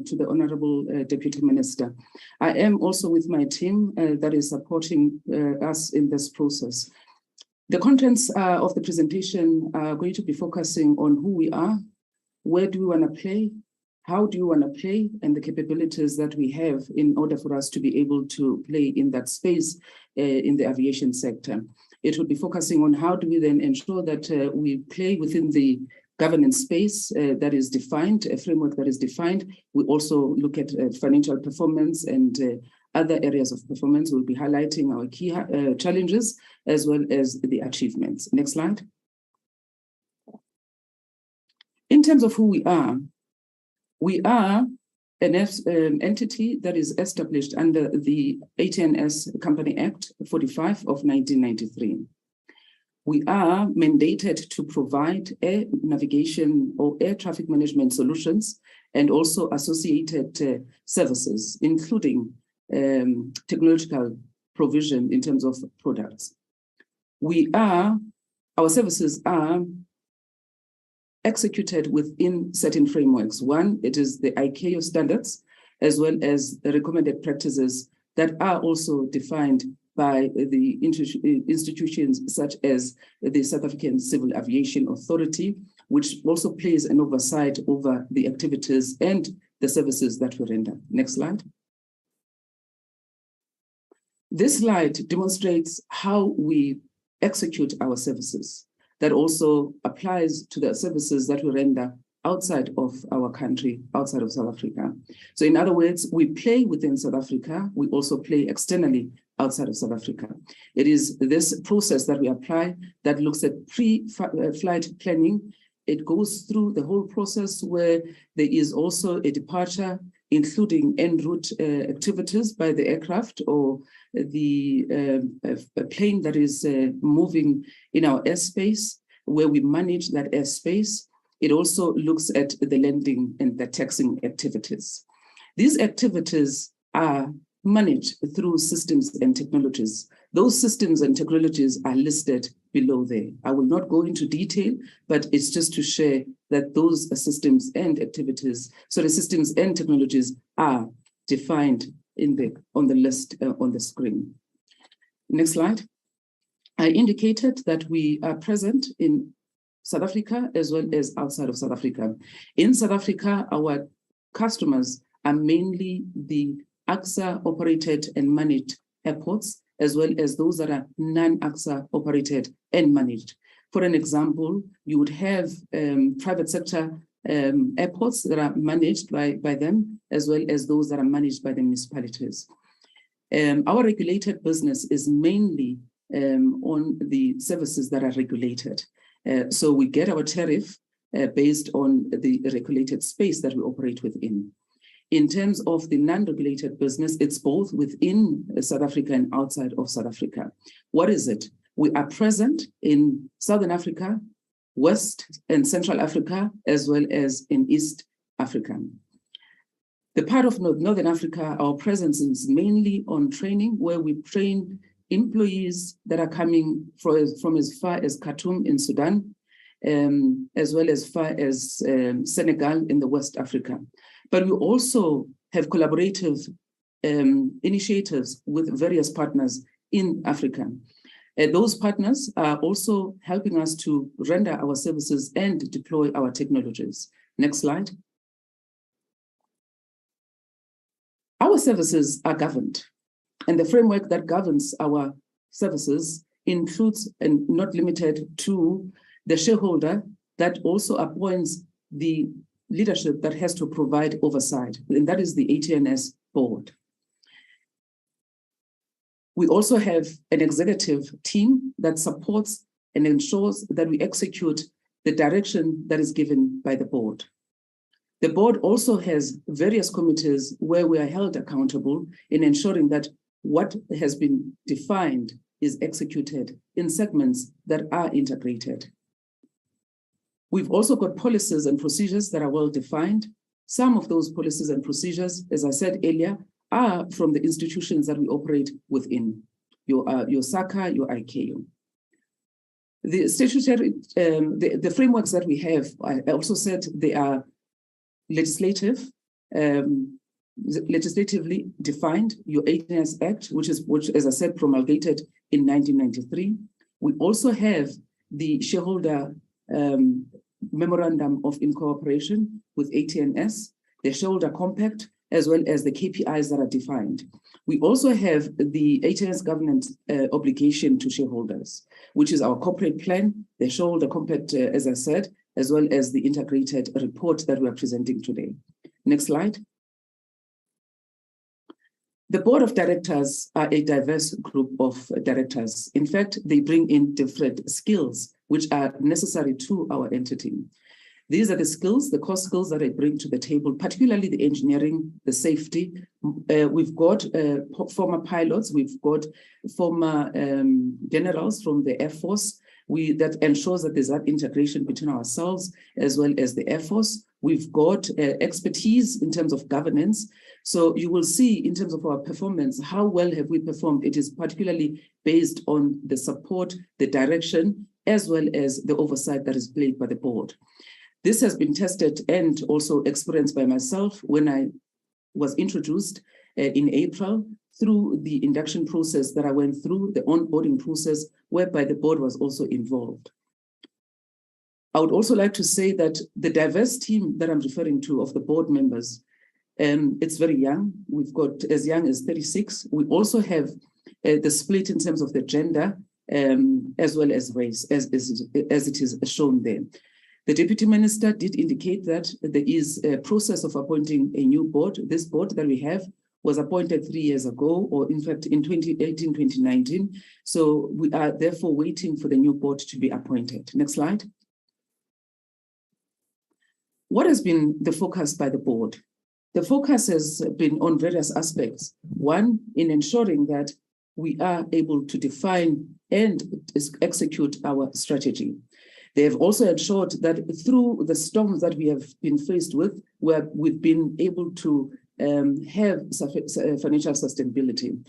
to the Honorable Deputy Minister. I am also with my team that is supporting us in this process. The contents of the presentation are going to be focusing on who we are, where do we want to play, how do you want to play, and the capabilities that we have in order for us to be able to play in that space in the aviation sector. It will be focusing on how do we then ensure that we play within the governance space that is defined, a framework that is defined. We also look at financial performance and other areas of performance. We'll be highlighting our key challenges as well as the achievements. Next slide. In terms of who we are an entity that is established under the ATNS Company Act 45 of 1993. We are mandated to provide air navigation or air traffic management solutions and also associated services, including technological provision in terms of products. Our services are executed within certain frameworks. One, it is the ICAO standards, as well as the recommended practices that are also defined by the institutions such as the South African Civil Aviation Authority, which also plays an oversight over the activities and the services that we render. Next slide. This slide demonstrates how we execute our services. That also applies to the services that we render outside of our country, outside of South Africa. So in other words, we play within South Africa, we also play externally outside of South Africa. It is this process that we apply that looks at pre-flight planning. It goes through the whole process where there is also a departure, including en route activities by the aircraft or the plane that is moving in our airspace, where we manage that airspace. It also looks at the landing and the taxiing activities. These activities are managed through systems and technologies Those systems and technologies are listed below there. I will not go into detail, but it's just to share that those systems and activities, so the systems and technologies are defined on the list on the screen. Next slide. I indicated that we are present in South Africa as well as outside of South Africa. In South Africa, our customers are mainly the AXA operated and managed airports, as well as those that are non-AXA operated and managed. For an example, you would have private sector airports that are managed by them, as well as those that are managed by the municipalities. Our regulated business is mainly on the services that are regulated. So we get our tariff based on the regulated space that we operate within. In terms of the non-regulated business, it's both within South Africa and outside of South Africa. What is it? We are present in Southern Africa, West and Central Africa, as well as in East Africa. The part of Northern Africa, our presence is mainly on training, where we train employees that are coming from as far as Khartoum in Sudan, as well as far as Senegal in the West Africa. But we also have collaborative initiatives with various partners in Africa. Those partners are also helping us to render our services and deploy our technologies. Next slide. Our services are governed, and the framework that governs our services includes and not limited to the shareholder that also appoints the leadership that has to provide oversight, and that is the ATNS board. We also have an executive team that supports and ensures that we execute the direction that is given by the board. The board also has various committees where we are held accountable in ensuring that what has been defined is executed in segments that are integrated. We've also got policies and procedures that are well defined. Some of those policies and procedures, as I said earlier, are from the institutions that we operate within, your SACA, your ICAO. The statutory, the frameworks that we have, I also said they are legislatively defined. Your ATNS Act, which as I said, promulgated in 1993. We also have the shareholder memorandum of incorporation with ATNS, the shareholder compact, as well as the KPIs that are defined. We also have the ATNS governance obligation to shareholders, which is our corporate plan, the shareholder compact, as I said, as well as the integrated report that we are presenting today. Next slide. The board of directors are a diverse group of directors. In fact, they bring in different skills which are necessary to our entity. These are the skills, the core skills that I bring to the table, particularly the engineering, the safety. We've got former pilots, we've got former generals from the Air Force. That ensures that there's that integration between ourselves as well as the Air Force. We've got expertise in terms of governance. So you will see in terms of our performance, how well have we performed? It is particularly based on the support, the direction, as well as the oversight that is played by the board. This has been tested and also experienced by myself when I was introduced in April through the induction process that I went through, the onboarding process, whereby the board was also involved. I would also like to say that the diverse team that I'm referring to of the board members, it's very young. We've got as young as 36. We also have the split in terms of the gender as well as race, as it is shown there. The Deputy Minister did indicate that there is a process of appointing a new board. This board that we have was appointed 3 years ago, or in fact in 2018, 2019. So we are therefore waiting for the new board to be appointed. Next slide. What has been the focus by the board? The focus has been on various aspects. One, in ensuring that we are able to define and execute our strategy. They have also ensured that through the storms that we have been faced with, where we've been able to have financial sustainability.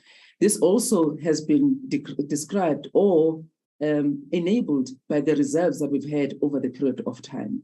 This also has been described or enabled by the reserves that we've had over the period of time.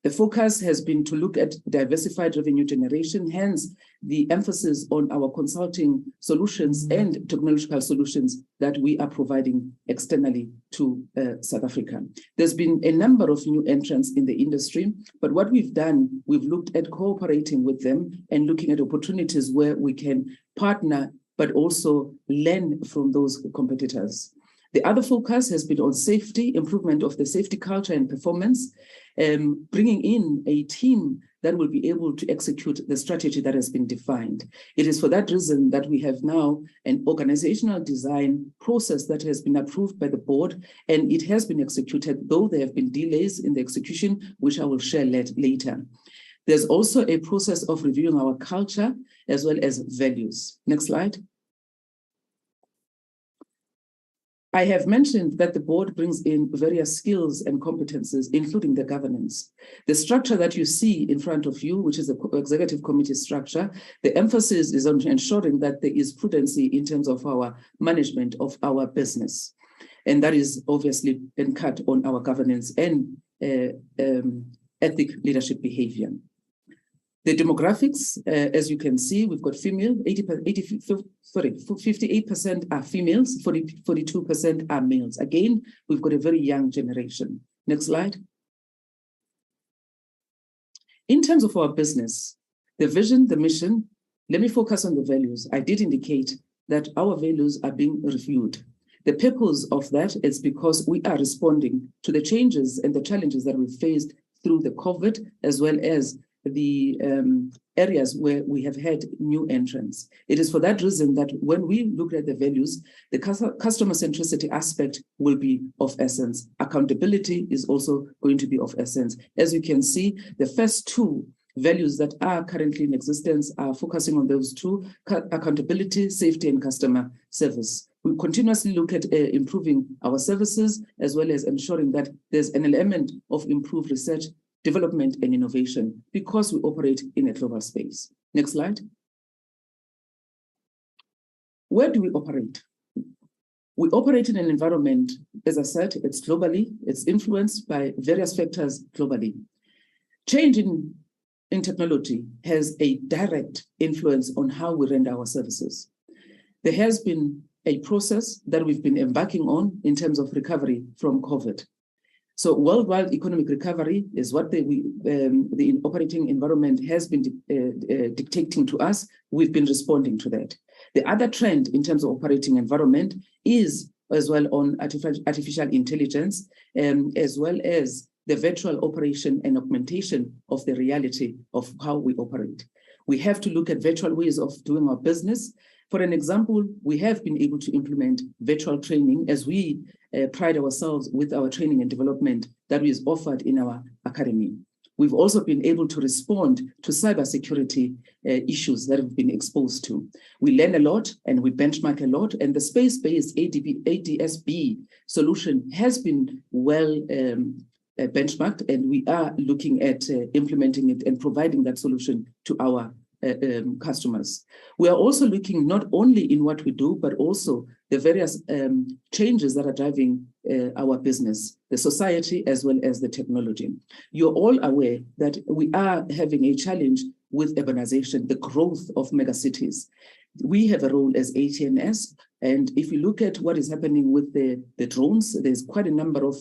The focus has been to look at diversified revenue generation, hence the emphasis on our consulting solutions and technological solutions that we are providing externally to South Africa. There's been a number of new entrants in the industry, but what we've done, we've looked at cooperating with them and looking at opportunities where we can partner, but also learn from those competitors. The other focus has been on safety, improvement of the safety culture and performance, bringing in a team that will be able to execute the strategy that has been defined. It is for that reason that we have now an organizational design process that has been approved by the board, and it has been executed, though there have been delays in the execution, which I will share later. There's also a process of reviewing our culture as well as values. Next slide. I have mentioned that the board brings in various skills and competencies, including the governance. The structure that you see in front of you, which is the executive committee structure, the emphasis is on ensuring that there is prudency in terms of our management of our business. And that is obviously been cut on our governance and ethic leadership behavior. The demographics, as you can see, we've got female, 58% are females, 42% are males. Again, we've got a very young generation. Next slide. In terms of our business, the vision, the mission, let me focus on the values. I did indicate that our values are being reviewed. The purpose of that is because we are responding to the changes and the challenges that we've faced through the COVID, as well as the areas where we have had new entrants. It is for that reason that when we look at the values, the customer centricity aspect will be of essence. Accountability is also going to be of essence. As you can see, the first two values that are currently in existence are focusing on those two: accountability, safety, and customer service. We continuously look at improving our services, as well as ensuring that there's an element of improved research, development, and innovation, because we operate in a global space. Next slide. Where do we operate? We operate in an environment, as I said, it's globally, it's influenced by various factors globally. Change in technology has a direct influence on how we render our services. There has been a process that we've been embarking on in terms of recovery from COVID. So worldwide economic recovery is what the operating environment has been dictating to us. We've been responding to that. The other trend in terms of operating environment is as well on artificial intelligence, as well as the virtual operation and augmentation of the reality of how we operate. We have to look at virtual ways of doing our business. For an example, we have been able to implement virtual training as we pride ourselves with our training and development that is offered in our academy. We've also been able to respond to cybersecurity issues that we've been exposed to. We learn a lot and we benchmark a lot, and the space-based ADSB solution has been well benchmarked, and we are looking at implementing it and providing that solution to our customers. We are also looking not only in what we do, but also the various changes that are driving our business, the society, as well as the technology. You're all aware that we are having a challenge with urbanization, the growth of megacities. We have a role as ATNS, and if you look at what is happening with the drones, there's quite a number of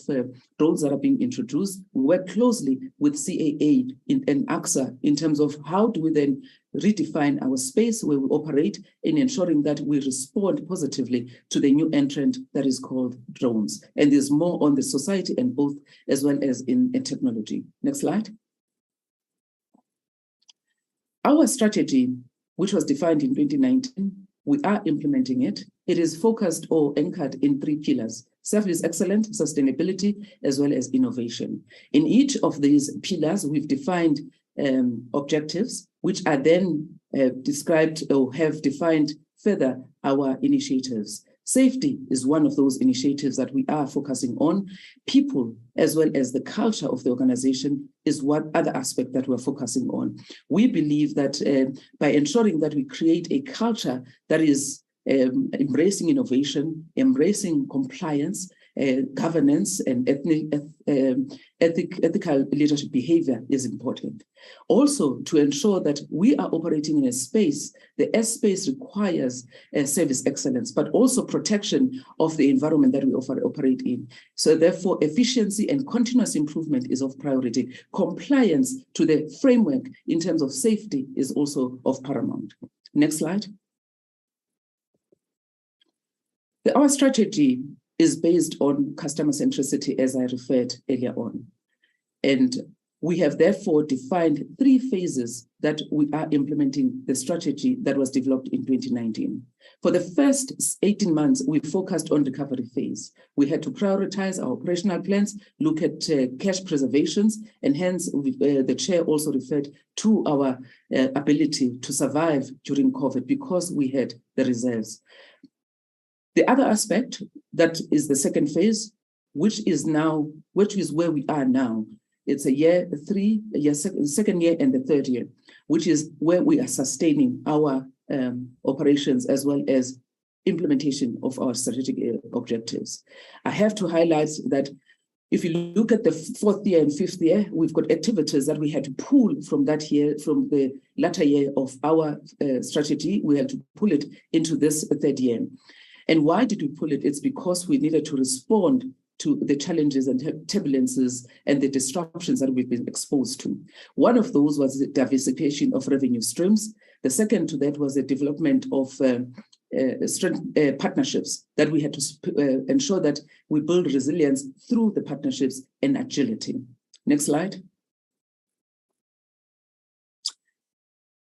drones that are being introduced. We work closely with CAA and AXA in terms of how do we then redefine our space where we operate in ensuring that we respond positively to the new entrant that is called drones. And there's more on the society and both, as well as in technology. Next slide. Our strategy, which was defined in 2019, we are implementing it. It is focused or anchored in 3 pillars: service excellence, sustainability, as well as innovation. In each of these pillars, we've defined objectives, which are then described or have defined further our initiatives. Safety is one of those initiatives that we are focusing on. People, as well as the culture of the organization, is one other aspect that we're focusing on. We believe that by ensuring that we create a culture that is embracing innovation, embracing compliance, governance, and ethical leadership behavior is important. Also, to ensure that we are operating in a space, the airspace requires service excellence, but also protection of the environment that we operate in. So therefore, efficiency and continuous improvement is of priority. Compliance to the framework in terms of safety is also of paramount. Next slide. Our strategy is based on customer centricity, as I referred earlier on. And we have therefore defined 3 phases that we are implementing the strategy that was developed in 2019. For the first 18 months, we focused on recovery phase. We had to prioritize our operational plans, look at cash preservations, and hence the chair also referred to our ability to survive during COVID because we had the reserves. The other aspect, that is the second phase, which is where we are now. It's a year 3, second year and the third year, which is where we are sustaining our operations as well as implementation of our strategic objectives. I have to highlight that if you look at the 4th year and 5th year, we've got activities that we had to pull from that year, from the latter year of our strategy. We had to pull it into this 3rd year. And why did we pull it? It's because we needed to respond to the challenges and turbulences and the disruptions that we've been exposed to. One of those was the diversification of revenue streams. The second to that was the development of partnerships that we had to ensure that we build resilience through the partnerships and agility. Next slide.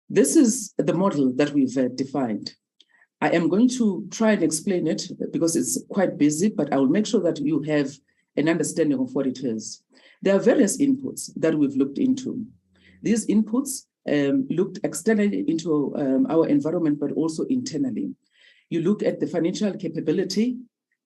This is the model that we've defined. I am going to try and explain it because it's quite busy, but I will make sure that you have an understanding of what it is. There are various inputs that we've looked into. These inputs looked externally into our environment, but also internally. You look at the financial capability,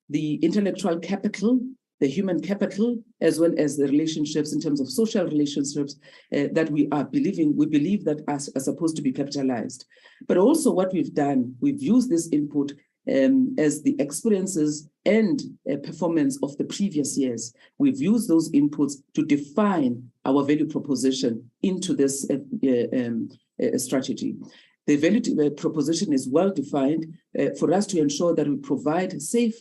the intellectual capital, the human capital, as well as the relationships in terms of social relationships that we believe that are supposed to be capitalized. But also what we've done, we've used this input as the experiences and performance of the previous years. We've used those inputs to define our value proposition into this strategy. The value proposition is well defined for us to ensure that we provide safe,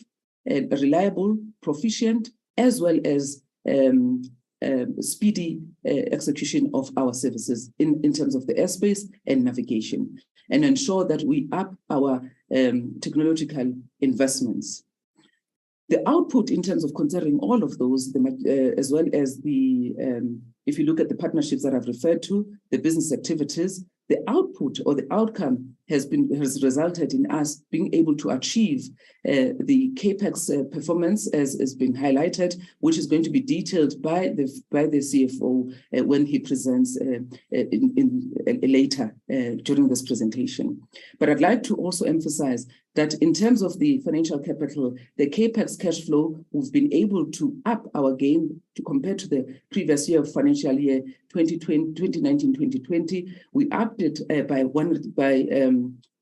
reliable, proficient, as well as speedy execution of our services in terms of the airspace and navigation, and ensure that we up our technological investments. The output in terms of considering all of those, as well as the, if you look at the partnerships that I've referred to, the business activities, the output or the outcome has resulted in us being able to achieve the CAPEX performance as has been highlighted, which is going to be detailed by the CFO when he presents later during this presentation. But I'd like to also emphasize that in terms of the financial capital, the CAPEX cash flow, we've been able to up our game to compare to the previous year of financial year 2019-2020. We upped it by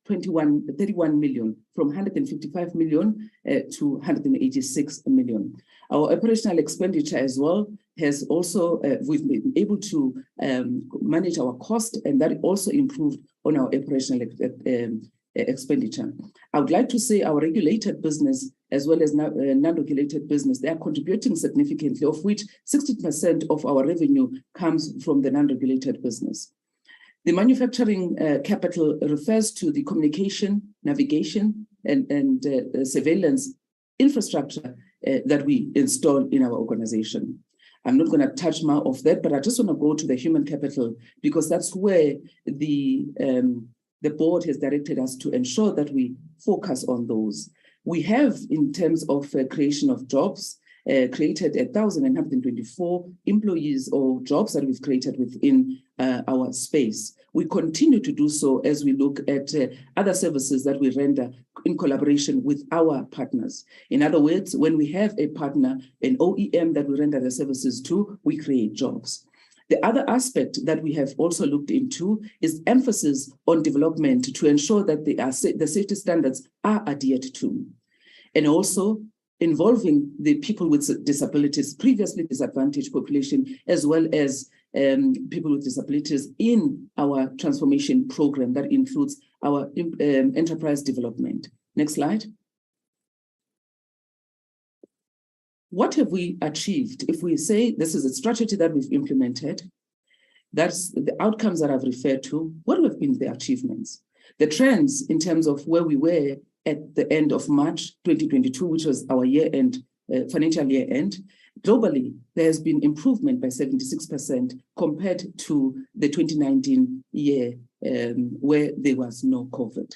31 million, from 155 million to 186 million. Our operational expenditure as well has also, we've been able to manage our cost, and that also improved on our operational expenditure. I would like to say our regulated business as well as non-regulated business, they are contributing significantly, of which 60% of our revenue comes from the non-regulated business. The manufacturing capital refers to the communication, navigation, and surveillance infrastructure that we install in our organization. I'm not going to touch more of that, but I just want to go to the human capital because that's where the board has directed us to ensure that we focus on those. We have, in terms of creation of jobs, created 1,124 employees or jobs that we've created within our space. We continue to do so as we look at other services that we render in collaboration with our partners. In other words, when we have a partner, an OEM that we render the services to, we create jobs. The other aspect that we have also looked into is emphasis on development to ensure that the safety standards are adhered to, and also involving the people with disabilities, previously disadvantaged population, as well as people with disabilities in our transformation program that includes our enterprise development. Next slide. What have we achieved? If we say this is a strategy that we've implemented, that's the outcomes that I've referred to, what have been the achievements? The trends in terms of where we were at the end of March 2022, which was our year-end, financial year-end, globally, there has been improvement by 76% compared to the 2019 year where there was no COVID.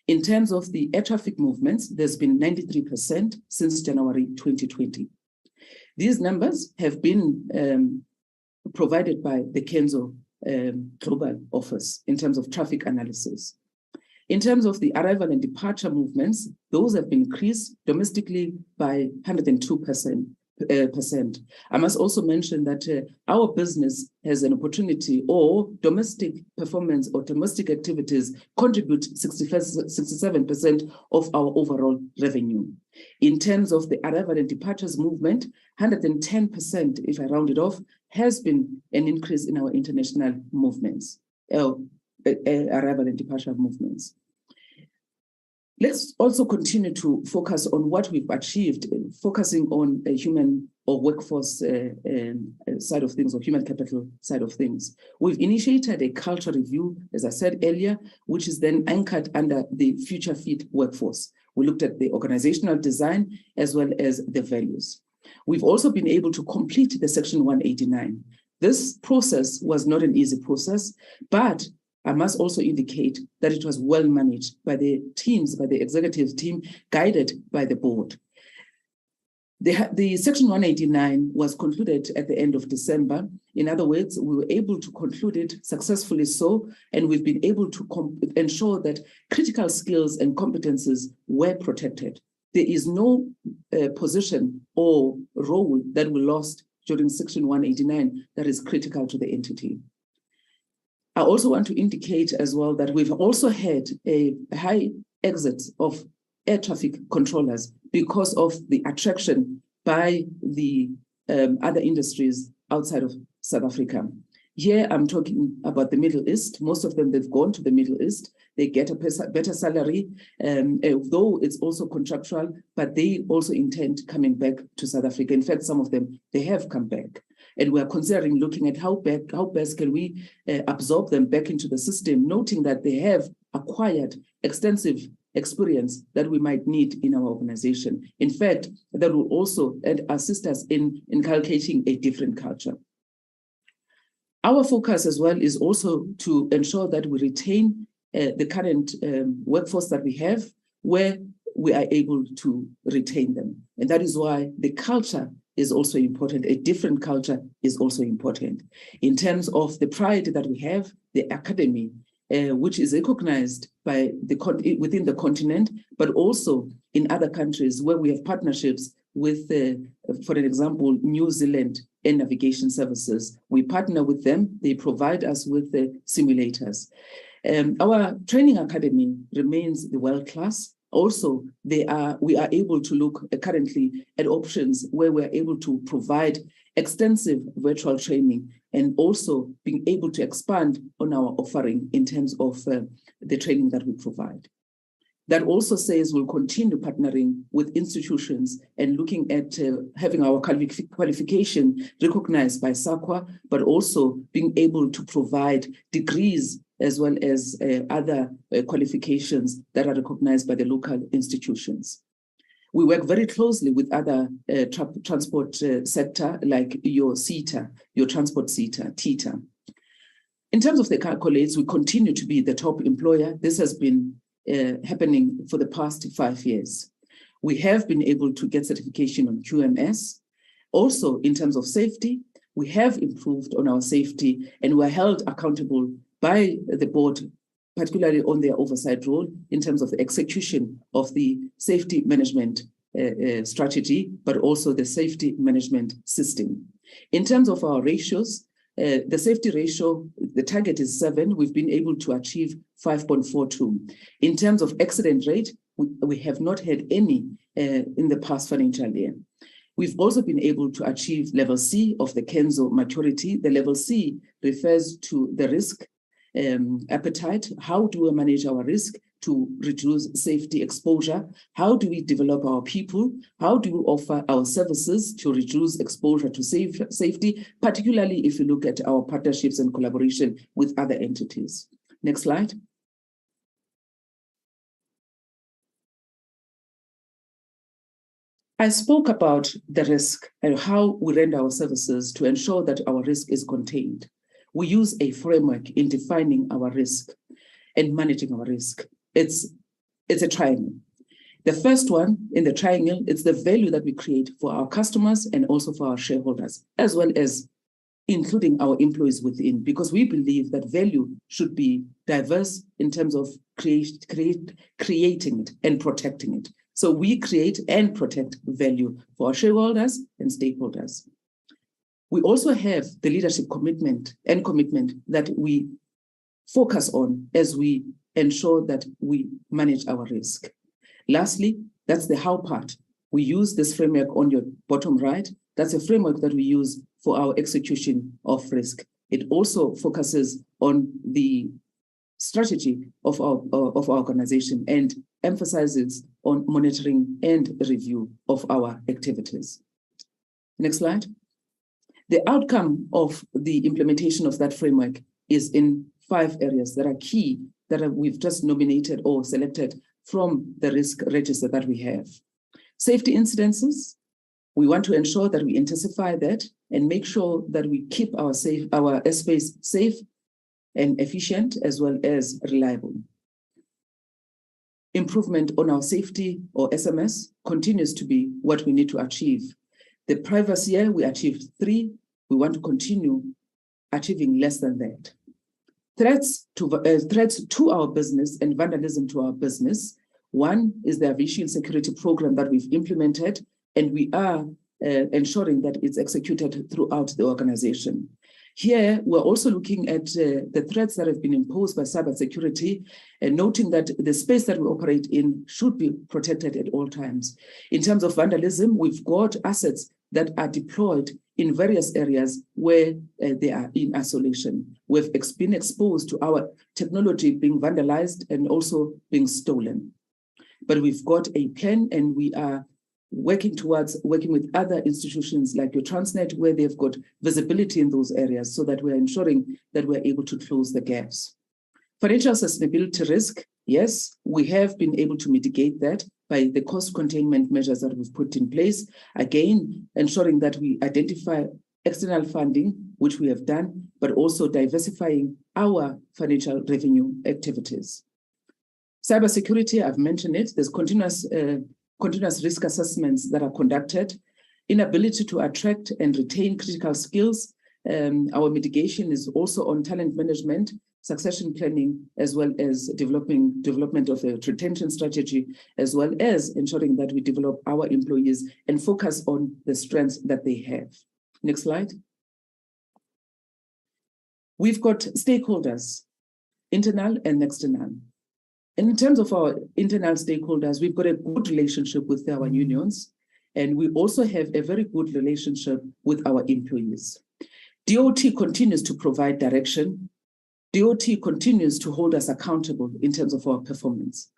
In terms of the air traffic movements, there's been 93% since January 2020. These numbers have been provided by the Kenzo Global Office in terms of traffic analysis. In terms of the arrival and departure movements, those have been increased domestically by 102%. I must also mention that our business has an opportunity, or domestic performance or domestic activities contribute 67% of our overall revenue. In terms of the arrival and departures movement, 110%, if I round it off, has been an increase in our international movements, arrival and departure movements. Let's also continue to focus on what we've achieved, focusing on a human or workforce side of things, or human capital side of things. We've initiated a culture review, as I said earlier, which is then anchored under the future fit workforce. We looked at the organizational design as well as the values. We've also been able to complete the Section 189. This process was not an easy process, but I must also indicate that it was well managed by the teams, by the executive team, guided by the board. The Section 189 was concluded at the end of December. In other words, we were able to conclude it successfully so, and we've been able to ensure that critical skills and competences were protected. There is no position or role that we lost during Section 189 that is critical to the entity. I also want to indicate as well that we've also had a high exit of air traffic controllers because of the attraction by the other industries outside of South Africa. Here, I'm talking about the Middle East. Most of them, they've gone to the Middle East. They get a better salary, though it's also contractual, but they also intend coming back to South Africa. In fact, some of them, they have come back. And we're considering looking at how best can we absorb them back into the system, noting that they have acquired extensive experience that we might need in our organization. In fact, that will also assist us in inculcating a different culture. Our focus as well is also to ensure that we retain the current workforce that we have, where we are able to retain them. And that is why the culture is also important. A different culture is also important. In terms of the pride that we have, the academy, which is recognized by within the continent, but also in other countries where we have partnerships with, for example, New Zealand Air Navigation Services. We partner with them. They provide us with the simulators. Our training academy remains the world class. Also, we are able to look currently at options where we're able to provide extensive virtual training and also being able to expand on our offering in terms of the training that we provide. That also says we'll continue partnering with institutions and looking at having our qualification recognized by SAQA, but also being able to provide degrees as well as other qualifications that are recognized by the local institutions. We work very closely with other transport sector, like your CETA, your transport CETA, TITA. In terms of the accolades, we continue to be the top employer. This has been happening for the past 5 years. We have been able to get certification on QMS. Also, in terms of safety, we have improved on our safety and we're held accountable by the board, particularly on their oversight role in terms of the execution of the safety management strategy, but also the safety management system. In terms of our ratios, The safety ratio, the target is 7. We've been able to achieve 5.42. In terms of accident rate, we have not had any in the past financial year. We've also been able to achieve level C of the Kenzo maturity. The level C refers to the risk appetite. How do we manage our risk to reduce safety exposure? How do we develop our people? How do we offer our services to reduce exposure to safety, particularly if you look at our partnerships and collaboration with other entities? Next slide. I spoke about the risk and how we render our services to ensure that our risk is contained. We use a framework in defining our risk and managing our risk. It's a triangle. The first one in the triangle, it's the value that we create for our customers and also for our shareholders, as well as including our employees within, because we believe that value should be diverse in terms of creating it and protecting it. So we create and protect value for our shareholders and stakeholders. We also have the leadership commitment that we focus on as we ensure that we manage our risk. Lastly, that's the how part. We use this framework on your bottom right. That's a framework that we use for our execution of risk. It also focuses on the strategy of our organization and emphasizes on monitoring and review of our activities. Next slide. The outcome of the implementation of that framework is in 5 areas that are key that we've just nominated or selected from the risk register that we have. Safety incidences, we want to ensure that we intensify that and make sure that we keep our airspace safe and efficient as well as reliable. Improvement on our safety or SMS continues to be what we need to achieve. The previous year, we achieved 3. We want to continue achieving less than that. Threats to our business and vandalism to our business. One is the aviation security program that we've implemented, and we are ensuring that it's executed throughout the organization. Here, we're also looking at the threats that have been imposed by cybersecurity and noting that the space that we operate in should be protected at all times. In terms of vandalism, we've got assets that are deployed in various areas where they are in isolation. We've been exposed to our technology being vandalized and also being stolen. But we've got a plan and we are working with other institutions like your Transnet, where they've got visibility in those areas so that we're ensuring that we're able to close the gaps. Financial sustainability risk, yes, we have been able to mitigate that by the cost containment measures that we've put in place. Again, ensuring that we identify external funding, which we have done, but also diversifying our financial revenue activities. Cybersecurity, I've mentioned it. There's continuous risk assessments that are conducted, inability to attract and retain critical skills. Our mitigation is also on talent management, succession planning, as well as development of a retention strategy, as well as ensuring that we develop our employees and focus on the strengths that they have. Next slide. We've got stakeholders, internal and external. And in terms of our internal stakeholders, we've got a good relationship with our unions, and we also have a very good relationship with our employees. DOT continues to provide direction. DOT continues to hold us accountable in terms of our performance.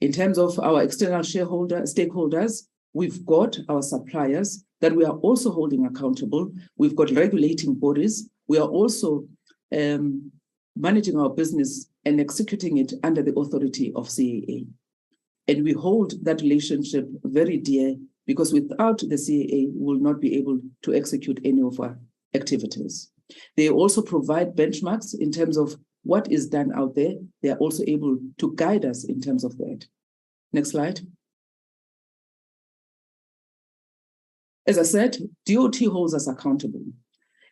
In terms of our external stakeholders, we've got our suppliers that we are also holding accountable. We've got regulating bodies. We are also managing our business and executing it under the authority of CAA. And we hold that relationship very dear because without the CAA, we will not be able to execute any of our activities. They also provide benchmarks in terms of what is done out there. They are also able to guide us in terms of that. Next slide. As I said, DOT holds us accountable.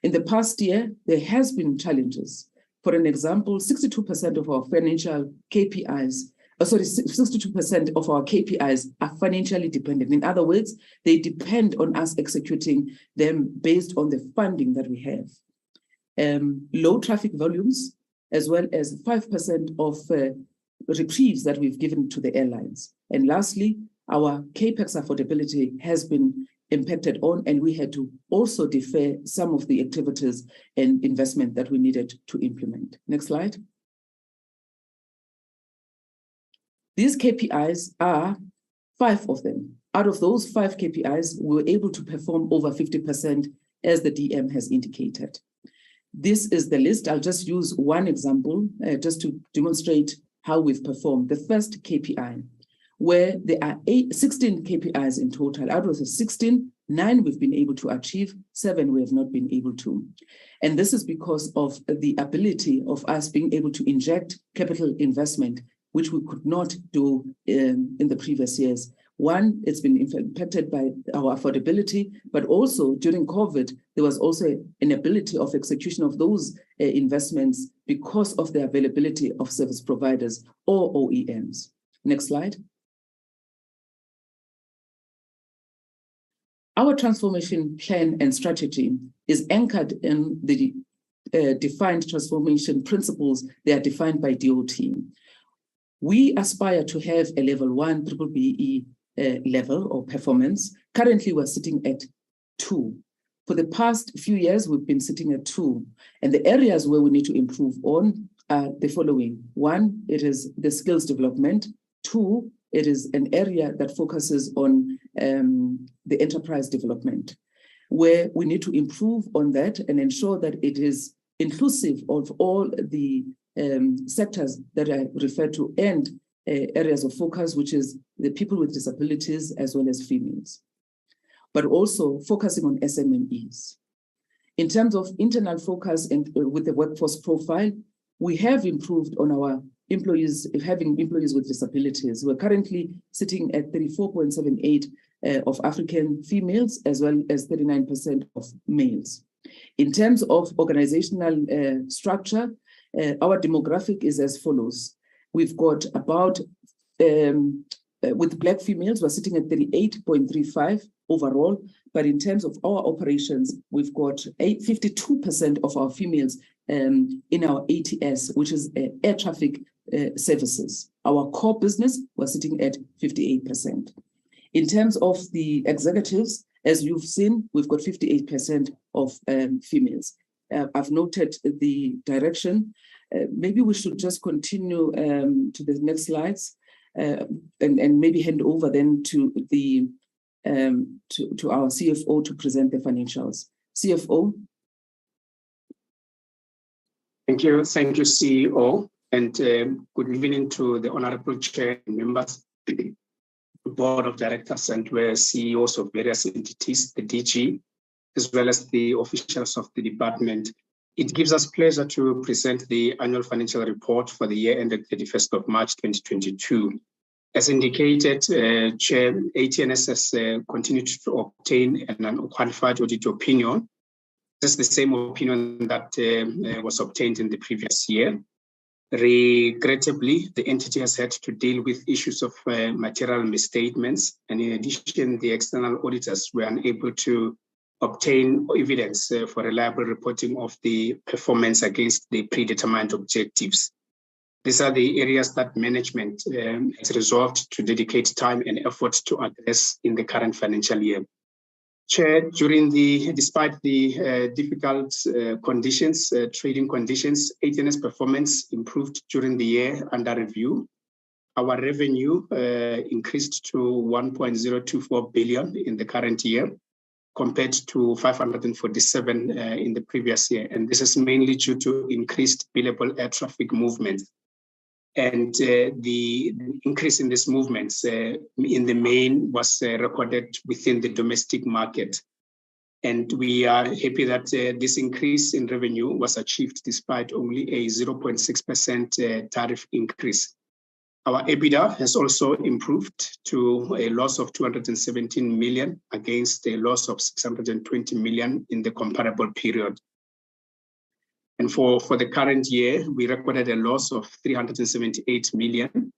In the past year, there has been challenges. For an example, 62% of our financial KPIs, 62% of our KPIs are financially dependent. In other words, they depend on us executing them based on the funding that we have. low traffic volumes, as well as 5% of reprieves that we've given to the airlines. And lastly, our CAPEX affordability has been impacted on, and we had to also defer some of the activities and investment that we needed to implement. Next slide. These KPIs are 5 of them. Out of those 5 KPIs, we were able to perform over 50%, as the DM has indicated. This is the list. I'll just use one example just to demonstrate how we've performed. The first KPI, where there are 16 KPIs in total. Out of the 16, 9 we've been able to achieve, 7 we have not been able to. And this is because of the ability of us being able to inject capital investment, which we could not do in the previous years. One, it's been impacted by our affordability, but also during COVID, there was also an ability of execution of those investments because of the availability of service providers or OEMs. Next slide. Our transformation plan and strategy is anchored in the defined transformation principles. They are defined by DOT. We aspire to have a level 1 BBBE level or performance. Currently, we're sitting at 2. For the past few years, we've been sitting at 2. And the areas where we need to improve on are the following. 1, it is the skills development. 2, it is an area that focuses on the enterprise development, where we need to improve on that and ensure that it is inclusive of all the sectors that I refer to and areas of focus, which is the people with disabilities as well as females, but also focusing on SMMEs. In terms of internal focus and with the workforce profile, we have improved on our employees, having employees with disabilities. We're currently sitting at 34.78% of African females, as well as 39% of males. In terms of organizational structure, our demographic is as follows. We've got about, with Black females, we're sitting at 38.35 overall, but in terms of our operations, we've got 52% of our females in our ATS, which is air traffic services. Our core business, we're sitting at 58%. In terms of the executives, as you've seen, we've got 58% of females. I've noted the direction. Maybe we should just continue to the next slides and maybe hand over then to the to our CFO to present the financials. CFO. Thank you, CEO, and good evening to the Honorable Chair and members, the Board of Directors, and CEOs of various entities, the DG, as well as the officials of the department. It gives us pleasure to present the annual financial report for the year ended 31st of March 2022. As indicated, Chair, ATNS has continued to obtain an unqualified audit opinion. This is the same opinion that was obtained in the previous year. Regrettably, the entity has had to deal with issues of material misstatements, and in addition, the external auditors were unable to obtain evidence for reliable reporting of the performance against the predetermined objectives. These are the areas that management has resolved to dedicate time and effort to address in the current financial year. Chair, despite the difficult conditions, trading conditions, ATNS performance improved during the year under review. Our revenue increased to 1.024 billion in the current year, compared to 547 in the previous year. And this is mainly due to increased billable air traffic movements. And the increase in these movements in the main was recorded within the domestic market. And we are happy that this increase in revenue was achieved despite only a 0.6% tariff increase. Our EBITDA has also improved to a loss of 217 million against a loss of 620 million in the comparable period. And for the current year, we recorded a loss of 378 million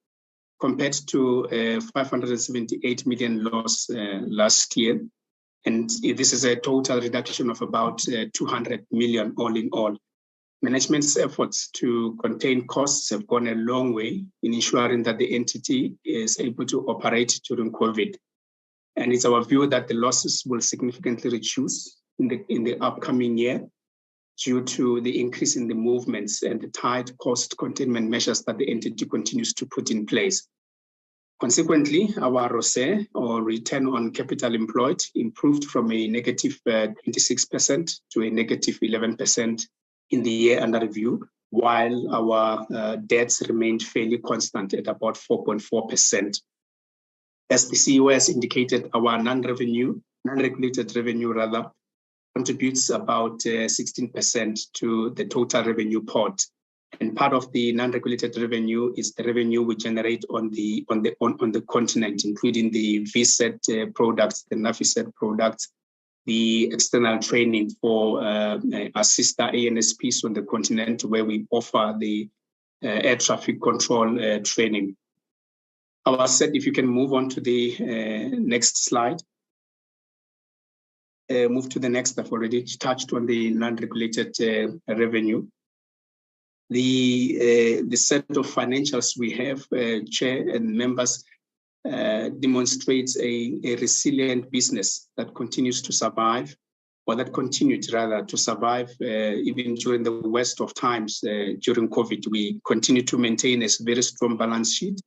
compared to a 578 million loss last year. And this is a total reduction of about 200 million all in all. Management's efforts to contain costs have gone a long way in ensuring that the entity is able to operate during COVID. And it's our view that the losses will significantly reduce in the upcoming year due to the increase in the movements and the tight cost containment measures that the entity continues to put in place. Consequently, our ROCE, or return on capital employed, improved from a negative 26% to a negative 11% in the year under review, while our debts remained fairly constant at about 4.4%. As the CEO has indicated, our non-regulated revenue rather, contributes about 16% to the total revenue pot. And part of the non-regulated revenue is the revenue we generate on the continent, including the VSET products, the NAVISET products, the external training for our sister ANSPs on the continent, where we offer the air traffic control training. Our set, if you can move on to the next slide. Move to the next. I've already touched on the non-regulated revenue. The set of financials we have, Chair and members, demonstrates a resilient business that continues to survive, or that continued rather to survive even during the worst of times during COVID. We continue to maintain a very strong balance sheet.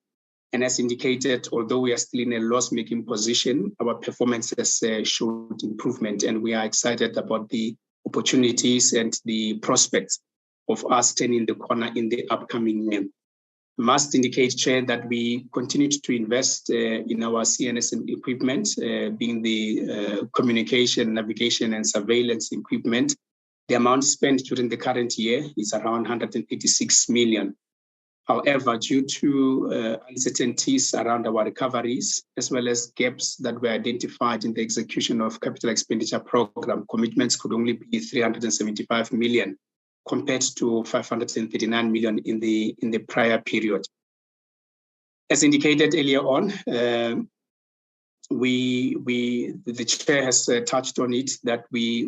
And as indicated, although we are still in a loss-making position, our performance has showed improvement, and we are excited about the opportunities and the prospects of us turning the corner in the upcoming year. Must indicate, Chair, that we continued to invest in our CNS equipment, being the communication, navigation, and surveillance equipment. The amount spent during the current year is around 186 million. However, due to uncertainties around our recoveries, as well as gaps that were identified in the execution of capital expenditure program, commitments could only be 375 million. Compared to 539 million in the prior period. As indicated earlier on, the Chair has touched on it, that we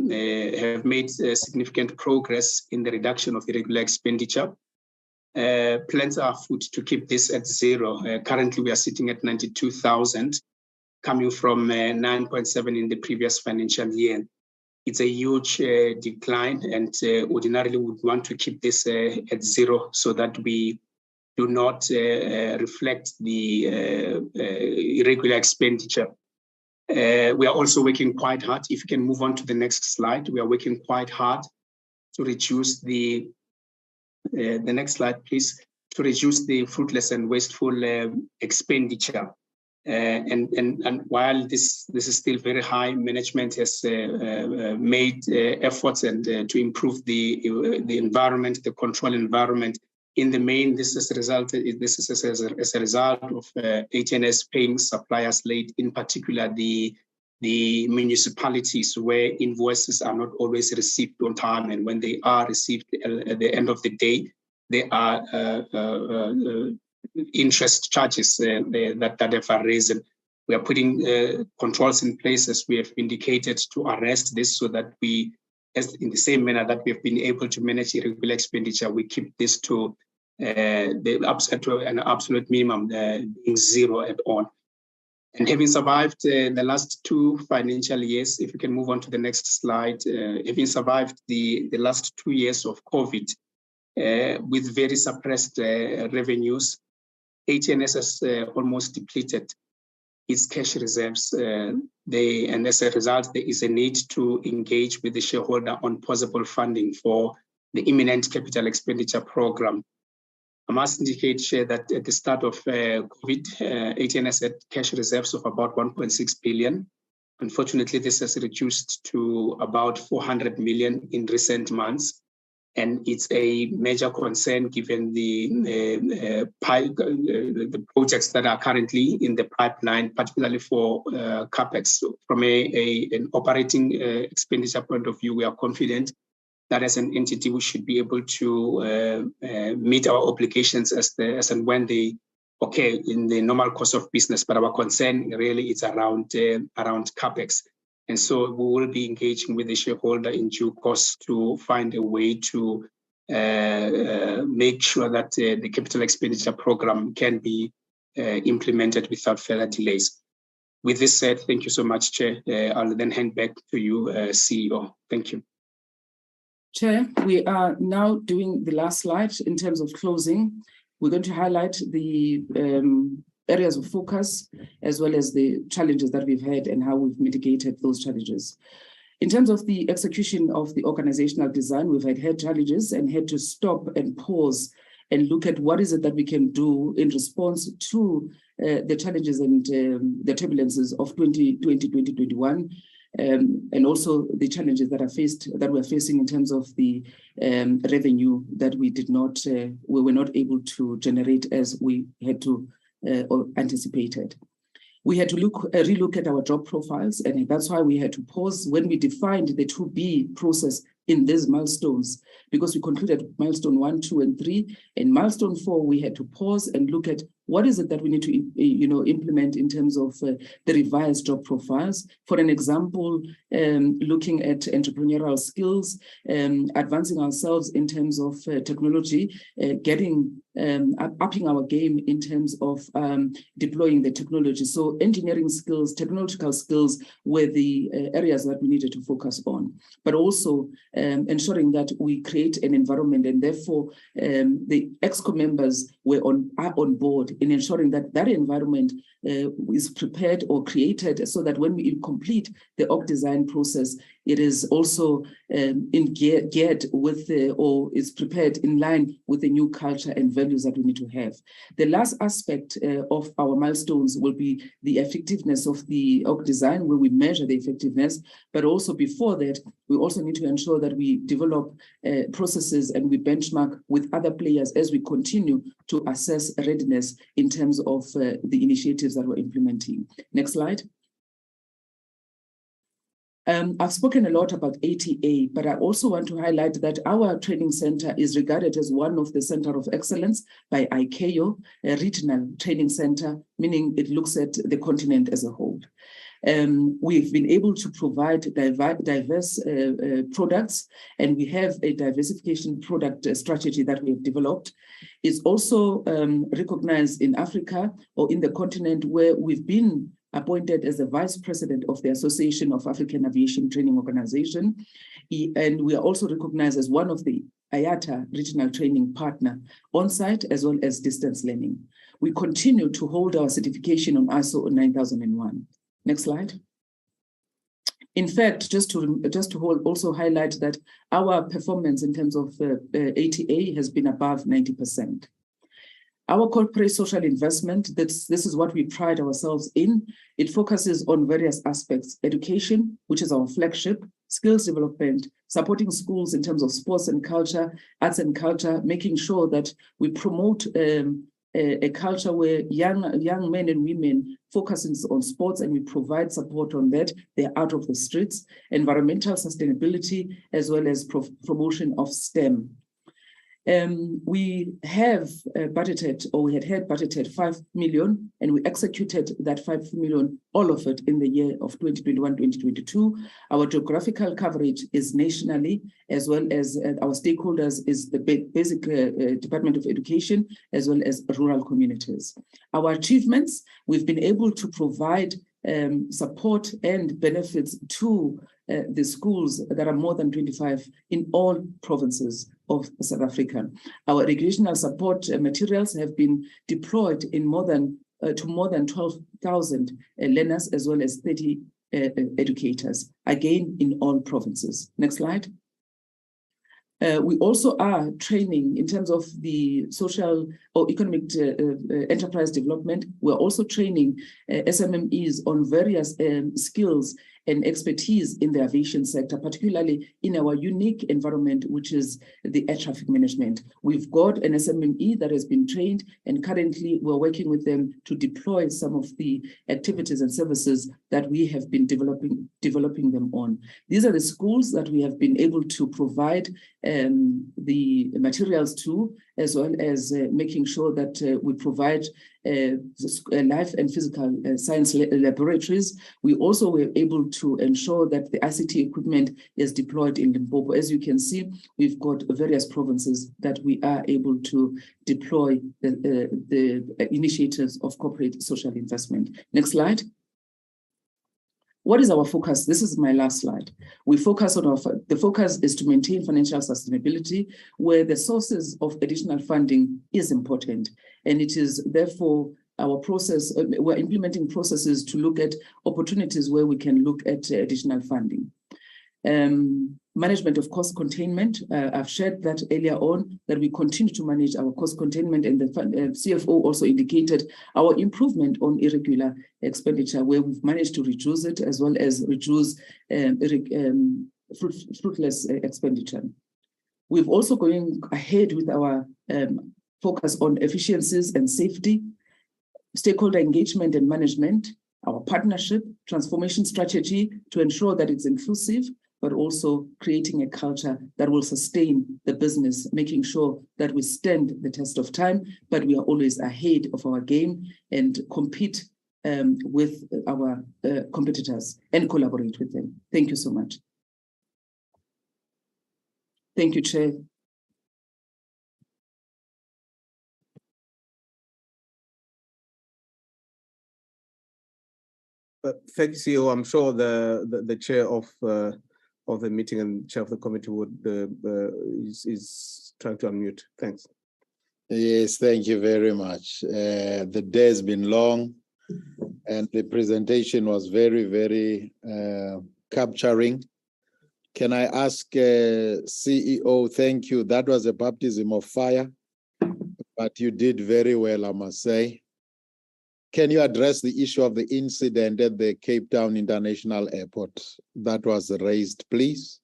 have made significant progress in the reduction of irregular expenditure. Plans are afoot to keep this at zero. Currently, we are sitting at 92,000, coming from 9.7 in the previous financial year. It's a huge decline, and ordinarily would want to keep this at zero so that we do not reflect the irregular expenditure. We are also working quite hard. If you can move on to the next slide, we are working quite hard to reduce the next slide, please, to reduce the fruitless and wasteful expenditure. And while this is still very high, management has made efforts and to improve the environment, the control environment. In the main, this is as a result of ATNS paying suppliers late, in particular the municipalities where invoices are not always received on time, and when they are received at the end of the day, they are interest charges that have arisen. We are putting controls in place, as we have indicated, to arrest this, so that we, as in the same manner that we have been able to manage irregular expenditure, we keep this to an absolute minimum, being zero at all. And having survived the last 2 financial years, if you can move on to the next slide, having survived the last 2 years of COVID with very suppressed revenues, ATNS has almost depleted its cash reserves. And as a result, there is a need to engage with the shareholder on possible funding for the imminent capital expenditure program. I must indicate, Chair, that at the start of COVID, ATNS had cash reserves of about 1.6 billion. Unfortunately, this has reduced to about 400 million in recent months. And it's a major concern given the projects that are currently in the pipeline, particularly for CapEx. So from an operating expenditure point of view, we are confident that as an entity, we should be able to meet our obligations as and when they occur in the normal course of business. But our concern really is around CapEx. And so we will be engaging with the shareholder in due course to find a way to make sure that the capital expenditure program can be implemented without further delays. With this said, thank you so much, Chair. I'll then hand back to you, CEO. Thank you. Chair, we are now doing the last slide in terms of closing. We're going to highlight the areas of focus as well as the challenges that we've had and how we've mitigated those challenges. In terms of the execution of the organizational design, we've had challenges and had to stop and pause and look at what is it that we can do in response to the challenges and the turbulences of 2020-2021, and also the challenges that we're facing in terms of the revenue that we were not able to generate as we had to or anticipated. We had to relook at our job profiles, and that's why we had to pause when we defined the 2B process in these milestones, because we concluded milestone 1, 2, and 3. And milestone 4, we had to pause and look at what is it that we need to implement in terms of the revised job profiles. For an example, looking at entrepreneurial skills, advancing ourselves in terms of technology, upping our game in terms of deploying the technology. So engineering skills, technological skills were the areas that we needed to focus on, but also ensuring that we create an environment, and therefore the EXCO members are on board in ensuring that that environment is prepared or created so that when we complete the org design process, it is also geared with or is prepared in line with the new culture and values that we need to have. The last aspect of our milestones will be the effectiveness of the org design, where we measure the effectiveness, but also before that, we also need to ensure that we develop processes and we benchmark with other players as we continue to assess readiness in terms of the initiatives that we're implementing. Next slide. I've spoken a lot about ATA, but I also want to highlight that our training center is regarded as one of the center of excellence by ICAO, a regional training center, meaning it looks at the continent as a whole. We've been able to provide diverse products, and we have a diversification product strategy that we've developed. It's also recognized in Africa or in the continent, where we've been appointed as the Vice President of the Association of African Aviation Training Organization. And we are also recognized as one of the IATA regional training partner on-site as well as distance learning. We continue to hold our certification on ISO 9001. Next slide. In fact, just to also highlight that our performance in terms of ATA has been above 90%. Our corporate social investment, this is what we pride ourselves in. It focuses on various aspects: education, which is our flagship, skills development, supporting schools in terms of sports and culture, arts and culture, making sure that we promote a culture where young men and women focus on sports, and we provide support on that. They're out of the streets. Environmental sustainability, as well as promotion of STEM. We have budgeted, or we had budgeted 5 million, and we executed that 5 million, all of it in the year of 2021-2022. Our geographical coverage is nationally, as well as our stakeholders is the basic Department of Education, as well as rural communities. Our achievements, we've been able to provide support and benefits to the schools that are more than 25 in all provinces of South Africa. Our educational support materials have been deployed in more than 12,000 learners, as well as 30 educators, again in all provinces. Next slide. We also are training in terms of the social or economic enterprise development. We're also training SMMEs on various skills and expertise in the aviation sector, particularly in our unique environment, which is the air traffic management. We've got an SMME that has been trained, and currently we're working with them to deploy some of the activities and services that we have been developing them on. These are the schools that we have been able to provide the materials to, as well as making sure that we provide life and physical science laboratories. We also were able to ensure that the ICT equipment is deployed in Limpopo. As you can see, we've got various provinces that we are able to deploy the initiatives of corporate social investment. Next slide. What is our focus? This is my last slide. We focus on the focus is to maintain financial sustainability, where the sources of additional funding is important. And it is therefore our process, we're implementing processes to look at opportunities where we can look at additional funding. Management of cost containment. I've shared that earlier on, that we continue to manage our cost containment, and the CFO also indicated our improvement on irregular expenditure, where we've managed to reduce it, as well as reduce fruitless expenditure. We've also going ahead with our focus on efficiencies and safety, stakeholder engagement and management, our partnership, transformation strategy to ensure that it's inclusive, but also creating a culture that will sustain the business, making sure that we stand the test of time, but we are always ahead of our game and compete with our competitors and collaborate with them. Thank you so much. Thank you, Chair. Thank you, CEO. I'm sure the chair of the meeting and chair of the committee would is trying to unmute. Thanks. Yes, thank you very much. The day has been long, and the presentation was very, very capturing. Can I ask CEO? Thank you. That was a baptism of fire, but you did very well, I must say. Can you address the issue of the incident at the Cape Town International Airport that was raised, please?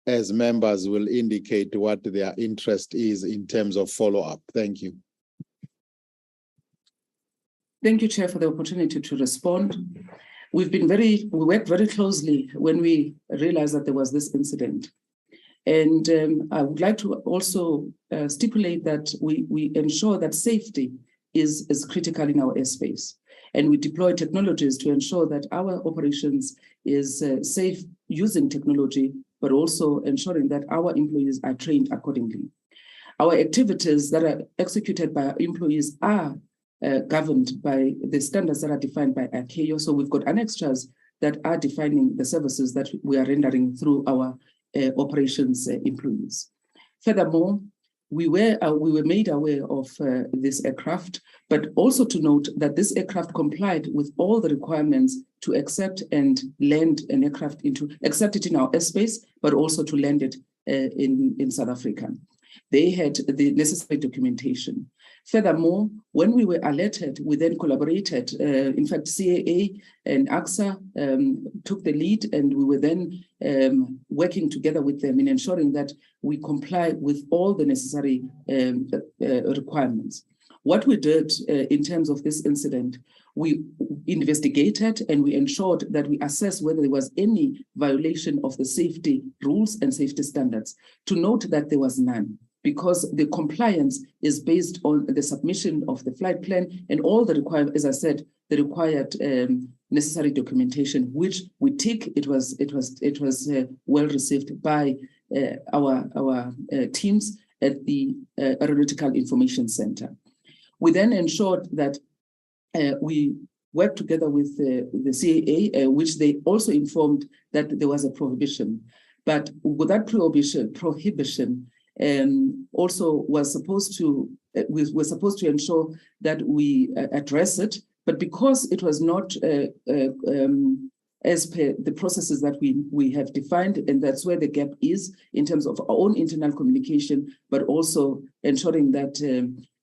As members will indicate what their interest is in terms of follow-up. Thank you. Thank you, Chair, for the opportunity to respond. We worked very closely when we realized that there was this incident. And I would like to also stipulate that we ensure that safety is critical in our airspace. And we deploy technologies to ensure that our operations is safe using technology, but also ensuring that our employees are trained accordingly. Our activities that are executed by our employees are governed by the standards that are defined by ICAO. So we've got annexures that are defining the services that we are rendering through our operations employees. Furthermore, we were made aware of this aircraft, but also to note that this aircraft complied with all the requirements to accept and land an aircraft accept it in our airspace, but also to land it in South Africa. They had the necessary documentation. Furthermore, when we were alerted, we then collaborated. In fact, CAA and AXA took the lead, and we were then working together with them in ensuring that we comply with all the necessary requirements. What we did in terms of this incident, we investigated and we ensured that we assessed whether there was any violation of the safety rules and safety standards. To note that there was none, because the compliance is based on the submission of the flight plan and all the required, as I said, the required necessary documentation, which we take. It was well received by our teams at the Aeronautical Information Center. We then ensured that we worked together with the CAA, which they also informed that there was a prohibition. But with that prohibition also we were supposed to ensure that we address it, but because it was not as per the processes that we have defined, and that's where the gap is in terms of our own internal communication, but also ensuring that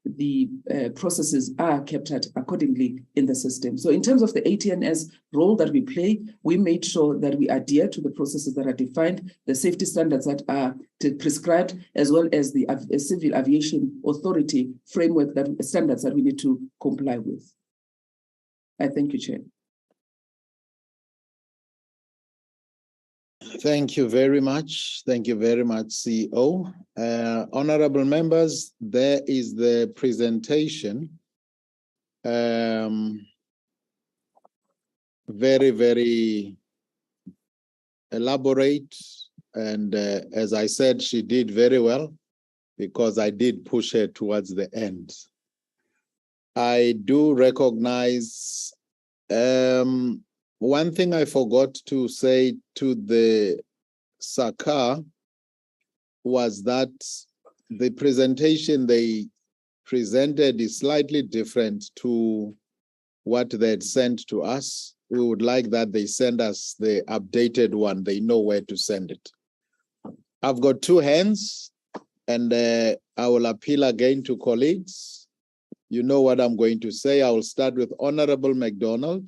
the processes are kept at accordingly in the system. So in terms of the ATNS role that we play, we made sure that we adhere to the processes that are defined, the safety standards that are prescribed, as well as the Civil Aviation Authority framework standards that we need to comply with. I thank you, Chair. Thank you very much. Thank you very much, CEO. Honorable members, there is the presentation. Very, very elaborate. And as I said, she did very well because I did push her towards the end. I do recognize one thing I forgot to say to the SACA was that the presentation they presented is slightly different to what they had sent to us. We would like that they send us the updated one. They know where to send it. I've got two hands, and I will appeal again to colleagues. You know what I'm going to say. I will start with Honorable McDonald,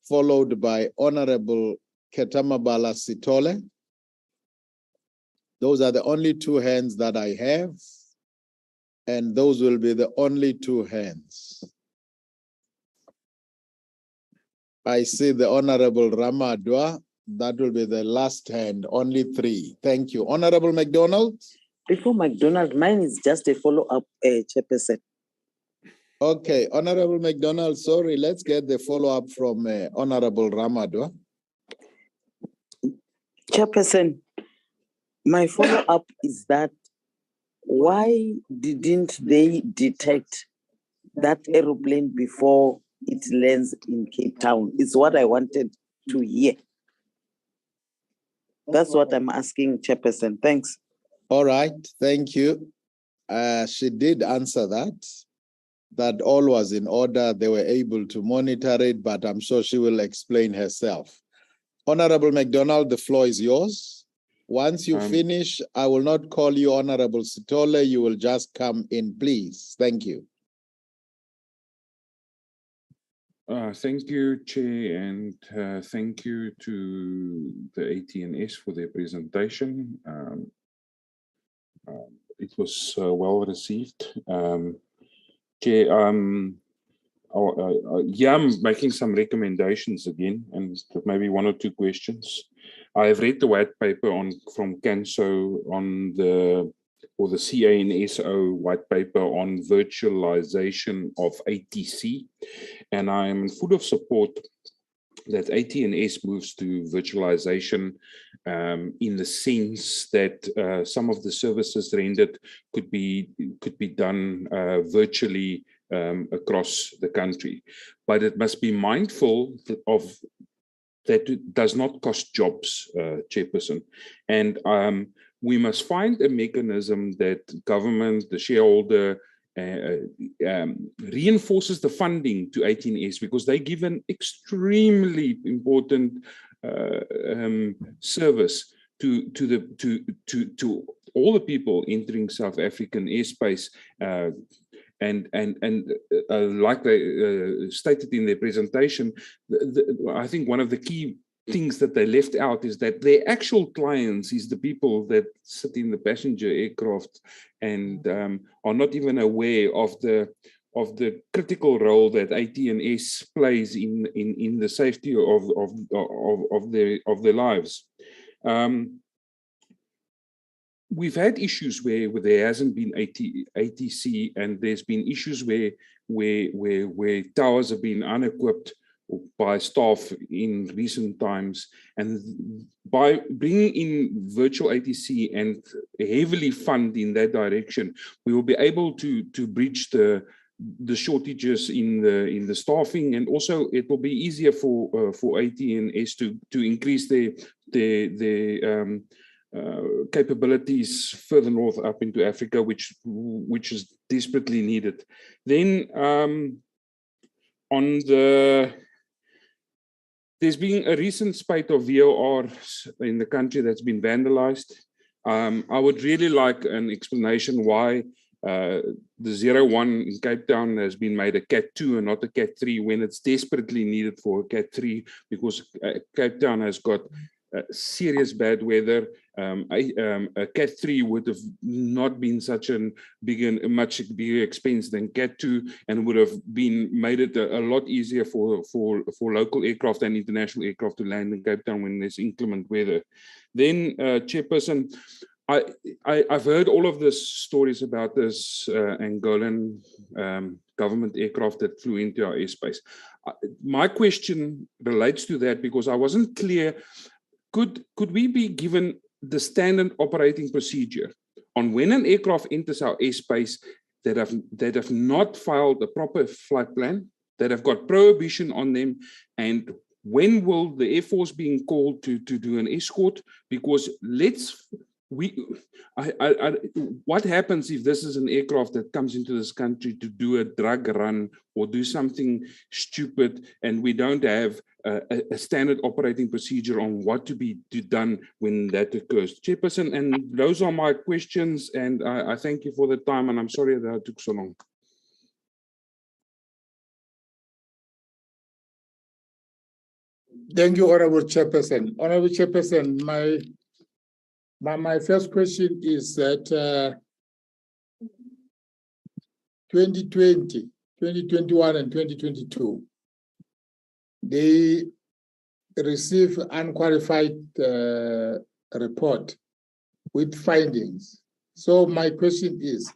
followed by Honorable Ketamabala Sitole. Those are the only two hands that I have, and those will be the only two hands. I see the Honorable Ramadwa. That will be the last hand, only three. Thank you. Honorable McDonald? Before McDonald, mine is just a follow-up, Chairperson. Okay, Honorable McDonald, sorry, let's get the follow-up from Honorable Ramadwa. Chairperson, my follow-up is that why didn't they detect that aeroplane before it lands in Cape Town? It's what I wanted to hear. That's what I'm asking, Chairperson. Thanks. All right, thank you. She did answer that all was in order. They were able to monitor it, but I'm sure she will explain herself. Honorable McDonald, the floor is yours. Once you finish, I will not call you Honorable Sitole. You will just come in, please. Thank you. Thank you, Chair, and thank you to the AT&S for their presentation. It was well received. Chair, yeah, I'm making some recommendations again, and maybe one or two questions. I have read the white paper from CANSO on the CANSO white paper on virtualization of ATC, and I am full of support that AT&S moves to virtualization in the sense that some of the services rendered could be done virtually across the country. But it must be mindful of that it does not cost jobs, Chairperson. And we must find a mechanism that government, the shareholder, reinforces the funding to AT&S because they give an extremely important service to all the people entering South African airspace. And like they stated in their presentation, I think one of the key things that they left out is that their actual clients is the people that sit in the passenger aircraft and are not even aware of the critical role that AT&S plays in the safety of their lives. We've had issues where there hasn't been ATC, and there's been issues where towers have been unequipped by staff in recent times. And by bringing in virtual ATC and heavily fund in that direction, we will be able to bridge the shortages in the staffing, and also it will be easier for AT&S to increase their capabilities further north up into Africa, which is desperately needed. Then there's been a recent spate of VORs in the country that's been vandalized. I would really like an explanation why the 01 in Cape Town has been made a Cat 2 and not a Cat 3 when it's desperately needed for a Cat 3, because Cape Town has got serious bad weather. a Cat 3 would have not been such a much bigger expense than Cat 2, and would have made it a lot easier for local aircraft and international aircraft to land in Cape Town when there's inclement weather. Then, Chairperson, I've heard all of the stories about this Angolan government aircraft that flew into our airspace. My question relates to that because I wasn't clear. Could we be given the standard operating procedure on when an aircraft enters our airspace that have not filed a proper flight plan, that have got prohibition on them, and when will the Air Force be called to do an escort? Because what happens if this is an aircraft that comes into this country to do a drug run or do something stupid, and we don't have a standard operating procedure on what to be done when that occurs? Chairperson, and those are my questions, and I thank you for the time, and I'm sorry that it took so long. Thank you, Honorable Chairperson. Honorable Chairperson, my first question is that 2020, 2021, and 2022, they receive unqualified report with findings. So my question is,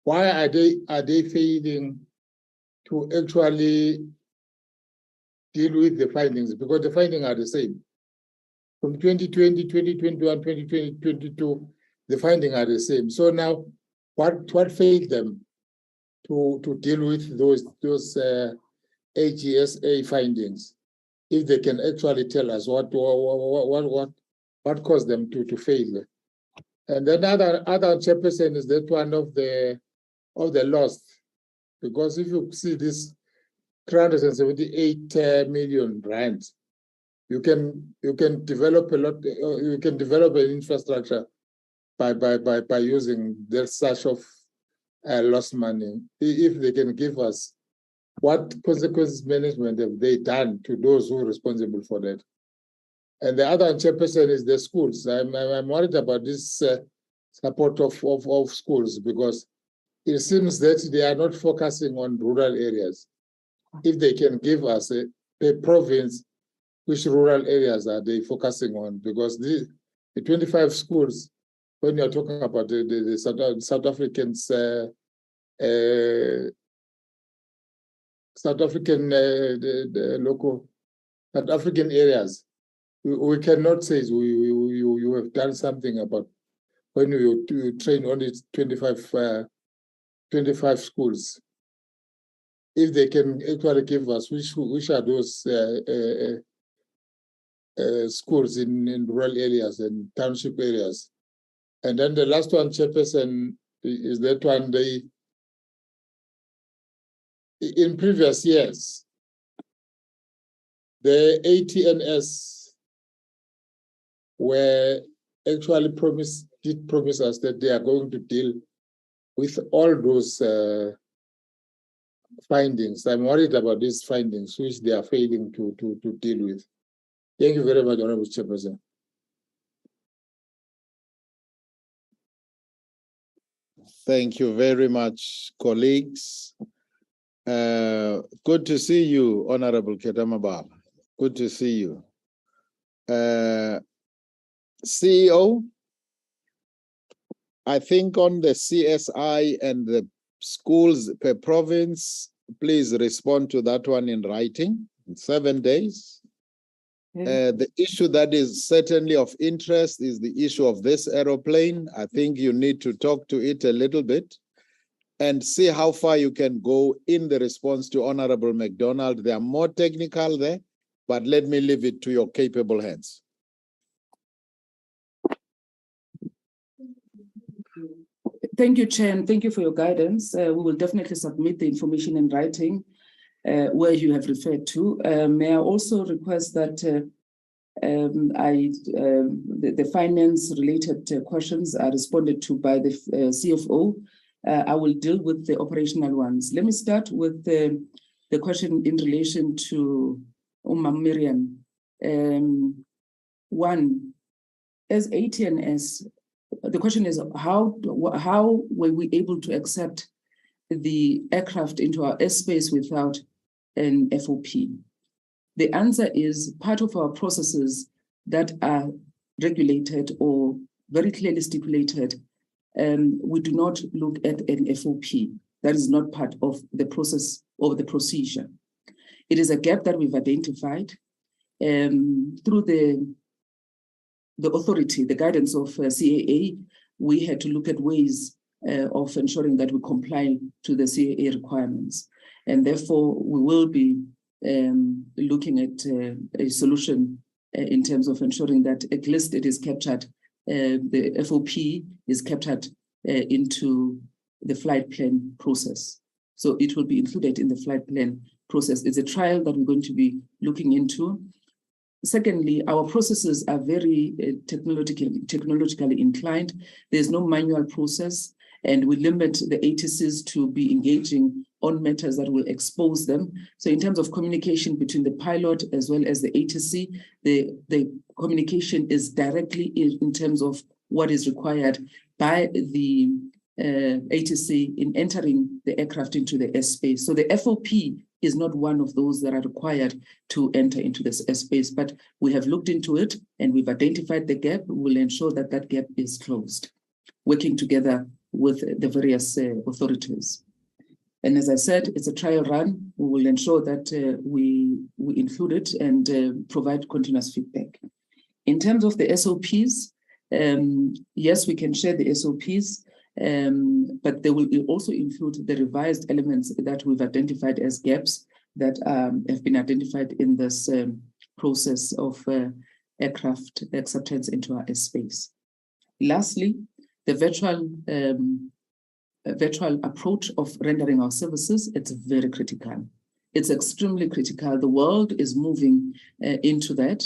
why are they failing to actually deal with the findings? Because the findings are the same. From 2020, 2021, 2020, 2022, the findings are the same. So now, what failed them to deal with those AGSA findings? If they can actually tell us what caused them to fail. And then other Chairperson is that one of the lost, because if you see this 378 million rand, you can develop a lot. You can develop an infrastructure by using that such of lost money. If they can give us what consequences management have they done to those who are responsible for that. And the other Chairperson is the schools. I'm worried about this support of schools, because it seems that they are not focusing on rural areas. If they can give us a province, which rural areas are they focusing on? Because the 25 schools, when you're talking about the South Africans, South African, the local South African areas, we cannot say you have done something about when you train only 25 schools. If they can actually give us which are those schools in rural areas and township areas. And then the last one, Chairperson, is that one in previous years, the ATNS were actually did promise us that they are going to deal with all those findings. I'm worried about these findings, which they are failing to deal with. Thank you very much, Honorable Chairperson. Thank you very much, colleagues. Good to see you, Honorable Ketamabala. Good to see you. CEO, I think on the CSI and the schools per province, please respond to that one in writing in 7 days. The issue that is certainly of interest is the issue of this aeroplane. I think you need to talk to it a little bit and see how far you can go in the response to Honorable McDonald. They are more technical there, but let me leave it to your capable hands. Thank you, Chair, and thank you for your guidance. We will definitely submit the information in writing where you have referred to. May I also request that the finance-related questions are responded to by the CFO. I will deal with the operational ones. Let me start with the question in relation to Miriam. One, as ATNS, the question is how were we able to accept the aircraft into our airspace without an FOP? The answer is part of our processes that are regulated or very clearly stipulated. We do not look at an FOP. That is not part of the process or the procedure. It is a gap that we've identified through the authority, the guidance of CAA. We had to look at ways of ensuring that we comply to the CAA requirements. And therefore, we will be looking at a solution in terms of ensuring that at least it is captured, the FOP is captured into the flight plan process. So it will be included in the flight plan process. It's a trial that we're going to be looking into. Secondly, our processes are very technologically inclined. There's no manual process, and we limit the ATCs to be engaging on matters that will expose them. So in terms of communication between the pilot as well as the ATC, the communication is directly in terms of what is required by the ATC in entering the aircraft into the airspace. So the FOP is not one of those that are required to enter into this airspace, but we have looked into it and we've identified the gap. We will ensure that that gap is closed, working together with the various authorities. And as I said, it's a trial run. We will ensure that we include it and provide continuous feedback. In terms of the SOPs, yes, we can share the SOPs, but they will also include the revised elements that we've identified as gaps that have been identified in this process of aircraft acceptance into our airspace. Lastly, the virtual approach of rendering our services, it's very critical. It's extremely critical. The world is moving into that,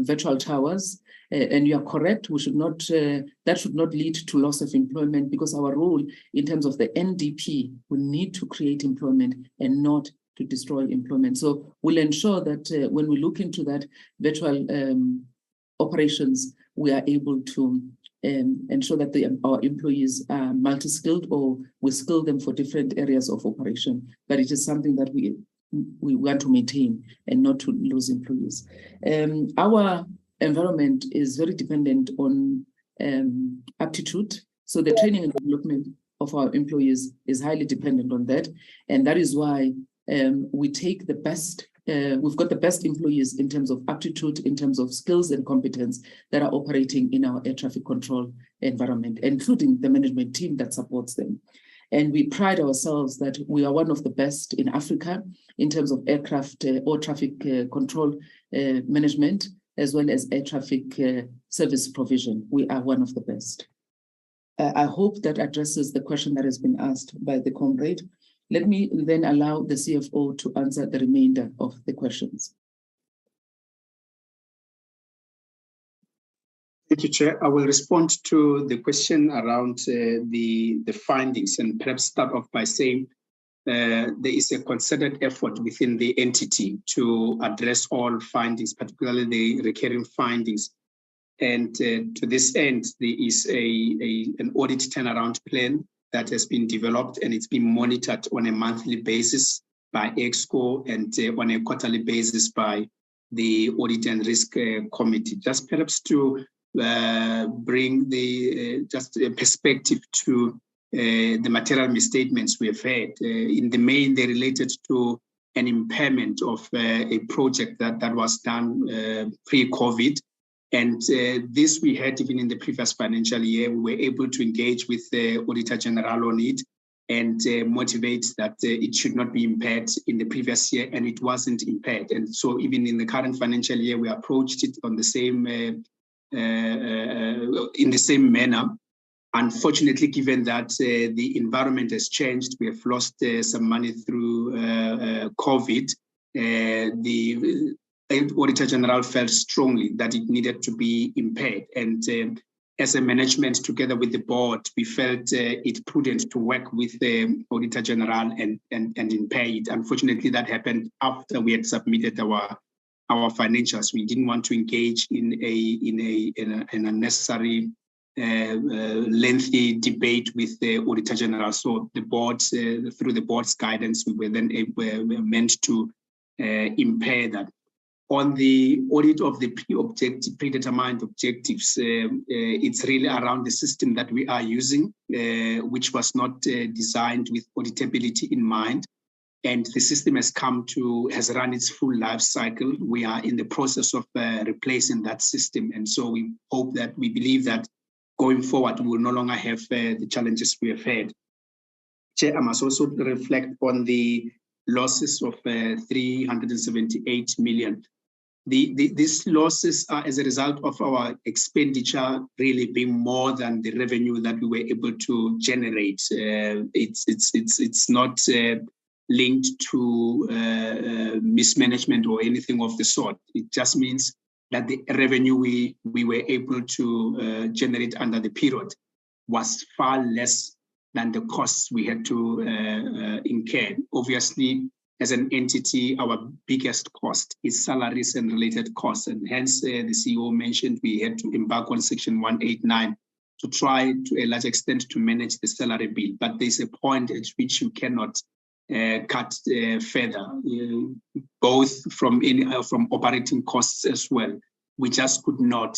virtual towers, and you are correct. We should not, that should not lead to loss of employment, because our role in terms of the NDP, we need to create employment and not to destroy employment. So we'll ensure that when we look into that virtual operations, we are able to ensure that our employees are multi-skilled, or we skill them for different areas of operation. But it is something that we want to maintain and not to lose employees. Our environment is very dependent on aptitude. So the training and development of our employees is highly dependent on that. And that is why we take the best, we've got the best employees in terms of aptitude, in terms of skills and competence that are operating in our air traffic control environment, including the management team that supports them. And we pride ourselves that we are one of the best in Africa in terms of aircraft or traffic control management, as well as air traffic service provision. We are one of the best. I hope that addresses the question that has been asked by the comrade. Let me then allow the CFO to answer the remainder of the questions. Thank you, Chair. I will respond to the question around the findings, and perhaps start off by saying there is a concerted effort within the entity to address all findings, particularly the recurring findings. And to this end, there is an audit turnaround plan that has been developed, and it's been monitored on a monthly basis by EXCO and on a quarterly basis by the Audit and Risk Committee. Just perhaps to bring the just a perspective to the material misstatements we have had. In the main, they related to an impairment of a project that was done pre-COVID. And this we had even in the previous financial year. We were able to engage with the Auditor General on it and motivate that it should not be impaired in the previous year, and it wasn't impaired. And so even in the current financial year, we approached it on the same in the same manner. Unfortunately, given that the environment has changed, we have lost some money through COVID, the Auditor General felt strongly that it needed to be impaired. And as a management, together with the board, we felt it prudent to work with the Auditor General and impair it. Unfortunately, that happened after we had submitted our our financials. We didn't want to engage in a unnecessary lengthy debate with the Auditor General. So the board, through the board's guidance, we were then meant to impair that. On the audit of the predetermined objectives, it's really around the system that we are using, which was not designed with auditability in mind. And the system has run its full life cycle. We are in the process of replacing that system. And so we believe that going forward, we will no longer have the challenges we have had. Chair, I must also reflect on the losses of 378 million. These losses are as a result of our expenditure really being more than the revenue that we were able to generate. It's not linked to mismanagement or anything of the sort. It just means that the revenue we were able to generate under the period was far less than the costs we had to incur. Obviously, as an entity, our biggest cost is salaries and related costs. And hence, the CEO mentioned we had to embark on Section 189 to try to a large extent to manage the salary bill. But there's a point at which you cannot cut further, both from operating costs as well. We just could not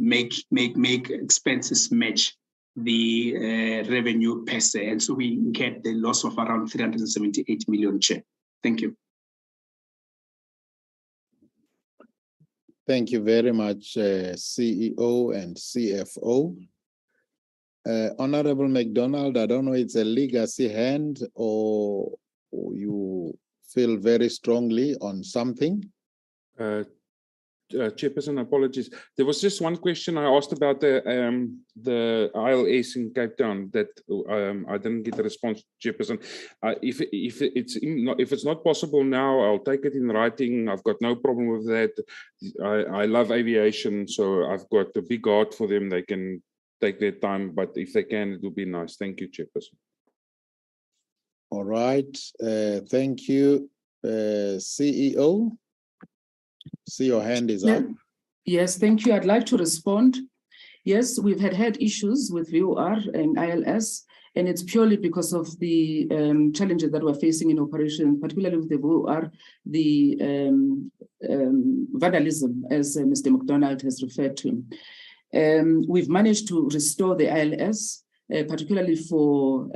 make expenses match the revenue per se. And so we incurred the loss of around 378 million, Chair. Thank you. Thank you very much, CEO and CFO. Honorable McDonald, I don't know, it's a legacy hand or you feel very strongly on something? Chairperson, apologies. There was just one question I asked about the ILS in Cape Town that I didn't get a response, Chairperson. If it's not possible now, I'll take it in writing. I've got no problem with that. I love aviation, so I've got a big heart for them. They can take their time, but if they can, it would be nice. Thank you, Chairperson. All right. Thank you, CEO. See, your hand is up. Yes, thank you. I'd like to respond. Yes, we've had issues with VOR and ILS, and it's purely because of the challenges that we're facing in operation, particularly with the VOR, the vandalism, as Mr. McDonald has referred to. We've managed to restore the ILS, particularly for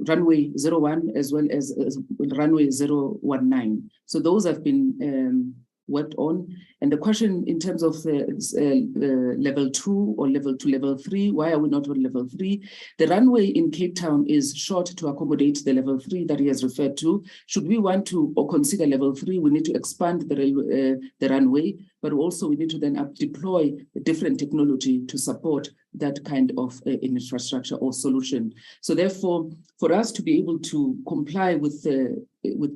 runway 01 as well as runway 019. So those have been worked on. And the question in terms of level 2 or level 2, level 3, why are we not on level 3? The runway in Cape Town is short to accommodate the level 3 that he has referred to. Should we want to or consider level 3, we need to expand the runway, but also we need to then deploy a different technology to support that kind of infrastructure or solution. So therefore, for us to be able to comply with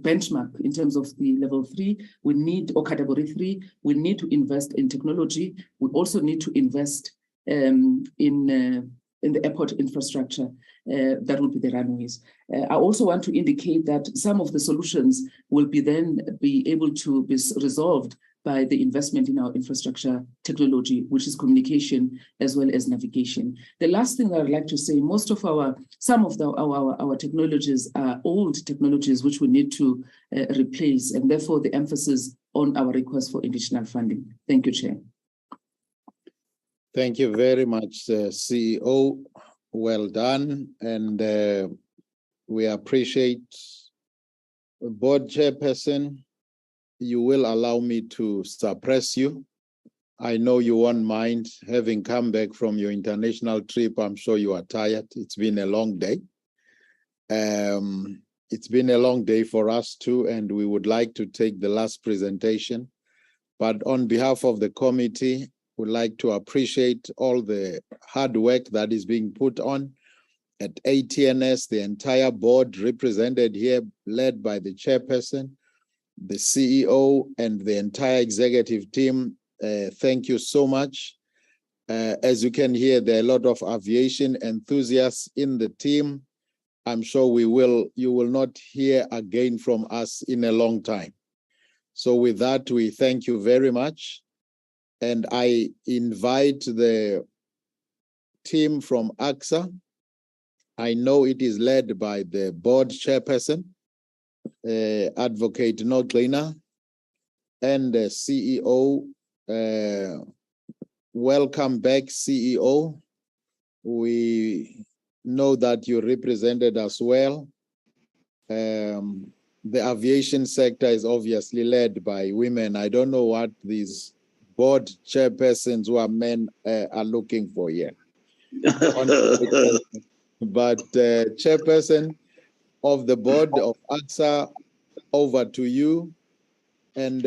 benchmark in terms of the level 3, we need, or category 3, we need to invest in technology. We also need to invest in the airport infrastructure. That would be the runways. I also want to indicate that some of the solutions will be able to be resolved by the investment in our infrastructure technology, which is communication as well as navigation. The last thing that I'd like to say, some of our technologies are old technologies which we need to replace, and therefore the emphasis on our request for additional funding. Thank you, Chair. Thank you very much, CEO. Well done, and we appreciate Board Chairperson. You will allow me to suppress you. I know you won't mind, having come back from your international trip. I'm sure you are tired. It's been a long day. It's been a long day for us too, and we would like to take the last presentation. But on behalf of the committee, we'd like to appreciate all the hard work that is being put on at ATNS, the entire board represented here, led by the chairperson, the CEO, and the entire executive team. Thank you so much. As you can hear, there are a lot of aviation enthusiasts in the team. I'm sure you will not hear again from us in a long time. So with that, we thank you very much. And I invite the team from AXA. I know it is led by the board chairperson, Advocate Noglina, and the CEO. Welcome back, CEO. We know that you represented us well. The aviation sector is obviously led by women. I don't know what these board chairpersons who are men are looking for here. But chairperson of the board of AXA, over to you. And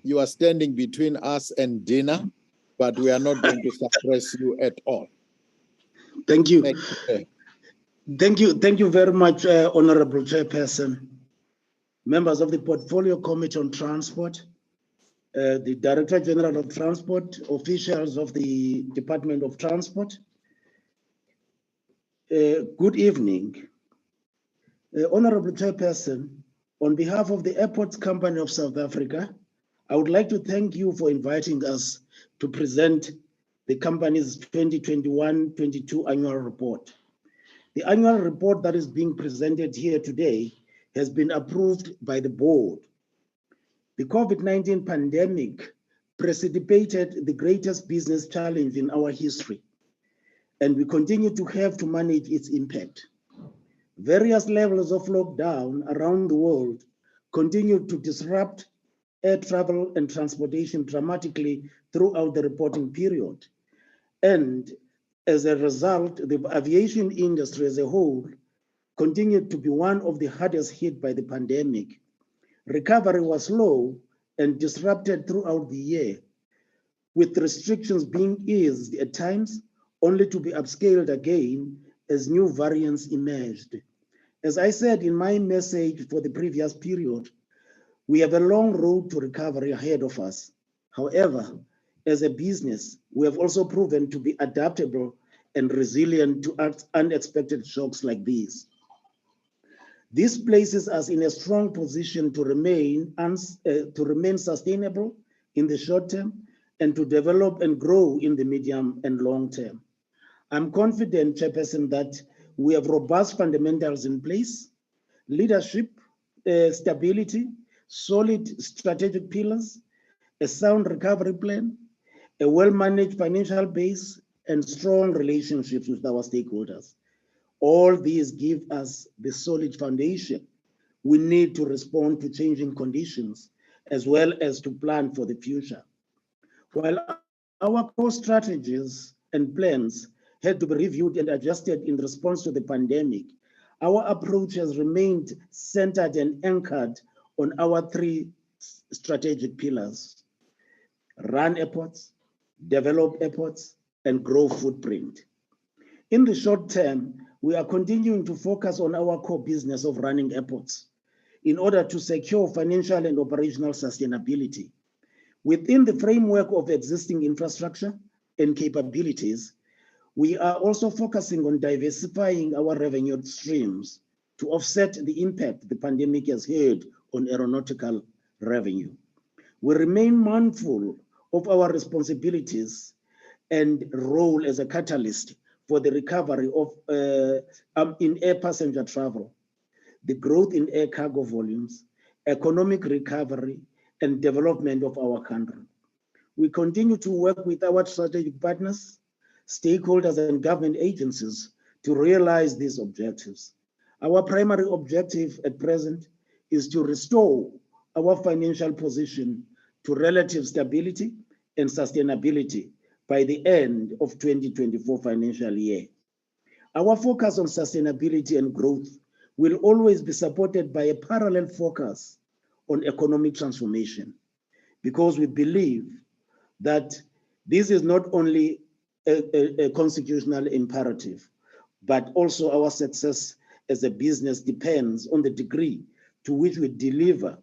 you are standing between us and dinner, but we are not going to suppress you at all. Thank you. Thank you. Thank you very much, Honorable Chairperson, members of the Portfolio Committee on Transport, the Director General of Transport, officials of the Department of Transport. Good evening. Honorable Chairperson, on behalf of the Airports Company of South Africa, I would like to thank you for inviting us to present the company's 2021-22 annual report. The annual report that is being presented here today has been approved by the board. The COVID-19 pandemic precipitated the greatest business challenge in our history, and we continue to have to manage its impact. Various levels of lockdown around the world continue to disrupt air travel and transportation dramatically throughout the reporting period. And as a result, the aviation industry as a whole continued to be one of the hardest hit by the pandemic. Recovery was slow and disrupted throughout the year, with restrictions being eased at times, only to be upscaled again as new variants emerged. As I said in my message for the previous period, we have a long road to recovery ahead of us. However, as a business, we have also proven to be adaptable and resilient to unexpected shocks like these. This places us in a strong position to remain sustainable in the short term and to develop and grow in the medium and long term. I'm confident, Chairperson, that we have robust fundamentals in place, leadership, stability, solid strategic pillars, a sound recovery plan, a well-managed financial base, and strong relationships with our stakeholders. All these give us the solid foundation we need to respond to changing conditions, as well as to plan for the future. While our core strategies and plans had to be reviewed and adjusted in response to the pandemic, our approach has remained centered and anchored on our three strategic pillars: run airports, develop airports, and grow footprint. In the short term, we are continuing to focus on our core business of running airports in order to secure financial and operational sustainability. Within the framework of existing infrastructure and capabilities, we are also focusing on diversifying our revenue streams to offset the impact the pandemic has had on aeronautical revenue. We remain mindful of our responsibilities and role as a catalyst for the recovery of in air passenger travel, the growth in air cargo volumes, economic recovery, and development of our country. We continue to work with our strategic partners, stakeholders, and government agencies to realize these objectives. Our primary objective at present is to restore our financial position to relative stability and sustainability by the end of 2024 financial year. Our focus on sustainability and growth will always be supported by a parallel focus on economic transformation, because we believe that this is not only a constitutional imperative, but also our success as a business depends on the degree to which we deliver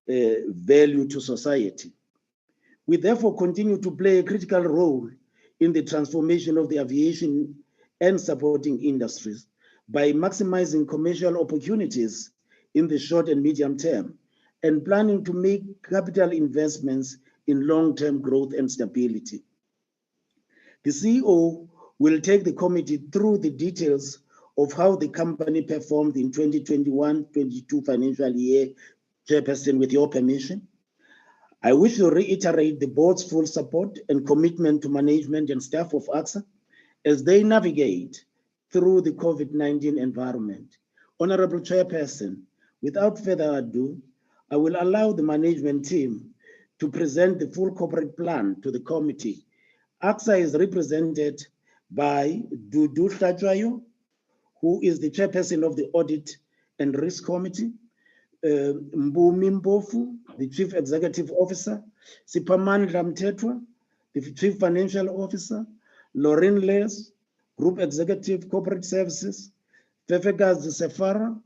value to society. We therefore continue to play a critical role in the transformation of the aviation and supporting industries by maximizing commercial opportunities in the short and medium term, and planning to make capital investments in long-term growth and stability. The CEO will take the committee through the details of how the company performed in 2021-22 financial year, Chairperson, with your permission. I wish to reiterate the board's full support and commitment to management and staff of AXA as they navigate through the COVID-19 environment. Honorable Chairperson, without further ado, I will allow the management team to present the full corporate plan to the committee. AXA is represented by Dudu Hlachwayo, who is the chairperson of the Audit and Risk Committee, Mbumi Mbofu, the Chief Executive Officer, Siphamandla Mthethwa, the Chief Financial Officer, Lauren Les, Group Executive Corporate Services, Fefegazi Sefara,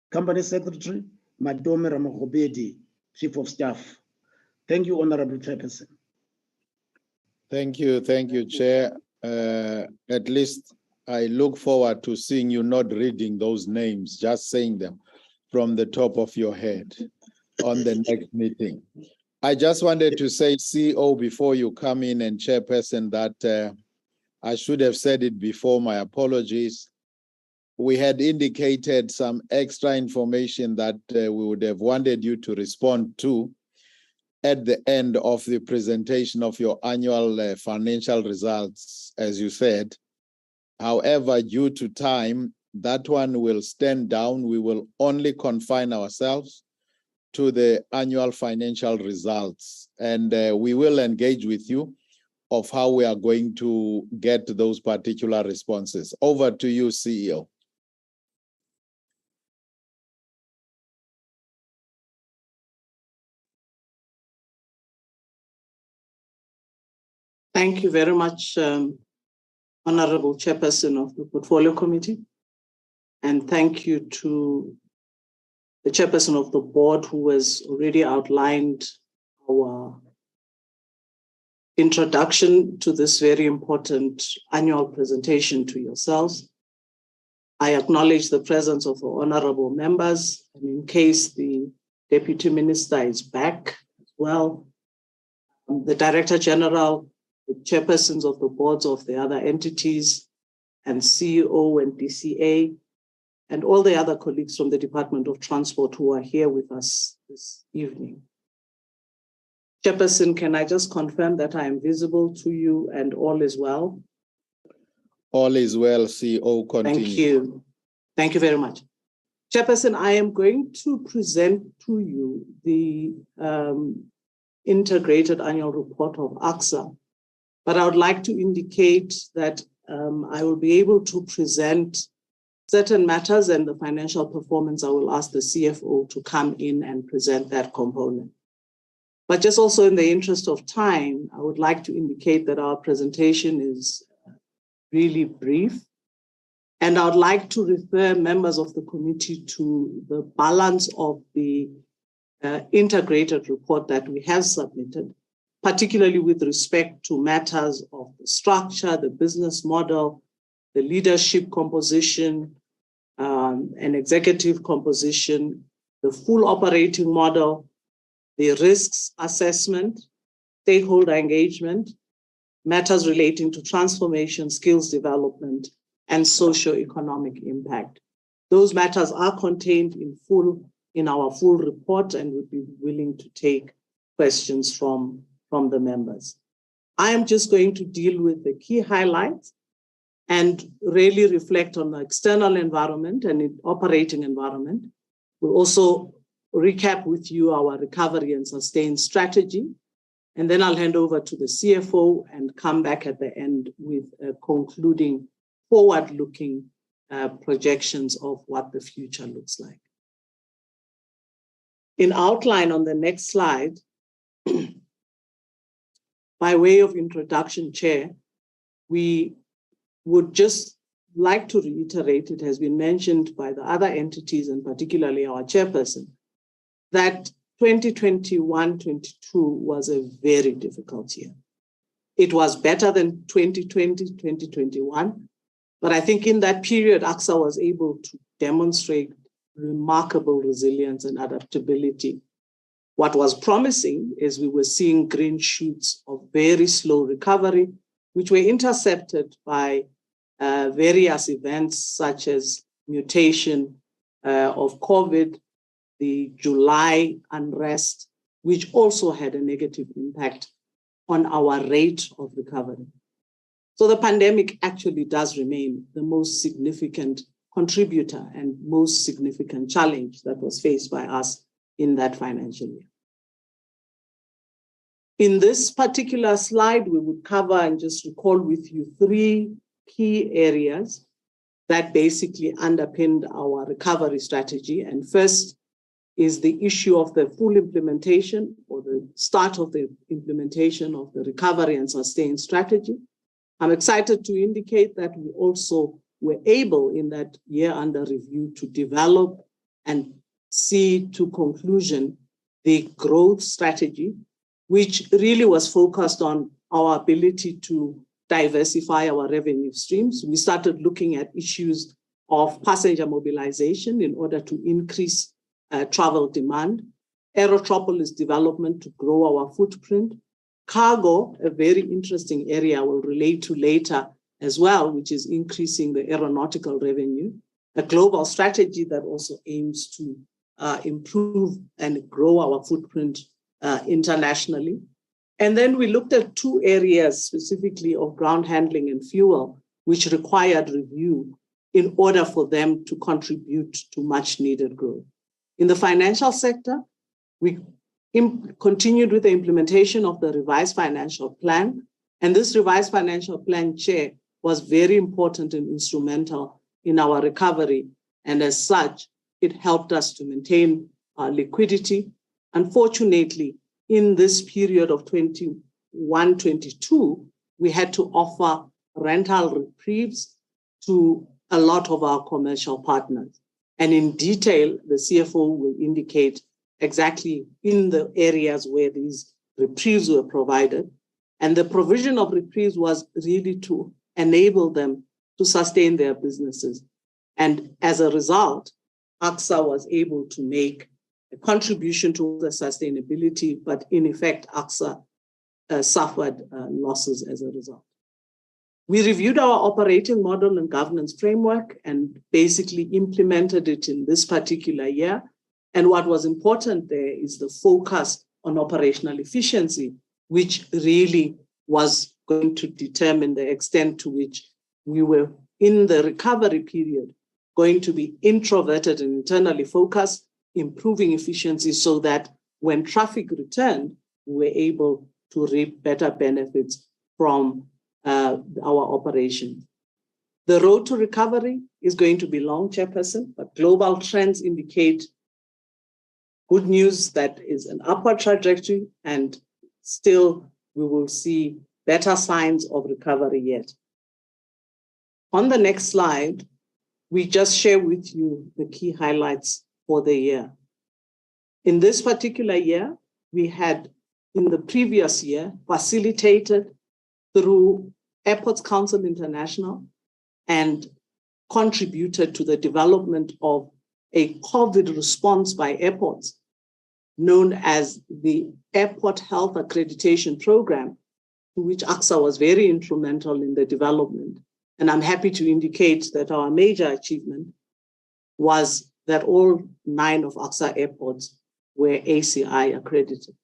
Company Secretary, Madome Ramagobedi, Chief of Staff. Thank you, Honorable Chairperson. Thank you, Chair. At least I look forward to seeing you not reading those names, just saying them from the top of your head on the next meeting. I just wanted to say, CEO, before you come in, and Chairperson, that I should have said it before, my apologies. We had indicated some extra information that we would have wanted you to respond to at the end of the presentation of your annual financial results, as you said. However, due to time, that one will stand down. We will only confine ourselves to the annual financial results, and we will engage with you of how we are going to get those particular responses. Over to you, CEO. Thank you very much, Honorable Chairperson of the Portfolio Committee. And thank you to the Chairperson of the Board, who has already outlined our introduction to this very important annual presentation to yourselves. I acknowledge the presence of the honorable members, and in case the Deputy Minister is back as well, the Director General, the chairpersons of the boards of the other entities, and CEO and DCA, and all the other colleagues from the Department of Transport who are here with us this evening. Chairperson, can I just confirm that I am visible to you and all is well? All is well, CEO. Continue. Thank you. Thank you very much. Chairperson, I am going to present to you the integrated annual report of AXA, but I would like to indicate that I will be able to present certain matters, and the financial performance, I will ask the CFO to come in and present that component. But just also in the interest of time, I would like to indicate that our presentation is really brief. And I would like to refer members of the committee to the balance of the integrated report that we have submitted, particularly with respect to matters of the structure, the business model, the leadership composition, and executive composition, the full operating model, the risks assessment, stakeholder engagement, matters relating to transformation, skills development, and socio-economic impact. Those matters are contained in full in our full report, and would be willing to take questions from the members. I am just going to deal with the key highlights and really reflect on the external environment and the operating environment. We'll also recap with you our recovery and sustain strategy. And then I'll hand over to the CFO and come back at the end with concluding forward-looking projections of what the future looks like. In outline on the next slide, by way of introduction, Chair, we would just like to reiterate, it has been mentioned by the other entities and particularly our chairperson, that 2021-22 was a very difficult year. It was better than 2020-2021, but I think in that period, AXA was able to demonstrate remarkable resilience and adaptability. What was promising is we were seeing green shoots of very slow recovery, which were intercepted by various events such as mutation of COVID, the July unrest, which also had a negative impact on our rate of recovery. So the pandemic actually does remain the most significant contributor and most significant challenge that was faced by us in that financial year. In this particular slide, we would cover and just recall with you 3 key areas that basically underpinned our recovery strategy. And first is the issue of the full implementation or the start of the implementation of the recovery and sustain strategy. I'm excited to indicate that we also were able in that year under review to develop and see to conclusion the growth strategy, which really was focused on our ability to diversify our revenue streams. We started looking at issues of passenger mobilization in order to increase travel demand, aerotropolis development to grow our footprint, cargo, a very interesting area I will relate to later as well, which is increasing the aeronautical revenue, a global strategy that also aims to improve and grow our footprint internationally. And then we looked at 2 areas specifically of ground handling and fuel, which required review in order for them to contribute to much needed growth. In the financial sector, we continued with the implementation of the revised financial plan. And this revised financial plan, Chair, was very important and instrumental in our recovery. And as such, it helped us to maintain our liquidity. Unfortunately, in this period of 21-22, we had to offer rental reprieves to a lot of our commercial partners. And in detail, the CFO will indicate exactly in the areas where these reprieves were provided. And the provision of reprieves was really to enable them to sustain their businesses. And as a result, AXA was able to make a contribution to the sustainability, but in effect, AXA suffered losses as a result. We reviewed our operating model and governance framework and basically implemented it in this particular year. And what was important there is the focus on operational efficiency, which really was going to determine the extent to which we were in the recovery period going to be introverted and internally focused, improving efficiency so that when traffic returned, we were able to reap better benefits from our operation. The road to recovery is going to be long, Chairperson, but global trends indicate good news that is an upward trajectory, and still we will see better signs of recovery yet. On the next slide, we just share with you the key highlights for the year. In this particular year, we had, in the previous year, facilitated through Airports Council International and contributed to the development of a COVID response by airports known as the Airport Health Accreditation Program, to which AXA was very instrumental in the development. And I'm happy to indicate that our major achievement was that all 9 of AXA airports were ACI accredited.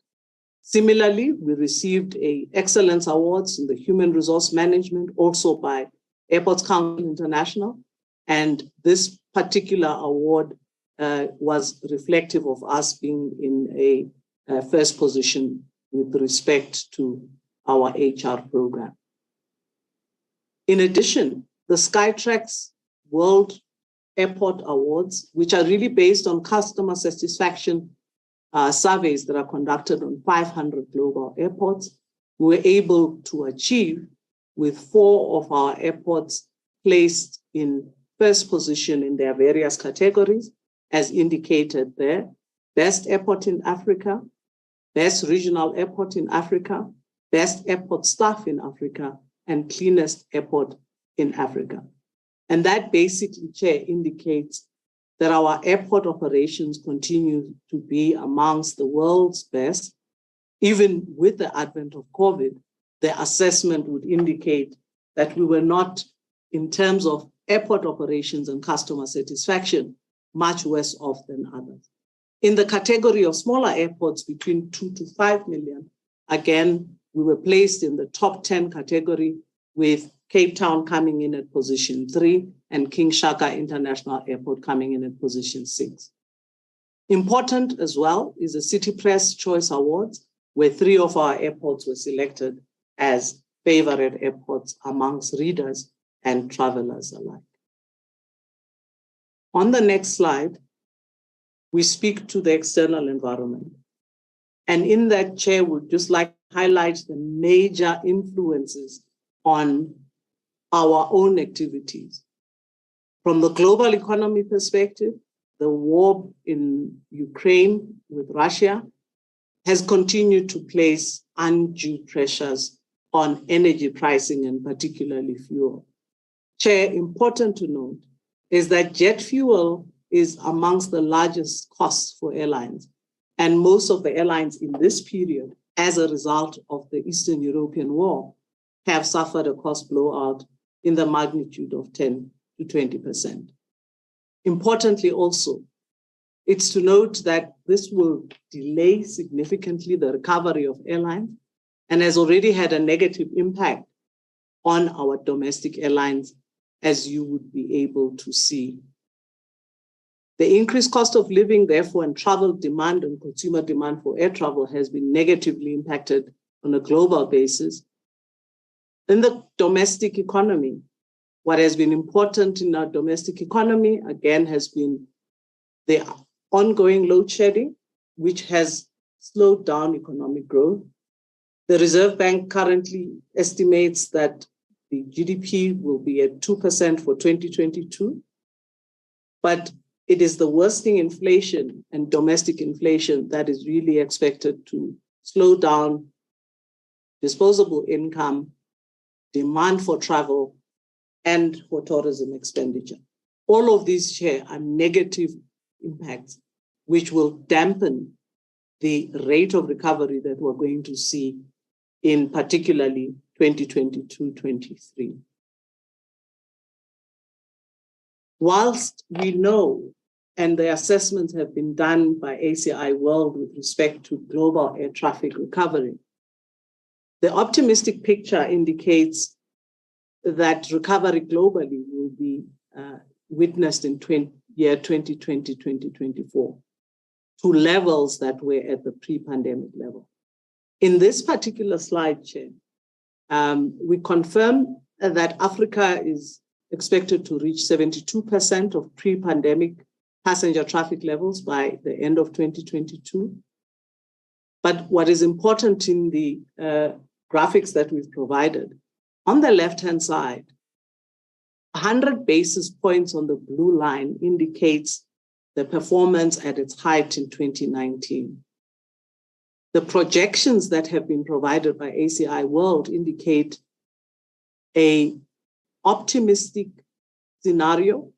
Similarly, we received an Excellence Awards in the Human Resource Management, also by Airports Council International. And this particular award was reflective of us being in a first position with respect to our HR program. In addition, the Skytrax World Airport Awards, which are really based on customer satisfaction surveys that are conducted on 500 global airports, we were able to achieve with 4 of our airports placed in first position in their various categories, as indicated there: Best Airport in Africa, Best Regional Airport in Africa, Best Airport Staff in Africa, and Cleanest Airport in Africa. And that basically, Chair, indicates that our airport operations continue to be amongst the world's best, even with the advent of COVID, the assessment would indicate that we were not, in terms of airport operations and customer satisfaction, much worse off than others. In the category of smaller airports between 2 to 5 million, again, we were placed in the top 10 category, with Cape Town coming in at position 3 and King Shaka International Airport coming in at position 6. Important as well is the City Press Choice Awards, where 3 of our airports were selected as favorite airports amongst readers and travelers alike. On the next slide, we speak to the external environment. And in that, Chair, would just like to highlight the major influences on our own activities. From the global economy perspective, the war in Ukraine with Russia has continued to place undue pressures on energy pricing and particularly fuel. Chair, important to note is that jet fuel is amongst the largest costs for airlines. And most of the airlines in this period, as a result of the Eastern European war, have suffered a cost blowout in the magnitude of 10 to 20%. Importantly also, it's to note that this will delay significantly the recovery of airlines and has already had a negative impact on our domestic airlines, as you would be able to see. The increased cost of living, therefore, and travel demand and consumer demand for air travel has been negatively impacted on a global basis. In the domestic economy, what has been important in our domestic economy, again, has been the ongoing load shedding, which has slowed down economic growth. The Reserve Bank currently estimates that the GDP will be at 2% for 2022, but it is the worsening inflation and domestic inflation that is really expected to slow down disposable income, demand for travel, and for tourism expenditure. All of these share are negative impacts, which will dampen the rate of recovery that we're going to see in particularly 2022-23. Whilst we know, and the assessments have been done by ACI World with respect to global air traffic recovery, the optimistic picture indicates that recovery globally will be witnessed in year 2020-2024 to levels that were at the pre-pandemic level. In this particular slide, Chair, we confirm that Africa is expected to reach 72% of pre-pandemic passenger traffic levels by the end of 2022. But what is important in the graphics that we've provided, on the left-hand side, 100 basis points on the blue line indicates the performance at its height in 2019. The projections that have been provided by ACI World indicate an optimistic scenario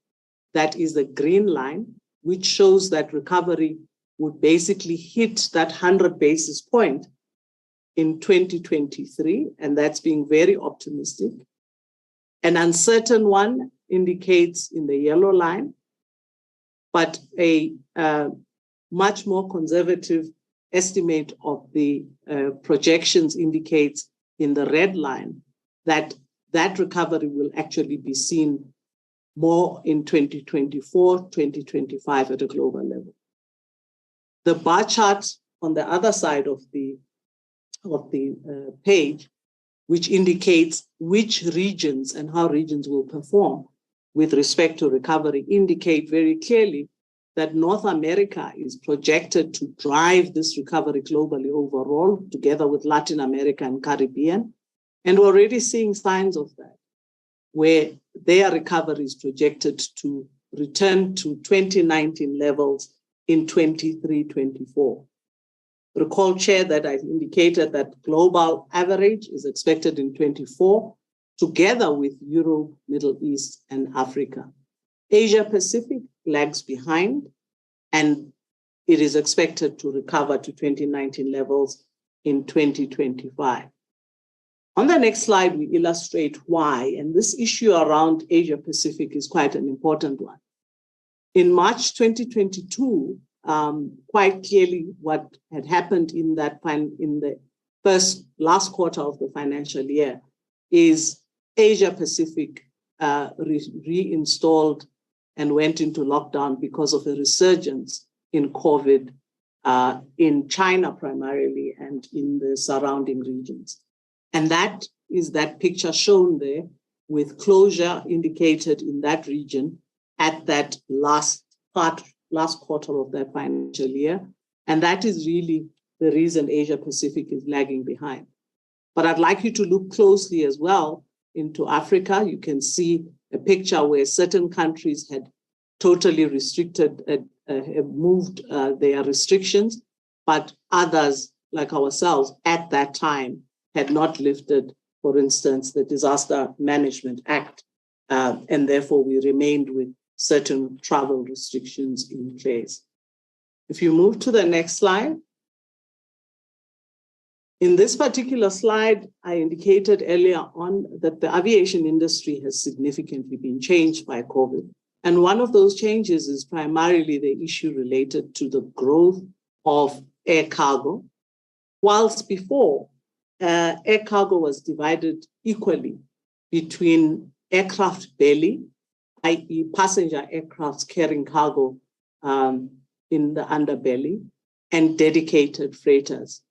that is the green line, which shows that recovery would basically hit that 100 basis point in 2023, and that's being very optimistic. An uncertain one indicates in the yellow line, but a much more conservative estimate of the projections indicates in the red line that that recovery will actually be seen more in 2024, 2025 at a global level. The bar chart on the other side of the page, which indicates which regions and how regions will perform with respect to recovery, indicate very clearly that North America is projected to drive this recovery globally overall, together with Latin America and Caribbean. And we're already seeing signs of that, where their recovery is projected to return to 2019 levels in 23-24. Recall, Chair, that I've indicated that global average is expected in 24, together with Europe, Middle East, and Africa. Asia Pacific lags behind, and it is expected to recover to 2019 levels in 2025. On the next slide, we illustrate why, and this issue around Asia Pacific is quite an important one. In March 2022, quite clearly what had happened in the last quarter of the financial year is Asia Pacific reinstalled and went into lockdown because of a resurgence in COVID in China primarily and in the surrounding regions. And that is that picture shown there with closure indicated in that region at that last quarter of that financial year. And that is really the reason Asia Pacific is lagging behind. But I'd like you to look closely as well into Africa. You can see a picture where certain countries had totally restricted, have moved their restrictions, but others like ourselves at that time had not lifted, for instance, the Disaster Management Act, and therefore we remained with certain travel restrictions in place. If you move to the next slide. In this particular slide, I indicated earlier on that the aviation industry has significantly been changed by COVID. And one of those changes is primarily the issue related to the growth of air cargo. Whilst before, air cargo was divided equally between aircraft belly, i.e. passenger aircrafts carrying cargo in the underbelly, and dedicated freighters.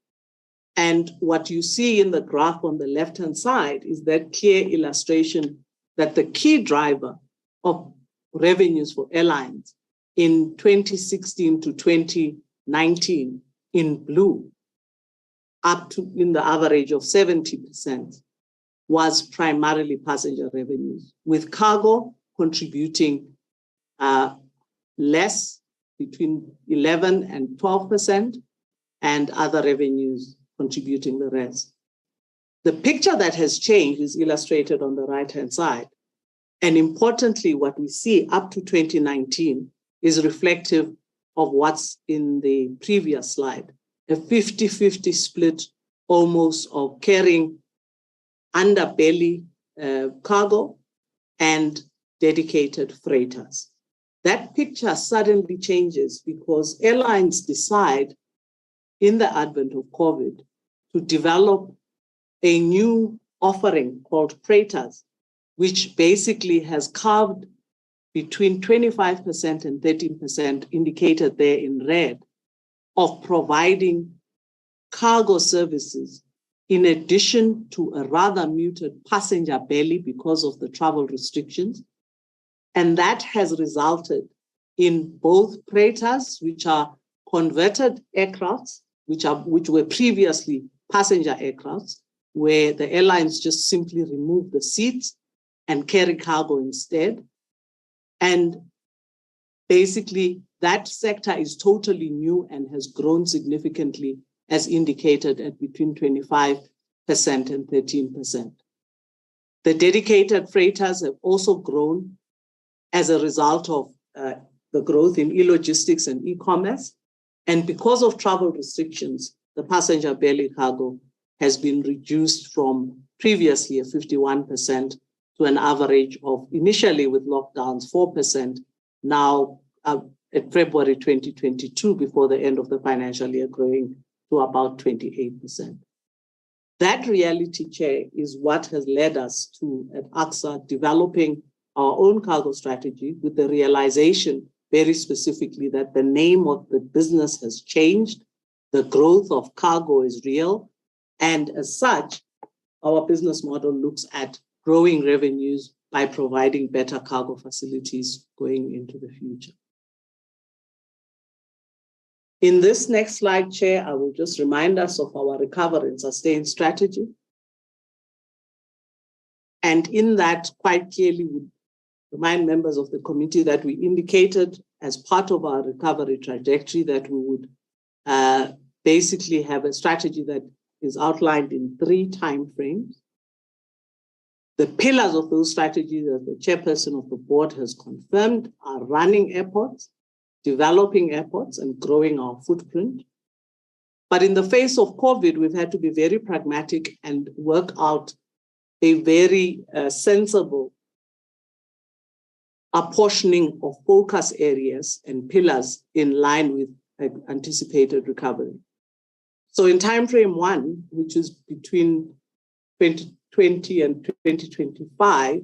And what you see in the graph on the left-hand side is that clear illustration that the key driver of revenues for airlines in 2016 to 2019 in blue, up to in the average of 70%, was primarily passenger revenues, with cargo contributing less, between 11 and 12%, and other revenues contributing the rest. The picture that has changed is illustrated on the right-hand side. And importantly, what we see up to 2019 is reflective of what's in the previous slide, a 50-50 split almost of carrying underbelly cargo and dedicated freighters. That picture suddenly changes because airlines decide in the advent of COVID to develop a new offering called freighters, which basically has carved between 25% and 13%, indicated there in red, of providing cargo services in addition to a rather muted passenger belly because of the travel restrictions. And that has resulted in both freighters, which are converted aircrafts, which were previously passenger aircrafts, where the airlines just simply remove the seats and carry cargo instead. And basically, that sector is totally new and has grown significantly, as indicated at between 25% and 13%. The dedicated freighters have also grown as a result of the growth in e-logistics and e-commerce. And because of travel restrictions, the passenger belly cargo has been reduced from previously 51% to an average of, initially with lockdowns, 4%, now at February 2022, before the end of the financial year, growing to about 28%. That reality, Chair, is what has led us to, at AXA, developing our own cargo strategy with the realization very specifically that the name of the business has changed, the growth of cargo is real, and as such, our business model looks at growing revenues by providing better cargo facilities going into the future. In this next slide, Chair, I will just remind us of our recover and sustain strategy. And in that, quite clearly, we remind members of the committee that we indicated as part of our recovery trajectory that we would basically have a strategy that is outlined in 3 time frames. The pillars of those strategies, as the chairperson of the board has confirmed, are running airports, developing airports, and growing our footprint. But in the face of COVID, we've had to be very pragmatic and work out a very sensible apportioning of focus areas and pillars in line with anticipated recovery. So in timeframe 1, which is between 2020 and 2025,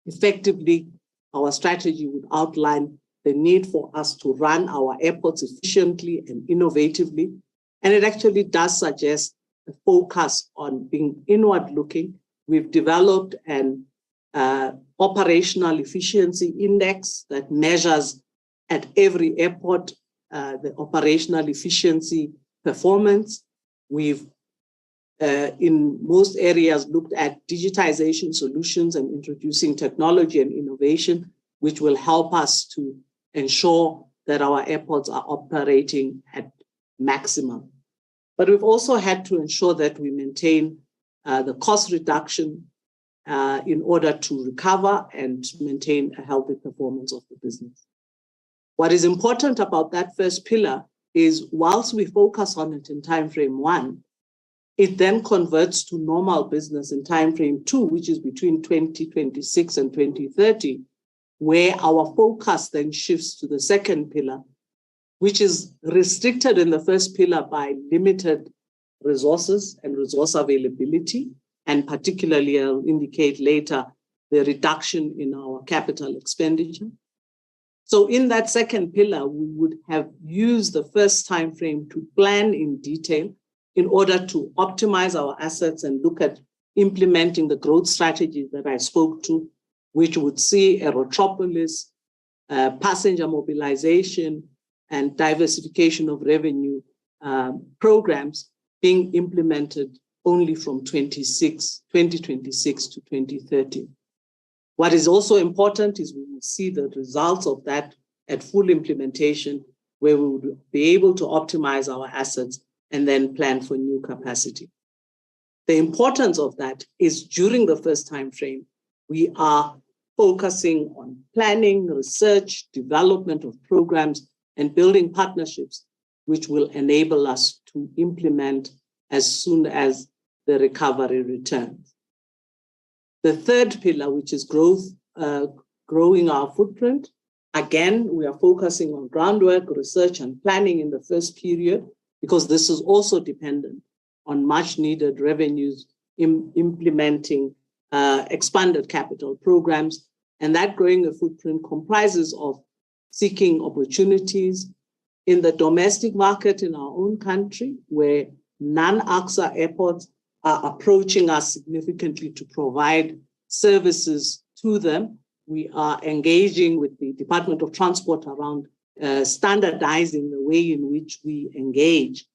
effectively, our strategy would outline the need for us to run our airports efficiently and innovatively. And it actually does suggest a focus on being inward-looking. We've developed an operational efficiency index that measures at every airport the operational efficiency performance. We've, in most areas, looked at digitization solutions and introducing technology and innovation, which will help us to ensure that our airports are operating at maximum. But we've also had to ensure that we maintain the cost reduction in order to recover and maintain a healthy performance of the business. What is important about that first pillar is whilst we focus on it in timeframe 1, it then converts to normal business in timeframe 2, which is between 2026 and 2030, where our focus then shifts to the second pillar, which is restricted in the first pillar by limited resources and resource availability, and particularly, I'll indicate later, the reduction in our capital expenditure. So in that second pillar, we would have used the first time frame to plan in detail in order to optimize our assets and look at implementing the growth strategies that I spoke to, which would see Aerotropolis, passenger mobilization, and diversification of revenue programs being implemented only from 2026 to 2030. What is also important is we will see the results of that at full implementation, where we will be able to optimize our assets and then plan for new capacity. The importance of that is during the first time frame, we are focusing on planning, research, development of programs, and building partnerships, which will enable us to implement as soon as the recovery returns. The third pillar, which is growth, growing our footprint. Again, we are focusing on groundwork, research, and planning in the first period, because this is also dependent on much needed revenues in implementing expanded capital programs. And that growing a footprint comprises of seeking opportunities in the domestic market in our own country, where non-AXA airports are approaching us significantly to provide services to them. We are engaging with the Department of Transport around standardizing the way in which we engage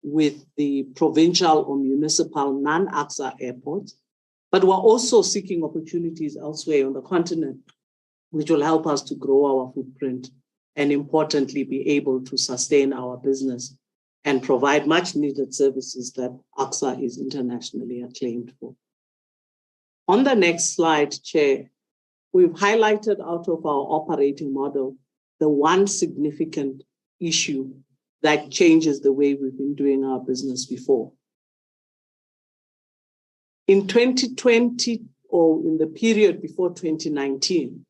with the provincial or municipal non-AXA airports. But we're also seeking opportunities elsewhere on the continent, which will help us to grow our footprint and importantly, be able to sustain our business and provide much needed services that AXA is internationally acclaimed for. On the next slide, Chair, we've highlighted out of our operating model the one significant issue that changes the way we've been doing our business before. In 2020, or in the period before 2019,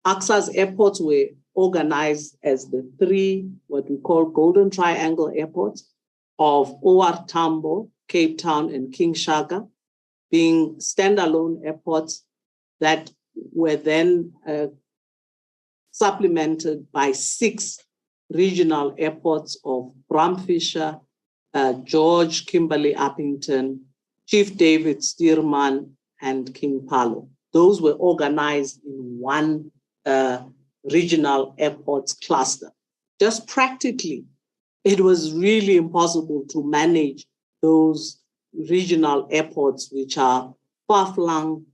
AXA's airports were organized as the three, what we call Golden Triangle airports of OR Tambo, Cape Town, and King Shaka, being standalone airports that were then supplemented by 6 regional airports of Bramfisher, George Kimberley Uppington, Chief David Stearman, and King Palo. Those were organized in one regional airports cluster. Just practically, it was really impossible to manage those regional airports, which are far-flung,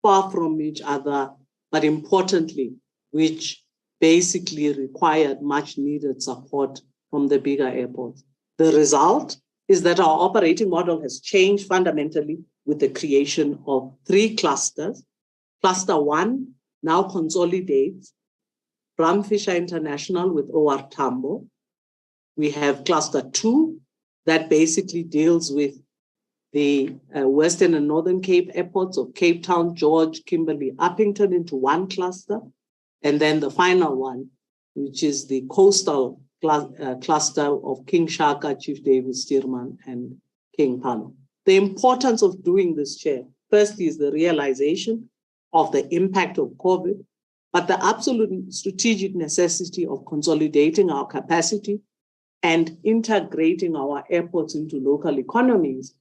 far from each other, but importantly, which basically required much needed support from the bigger airports. The result is that our operating model has changed fundamentally with the creation of 3 clusters. Cluster 1 now consolidates Bramfisher International with OR Tambo. We have Cluster 2 that basically deals with the Western and Northern Cape airports of Cape Town, George, Kimberley, Uppington into 1 cluster. And then the final one, which is the coastal cluster of King Shaka, Chief David Stearman, and King Pano. The importance of doing this, Chair, firstly is the realization of the impact of COVID, but the absolute strategic necessity of consolidating our capacity and integrating our airports into local economies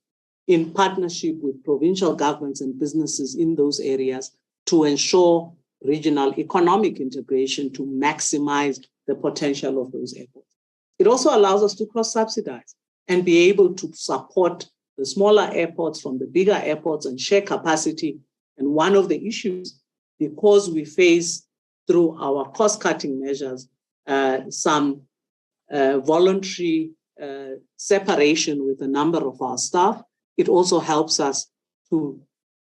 in partnership with provincial governments and businesses in those areas to ensure regional economic integration to maximize the potential of those airports. It also allows us to cross-subsidize and be able to support the smaller airports from the bigger airports and share capacity. And one of the issues, because we face through our cost-cutting measures, some voluntary separation with a number of our staff, it also helps us to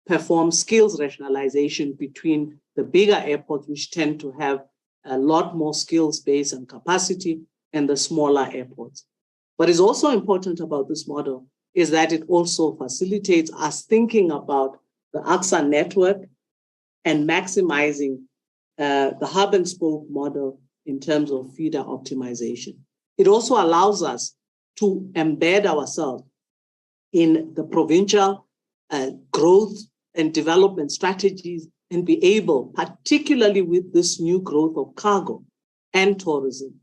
perform skills rationalization between the bigger airports, which tend to have a lot more skills base and capacity, and the smaller airports. What is also important about this model is that it also facilitates us thinking about the AXA network and maximizing the hub and spoke model in terms of feeder optimization. It also allows us to embed ourselves in the provincial growth and development strategies and be able, particularly with this new growth of cargo and tourism,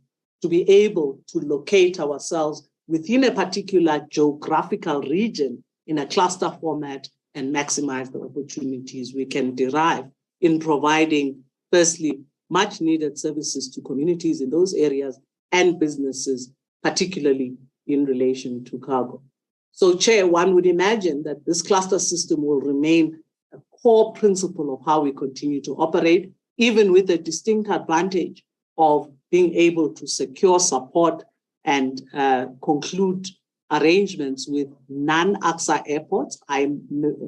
to be able to locate ourselves within a particular geographical region in a cluster format and maximize the opportunities we can derive in providing, firstly, much needed services to communities in those areas and businesses, particularly in relation to cargo. So, Chair, one would imagine that this cluster system will remain a core principle of how we continue to operate, even with the distinct advantage of being able to secure support and conclude arrangements with non-AXA airports. I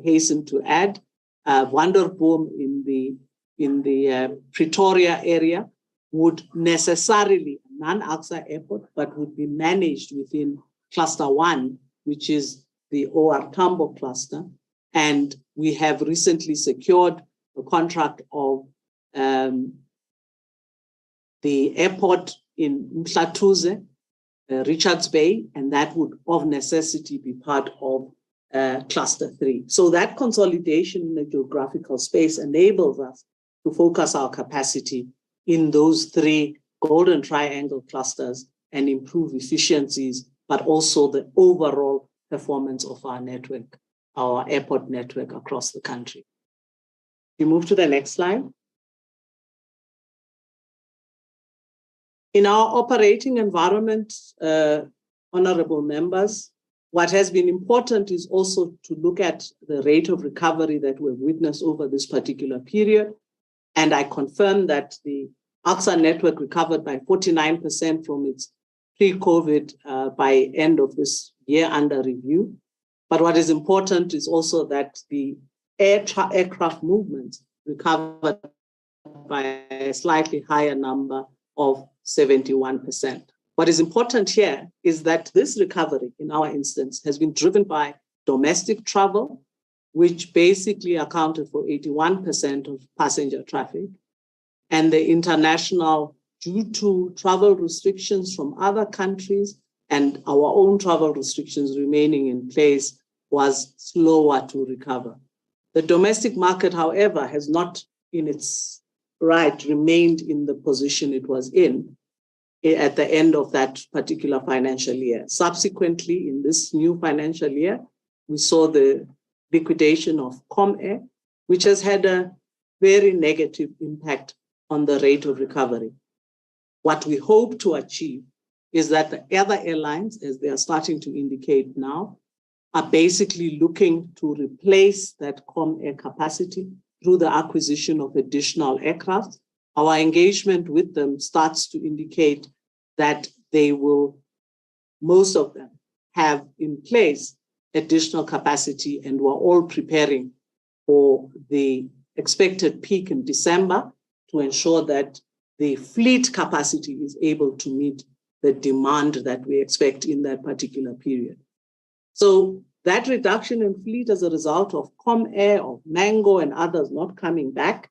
hasten to add Vanderboom in the Pretoria area would necessarily, non-AXA airport, but would be managed within Cluster 1, which is the OR Tambo cluster. And we have recently secured a contract of the airport in Mhlathuze, Richards Bay, and that would of necessity be part of Cluster 3. So that consolidation in the geographical space enables us to focus our capacity in those 3 golden triangle clusters and improve efficiencies, but also the overall performance of our network, our airport network across the country. We move to the next slide. In our operating environment, honorable members, what has been important is also to look at the rate of recovery that we've witnessed over this particular period. And I confirm that the AXA network recovered by 49% from its pre-COVID by end of this year under review. But what is important is also that the aircraft movements recovered by a slightly higher number of 71%. What is important here is that this recovery, in our instance, has been driven by domestic travel, which basically accounted for 81% of passenger traffic, and the international, due to travel restrictions from other countries and our own travel restrictions remaining in place, was slower to recover. The domestic market, however, has not in its right remained in the position it was in at the end of that particular financial year. Subsequently, in this new financial year, we saw the liquidation of ComAir, which has had a very negative impact on the rate of recovery. What we hope to achieve is that the other airlines, as they are starting to indicate now, are basically looking to replace that ComAir capacity through the acquisition of additional aircraft. Our engagement with them starts to indicate that they will, most of them, have in place additional capacity, and we're all preparing for the expected peak in December to ensure that the fleet capacity is able to meet the demand that we expect in that particular period. So that reduction in fleet as a result of Comair, of Mango and others not coming back,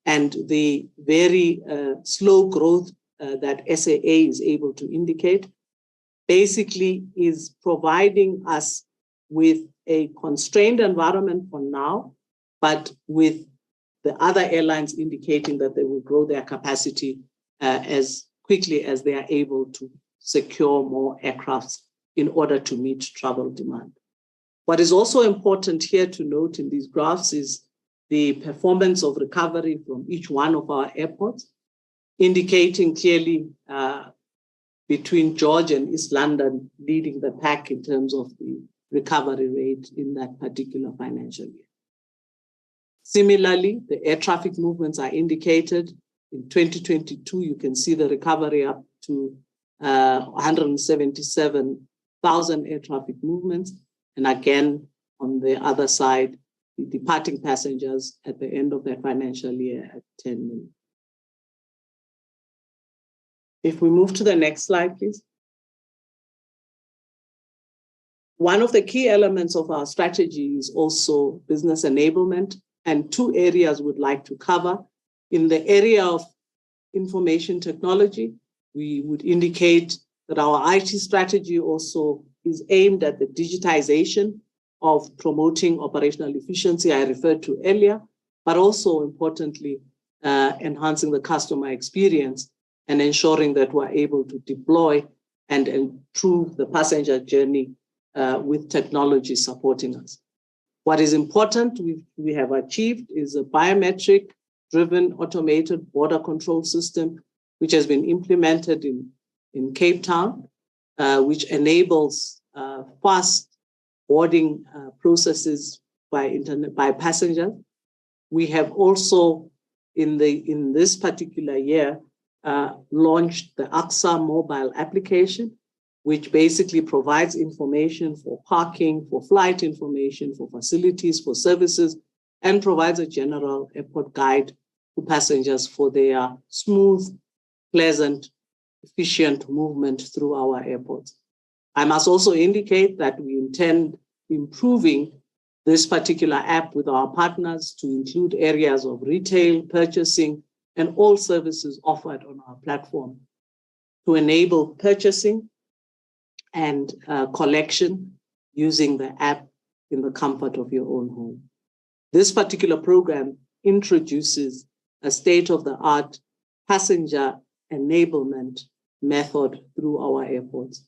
and the very slow growth that SAA is able to indicate, basically is providing us with a constrained environment for now, but with the other airlines indicating that they will grow their capacity as quickly as they are able to secure more aircrafts in order to meet travel demand. What is also important here to note in these graphs is the performance of recovery from each one of our airports, indicating clearly between George and East London leading the pack in terms of the recovery rate in that particular financial year. Similarly, the air traffic movements are indicated. In 2022, you can see the recovery up to 177,000 air traffic movements. And again, on the other side, the departing passengers at the end of that financial year at 10 million. If we move to the next slide, please. One of the key elements of our strategy is also business enablement, and two areas we'd like to cover. In the area of information technology, we would indicate that our IT strategy also is aimed at the digitization of promoting operational efficiency I referred to earlier, but also importantly, enhancing the customer experience and ensuring that we're able to deploy and improve the passenger journey with technology supporting us. What is important we have achieved is a biometric-driven automated border control system, which has been implemented in Cape Town, which enables fast boarding processes by passengers. We have also, in this particular year, launched the AXA mobile application, which basically provides information for parking, for flight information, for facilities, for services, and provides a general airport guide to passengers for their smooth, pleasant, efficient movement through our airports. I must also indicate that we intend improving this particular app with our partners to include areas of retail, purchasing, and all services offered on our platform to enable purchasing and collection using the app in the comfort of your own home. This particular program introduces a state-of-the-art passenger enablement method through our airports.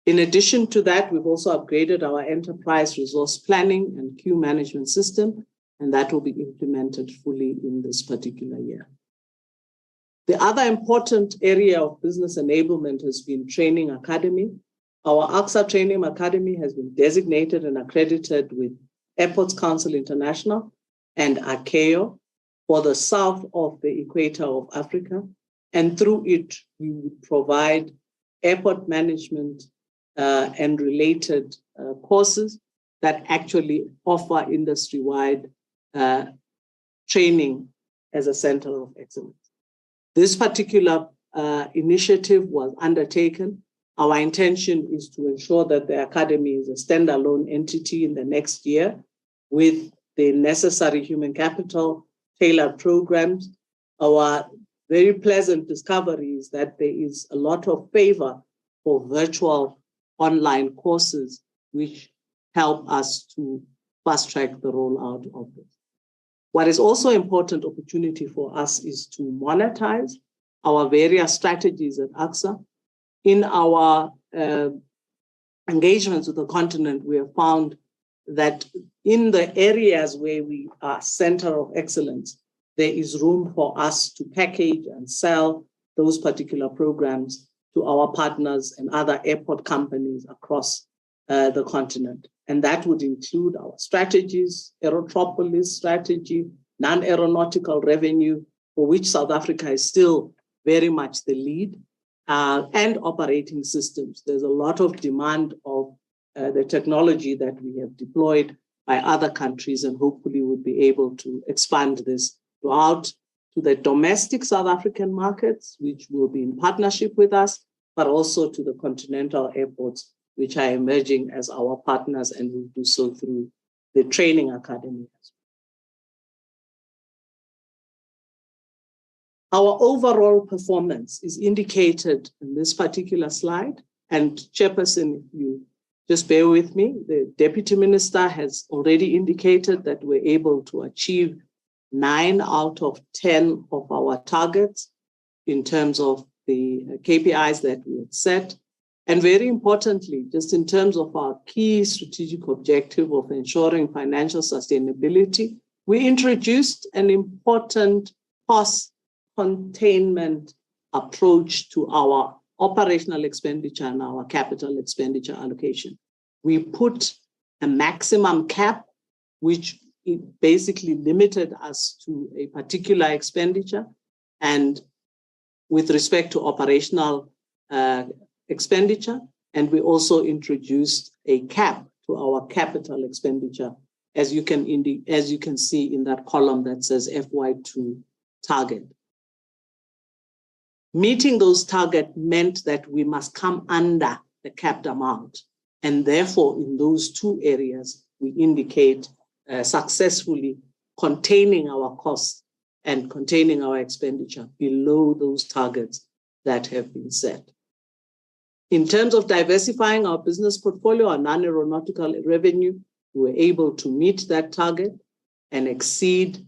In addition to that, we've also upgraded our enterprise resource planning and queue management system, and that will be implemented fully in this particular year. The other important area of business enablement has been Training Academy. Our AXA Training Academy has been designated and accredited with Airports Council International and ACAO for the south of the equator of Africa. And through it, we would provide airport management and related courses that actually offer industry-wide training as a center of excellence. This particular initiative was undertaken. Our intention is to ensure that the Academy is a standalone entity in the next year with the necessary human capital, tailored programs. Our very pleasant discovery is that there is a lot of favor for virtual online courses, which help us to fast-track the rollout of this. What is also an important opportunity for us is to monetize our various strategies at AXA. In our engagements with the continent, we have found that in the areas where we are center of excellence, there is room for us to package and sell those particular programs to our partners and other airport companies across the continent. And that would include our strategies, Aerotropolis strategy, non-aeronautical revenue, for which South Africa is still very much the lead, and operating systems. There's a lot of demand of the technology that we have deployed by other countries, and hopefully we'll be able to expand this throughout to the domestic South African markets, which will be in partnership with us, but also to the continental airports, which are emerging as our partners, and will do so through the training academy. Our overall performance is indicated in this particular slide. And Chairperson, if you just bear with me, the Deputy Minister has already indicated that we're able to achieve 9 out of 10 of our targets in terms of the KPIs that we had set. And very importantly, just in terms of our key strategic objective of ensuring financial sustainability, we introduced an important cost containment approach to our operational expenditure and our capital expenditure allocation. We put a maximum cap, which basically limited us to a particular expenditure. And with respect to operational expenditure, and we also introduced a cap to our capital expenditure, as you can see in that column that says FY2 target. Meeting those targets meant that we must come under the capped amount. And therefore, in those two areas, we indicate successfully containing our costs and containing our expenditure below those targets that have been set. In terms of diversifying our business portfolio, our non-aeronautical revenue, we were able to meet that target and exceed.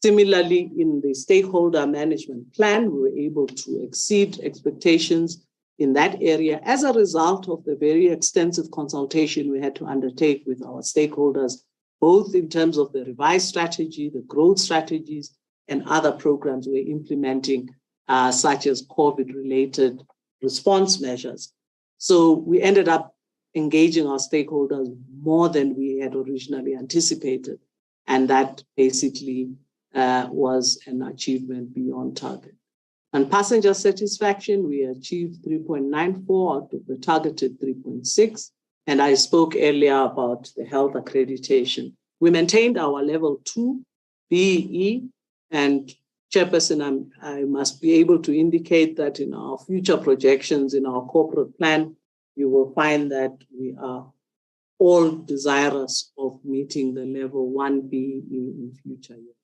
Similarly, in the stakeholder management plan, we were able to exceed expectations in that area as a result of the very extensive consultation we had to undertake with our stakeholders, both in terms of the revised strategy, the growth strategies, and other programs we're implementing, such as COVID-related response measures. So we ended up engaging our stakeholders more than we had originally anticipated, and that basically was an achievement beyond target. On passenger satisfaction, we achieved 3.94 out of the targeted 3.6. And I spoke earlier about the health accreditation. We maintained our level 2 BEE, and Chairperson, I must be able to indicate that in our future projections, in our corporate plan, you will find that we are all desirous of meeting the level 1 BEE in future years.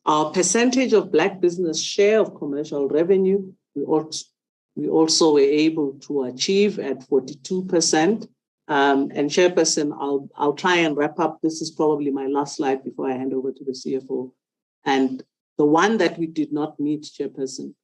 Our percentage of Black business share of commercial revenue, we also were able to achieve at 42%. And Chairperson, I'll try and wrap up. This is probably my last slide before I hand over to the CFO. And the one that we did not meet, Chairperson,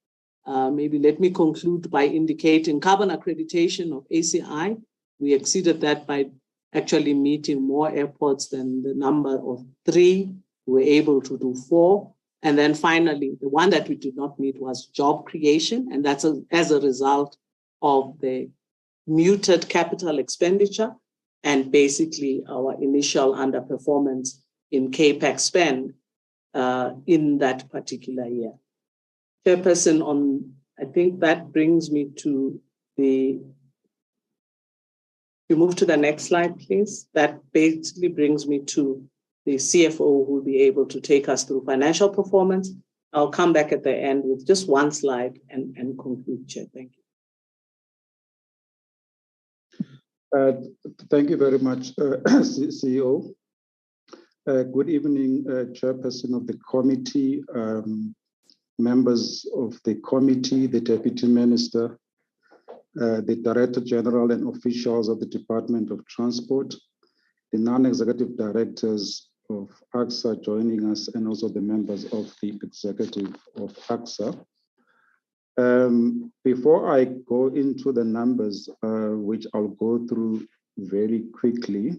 maybe let me conclude by indicating carbon accreditation of ACI. We exceeded that by actually meeting more airports than the number of 3. We were able to do 4. And then finally, the one that we did not meet was job creation. And that's as a result of the muted capital expenditure and basically our initial underperformance in CAPEX spend in that particular year. Chairperson, I think that brings me to you move to the next slide, please. That basically brings me to the CFO who will be able to take us through financial performance. I'll come back at the end with just one slide and conclude, Chair. Thank you. Thank you very much, CEO. Good evening, Chairperson of the committee, members of the committee, the Deputy Minister, the Director General and officials of the Department of Transport, the non-executive directors of AXA joining us, and also the members of the executive of AXA. Before I go into the numbers, which I'll go through very quickly,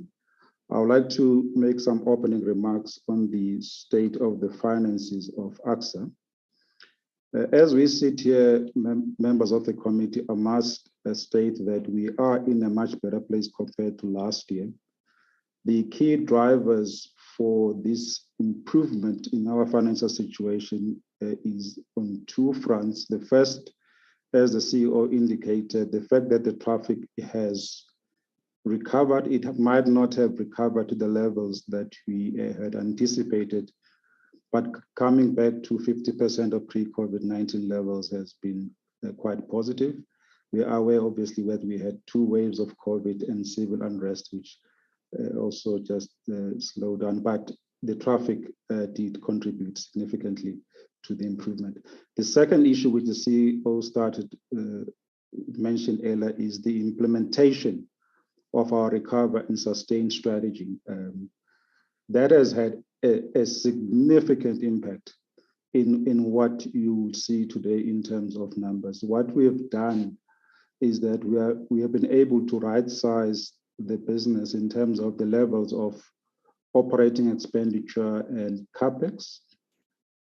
I would like to make some opening remarks on the state of the finances of AXA. As we sit here, members of the committee, I must state that we are in a much better place compared to last year. The key drivers for this improvement in our financial situation is on two fronts. The first, as the CEO indicated, the fact that the traffic has recovered, it might not have recovered to the levels that we had anticipated, but coming back to 50% of pre-COVID-19 levels has been quite positive. We are aware, obviously, that we had 2 waves of COVID and civil unrest, which also just slowed down, but the traffic did contribute significantly to the improvement. The second issue, which the CEO mentioned earlier, is the implementation of our recover and sustain strategy. That has had a significant impact in what you see today in terms of numbers. What we have done is that we have been able to right-size the business in terms of the levels of operating expenditure and CapEx.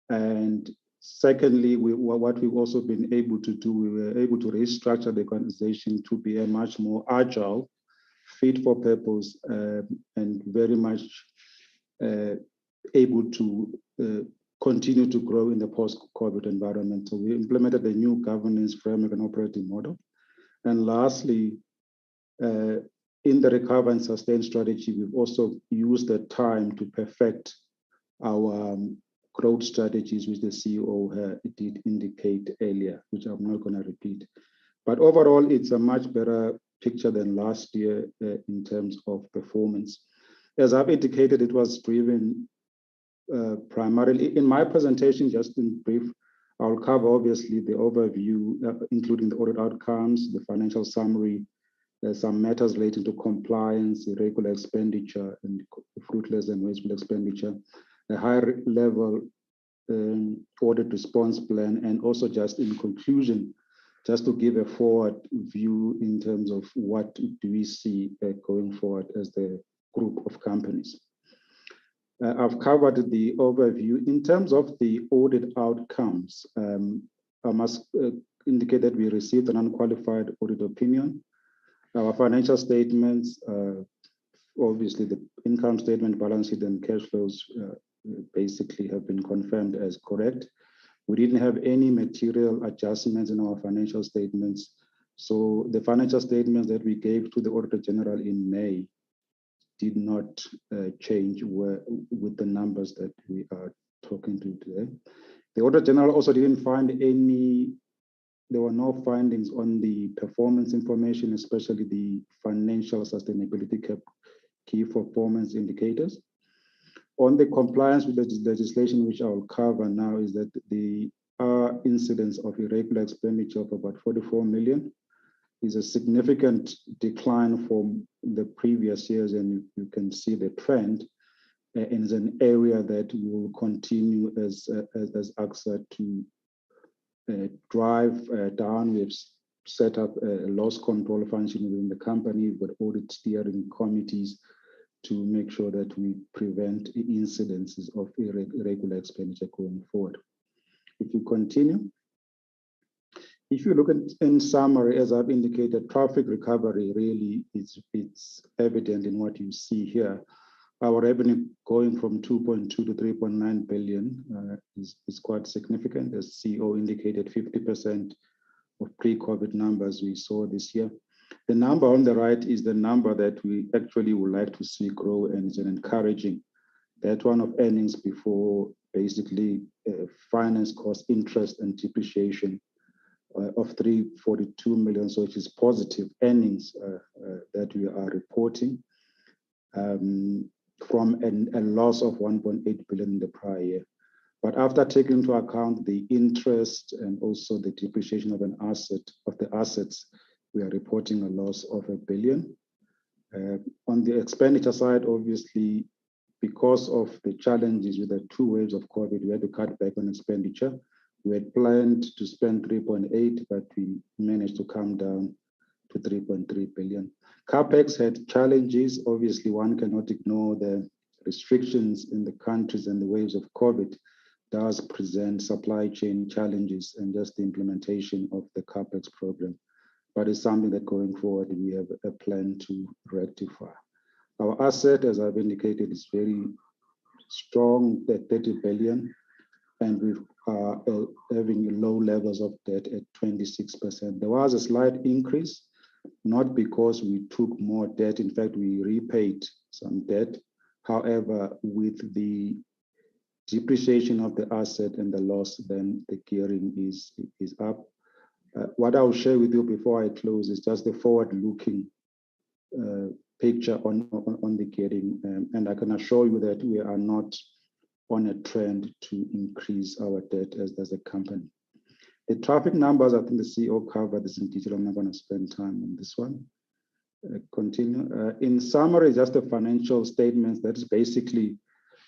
And secondly, what we've also been able to do, we were able to restructure the organization to be a much more agile, fit for purpose, and very much able to continue to grow in the post-COVID environment. So we implemented a new governance framework and operating model. And lastly, in the recover and sustain strategy, we've also used the time to perfect our growth strategies, which the CEO did indicate earlier, which I'm not going to repeat. But overall, it's a much better picture than last year in terms of performance. As I've indicated, it was driven primarily in my presentation, just in brief. I'll cover obviously the overview, including the audit outcomes, the financial summary. There's some matters relating to compliance, irregular expenditure, and fruitless and wasteful expenditure, a higher level audit response plan, and also just in conclusion, just to give a forward view in terms of what do we see going forward as the group of companies. I've covered the overview. In terms of the audit outcomes, I must indicate that we received an unqualified audit opinion. Our financial statements, obviously the income statement, balance sheet, and cash flows basically have been confirmed as correct. We didn't have any material adjustments in our financial statements. So the financial statements that we gave to the Auditor General in May did not change with the numbers that we are talking to today. The Auditor General also didn't find there were no findings on the performance information, especially the financial sustainability key performance indicators. On the compliance with the legislation, which I'll cover now, is that the incidence of irregular expenditure of about 44 million is a significant decline from the previous years, and you can see the trend, and is an area that we will continue as AXA to drive down. We've set up a loss control function within the company, but audit steering committees to make sure that we prevent incidences of irregular expenditure going forward. If you continue, if you look at in summary, as I've indicated, traffic recovery really it's evident in what you see here. Our revenue going from 2.2 to 3.9 billion is quite significant. As CEO indicated, 50% of pre-COVID numbers we saw this year. The number on the right is the number that we actually would like to see grow, and it's an encouraging. That one of earnings before basically finance cost, interest, and depreciation of 342 million, so it is positive earnings that we are reporting from a loss of 1.8 billion in the prior year. But after taking into account the interest and also the depreciation of the assets, we are reporting a loss of 1 billion. On the expenditure side, obviously, because of the challenges with the 2 waves of COVID, we had to cut back on expenditure. We had planned to spend 3.8, but we managed to come down to 3.3 billion. CapEx had challenges. Obviously, one cannot ignore the restrictions in the countries, and the waves of COVID does present supply chain challenges and just the implementation of the CapEx program. But it's something that going forward, we have a plan to rectify. Our asset, as I've indicated, is very strong, at 30 billion. and we are having low levels of debt at 26%. There was a slight increase, not because we took more debt. In fact, we repaid some debt. However, with the depreciation of the asset and the loss, then the gearing is up. What I'll share with you before I close is just the forward-looking picture on the gearing, and I can assure you that we are not on a trend to increase our debt as a company. The traffic numbers, I think the CEO covered this in detail. I'm not going to spend time on this one. Continue. In summary, just the financial statements. That is basically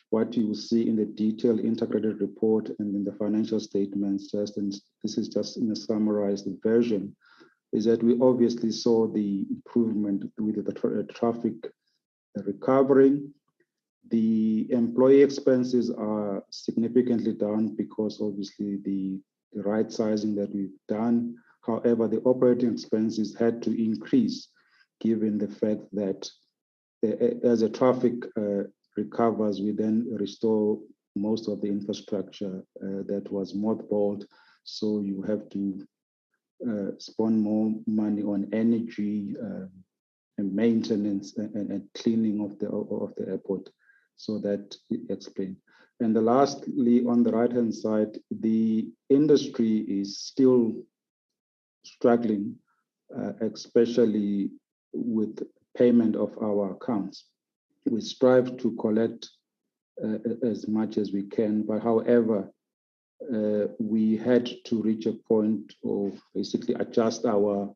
what you will see in the detailed integrated report and in the financial statements. This is just in a summarized version. Is that we obviously saw the improvement with the traffic recovering. The employee expenses are significantly down because obviously the right sizing that we've done. However, the operating expenses had to increase given the fact that as the traffic recovers, we then restore most of the infrastructure that was mothballed. So you have to spend more money on energy and maintenance and cleaning of the airport. So that explains. And lastly, on the right-hand side, the industry is still struggling, especially with payment of our accounts. We strive to collect as much as we can, but however, we had to reach a point of basically adjust our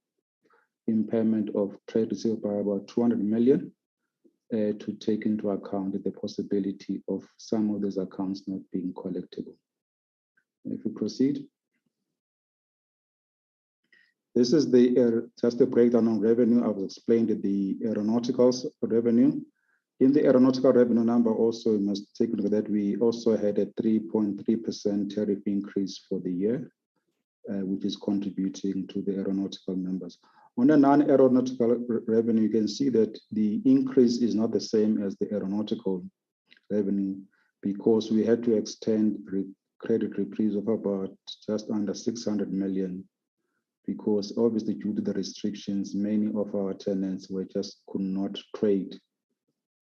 impairment of trade receivable by about 200 million to take into account the possibility of some of those accounts not being collectible. If we proceed. This is just a breakdown on revenue. I've explained the aeronautical revenue. In the aeronautical revenue number also, you must take note that we also had a 3.3% tariff increase for the year, which is contributing to the aeronautical numbers. On the non-aeronautical revenue, you can see that the increase is not the same as the aeronautical revenue because we had to extend credit reprieve of about just under 600 million because obviously due to the restrictions, many of our tenants could not trade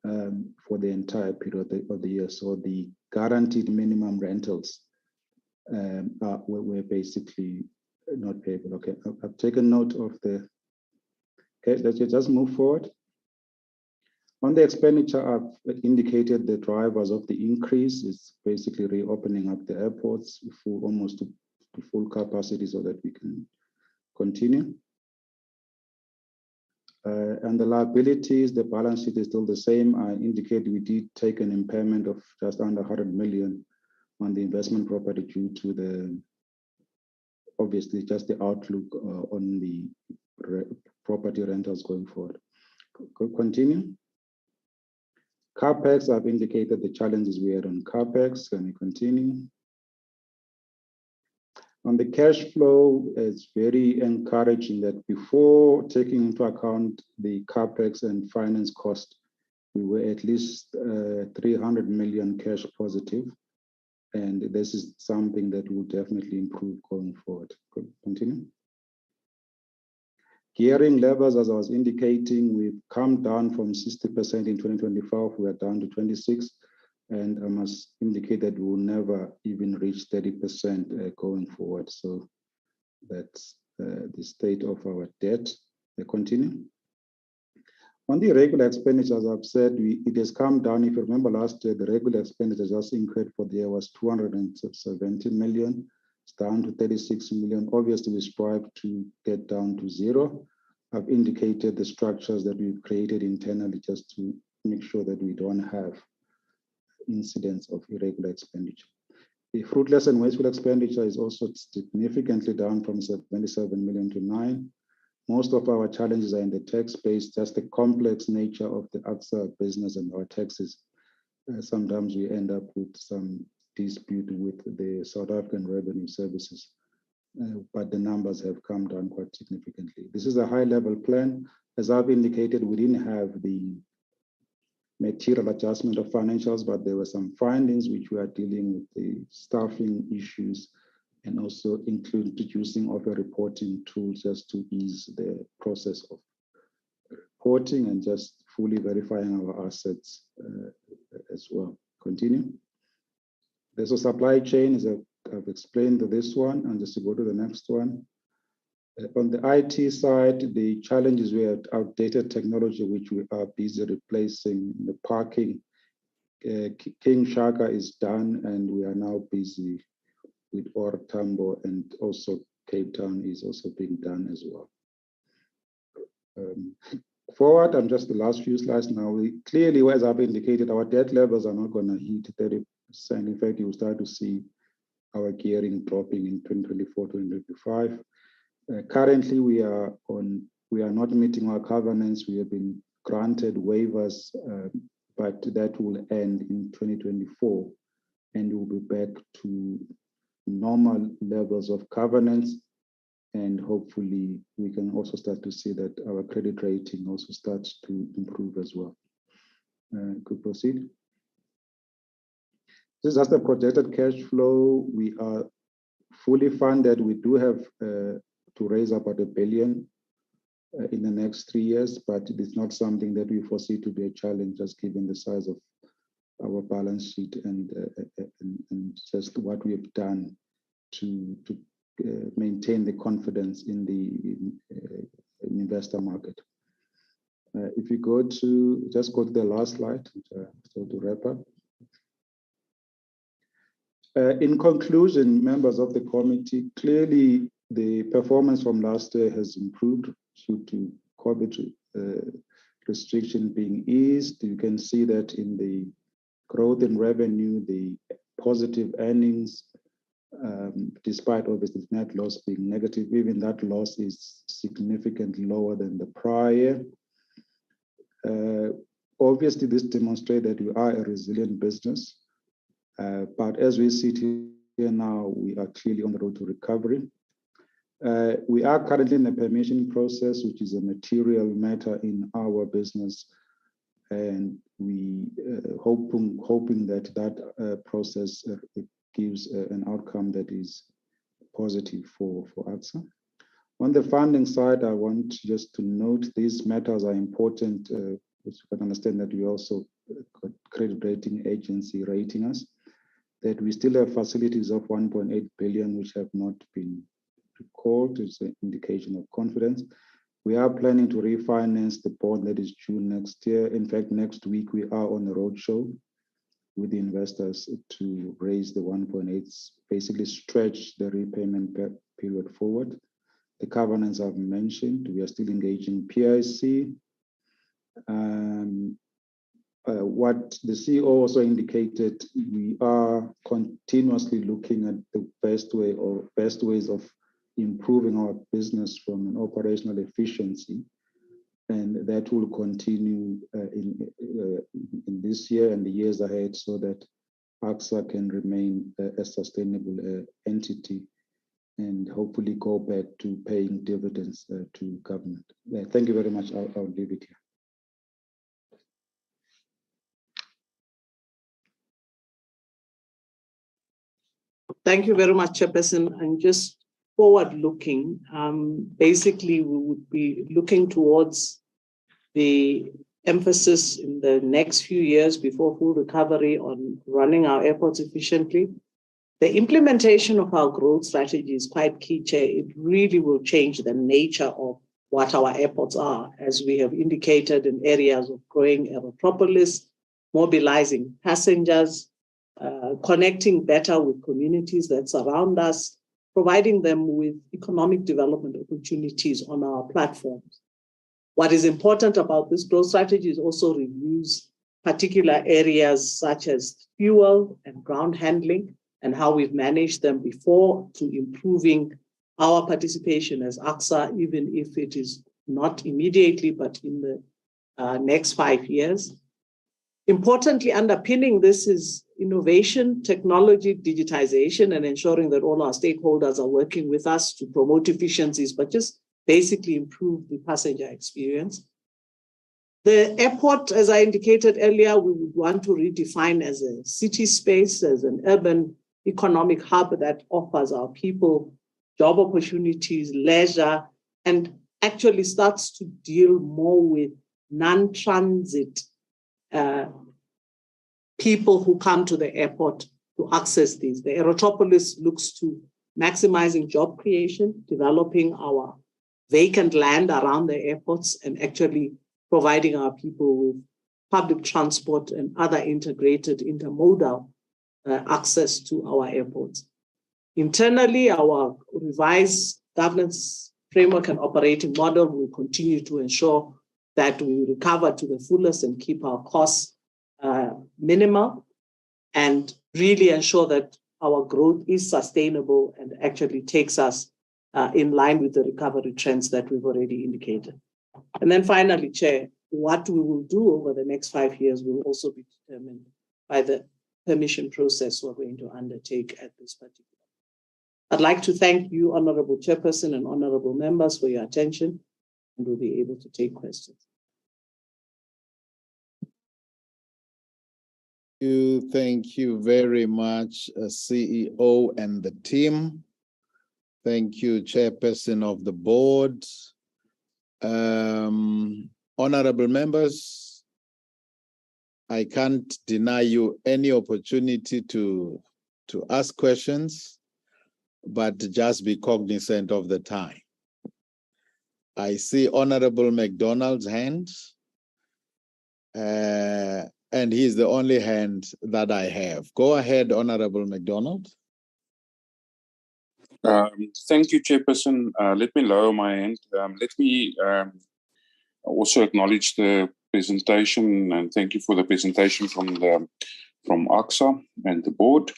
for the entire period of the year. So the guaranteed minimum rentals were basically not payable. Okay, I've taken note of the. Okay, let's just move forward. On the expenditure, I've indicated the drivers of the increase. It's basically reopening up the airports almost to full capacity so that we can continue. And the liabilities, the balance sheet is still the same. I indicated we did take an impairment of just under 100 million on the investment property due to the, obviously just the outlook on the property rentals going forward. Continue. CapEx, I've indicated the challenges we had on CapEx. Can we continue? On the cash flow, it's very encouraging that before taking into account the CapEx and finance cost, we were at least 300 million cash positive. And this is something that will definitely improve going forward. Continue. Gearing levels, as I was indicating, we've come down from 60% in 2024, we are down to 26%. And I must indicate that we will never even reach 30% going forward. So that's the state of our debt. Continue. On the regular expenditures, I've said it has come down. If you remember last year, the regular expenditure just incurred for the year was 270 million. It's down to 36 million. Obviously, we strive to get down to zero. I've indicated the structures that we've created internally just to make sure that we don't have incidents of irregular expenditure. The fruitless and wasteful expenditure is also significantly down from 77 million to 9. Most of our challenges are in the tax space, just the complex nature of the AXA business and our taxes. Sometimes we end up with some dispute with the South African Revenue Services, but the numbers have come down quite significantly. This is a high-level plan. As I've indicated, we didn't have the material adjustment of financials, but there were some findings which we are dealing with the staffing issues and also introducing of a reporting tool just to ease the process of reporting and just fully verifying our assets as well. Continue. There's a supply chain, as I've explained this one, and just to go to the next one. On the IT side, the challenges we had outdated technology, which we are busy replacing. The parking, King Shaka is done, and we are now busy with OR Tambo, and also Cape Town is also being done as well. Forward, and just the last few slides now, we clearly, as I've indicated, our debt levels are not going to hit 30%. In fact, you will start to see our gearing dropping in 2024, 2025. Currently, we are not meeting our covenants. We have been granted waivers, but that will end in 2024, and we'll be back to normal levels of covenants. And hopefully, we can also start to see that our credit rating also starts to improve as well. Could proceed. This is just the projected cash flow. We are fully funded. We do have to raise about $1 billion in the next 3 years, but it is not something that we foresee to be a challenge, just given the size of our balance sheet and just what we have done to maintain the confidence in the investor market. If you go to, just go to the last slide, so to wrap up. In conclusion, members of the committee, clearly the performance from last year has improved due to COVID restriction being eased. You can see that in the growth in revenue, the positive earnings, despite obviously net loss being negative, even that loss is significantly lower than the prior. Obviously, this demonstrates that we are a resilient business. But as we sit here now, we are clearly on the road to recovery. We are currently in the permission process, which is a material matter in our business, and we hoping that process gives an outcome that is positive for AXA. On the funding side, I want just to note these matters are important. You can understand that we also got credit rating agency rating us, that we still have facilities of 1.8 billion which have not been recalled. It's an indication of confidence. We are planning to refinance the bond that is due next year. In fact, next week we are on the roadshow with the investors to raise the 1.8, basically stretch the repayment period forward. The covenants I've mentioned, we are still engaging PIC. What the CEO also indicated, we are continuously looking at the best ways of improving our business from an operational efficiency, and that will continue in this year and the years ahead, so that AXA can remain a sustainable entity and hopefully go back to paying dividends to government. Thank you very much. I'll leave it here. Thank you very much, Chairperson. And just forward-looking, basically we would be looking towards the emphasis in the next few years before full recovery on running our airports efficiently. The implementation of our growth strategy is quite key, Chair. It really will change the nature of what our airports are, as we have indicated, in areas of growing aerotropolis, mobilizing passengers, connecting better with communities that surround us, providing them with economic development opportunities on our platforms. What is important about this growth strategy is also reviews particular areas such as fuel and ground handling and how we've managed them before, to improving our participation as AXA, even if it is not immediately, but in the next 5 years. Importantly, underpinning this is innovation, technology, digitization, and ensuring that all our stakeholders are working with us to promote efficiencies, but just basically improve the passenger experience. The airport, as I indicated earlier, we would want to redefine as a city space, as an urban economic hub that offers our people job opportunities, leisure, and actually starts to deal more with non-transit people who come to the airport to access these. The Aerotropolis looks to maximizing job creation, developing our vacant land around the airports, and actually providing our people with public transport and other integrated intermodal access to our airports. Internally, our revised governance framework and operating model will continue to ensure that we recover to the fullest and keep our costs minimal, and really ensure that our growth is sustainable and actually takes us in line with the recovery trends that we've already indicated. And then finally, Chair, what we will do over the next 5 years will also be determined by the permission process we're going to undertake at this particular. I'd like to thank you, Honorable Chairperson and Honorable members, for your attention, and we'll be able to take questions. Thank you very much, CEO and the team. Thank you, Chairperson of the board. Honorable members, I can't deny you any opportunity to ask questions, but just be cognizant of the time. I see Honorable McDonald's hand, and he's the only hand that I have. Go ahead, Honorable McDonald. Thank you, Chairperson. Let me lower my hand. Let me also acknowledge the presentation, and thank you for the presentation from AXA and the board.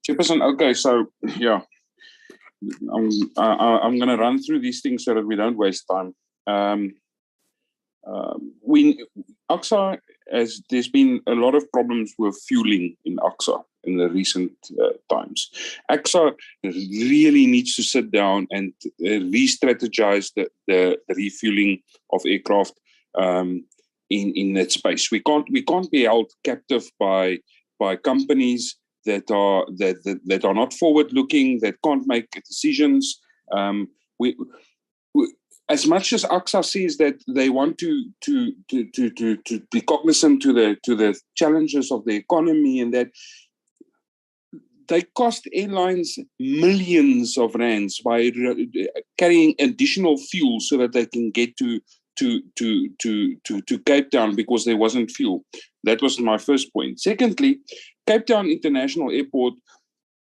Chairperson, okay, so yeah, I'm going to run through these things so that we don't waste time. AXA, there's been a lot of problems with fueling in AXA in the recent times. AXA really needs to sit down and re-strategize the refueling of aircraft in that space. We can't be held captive by companies that are not forward-looking, that can't make decisions. As much as AXA says that they want to be cognizant to the challenges of the economy, and that they cost airlines millions of rands by carrying additional fuel so that they can get to Cape Town because there wasn't fuel. That was my first point. Secondly, Cape Town International Airport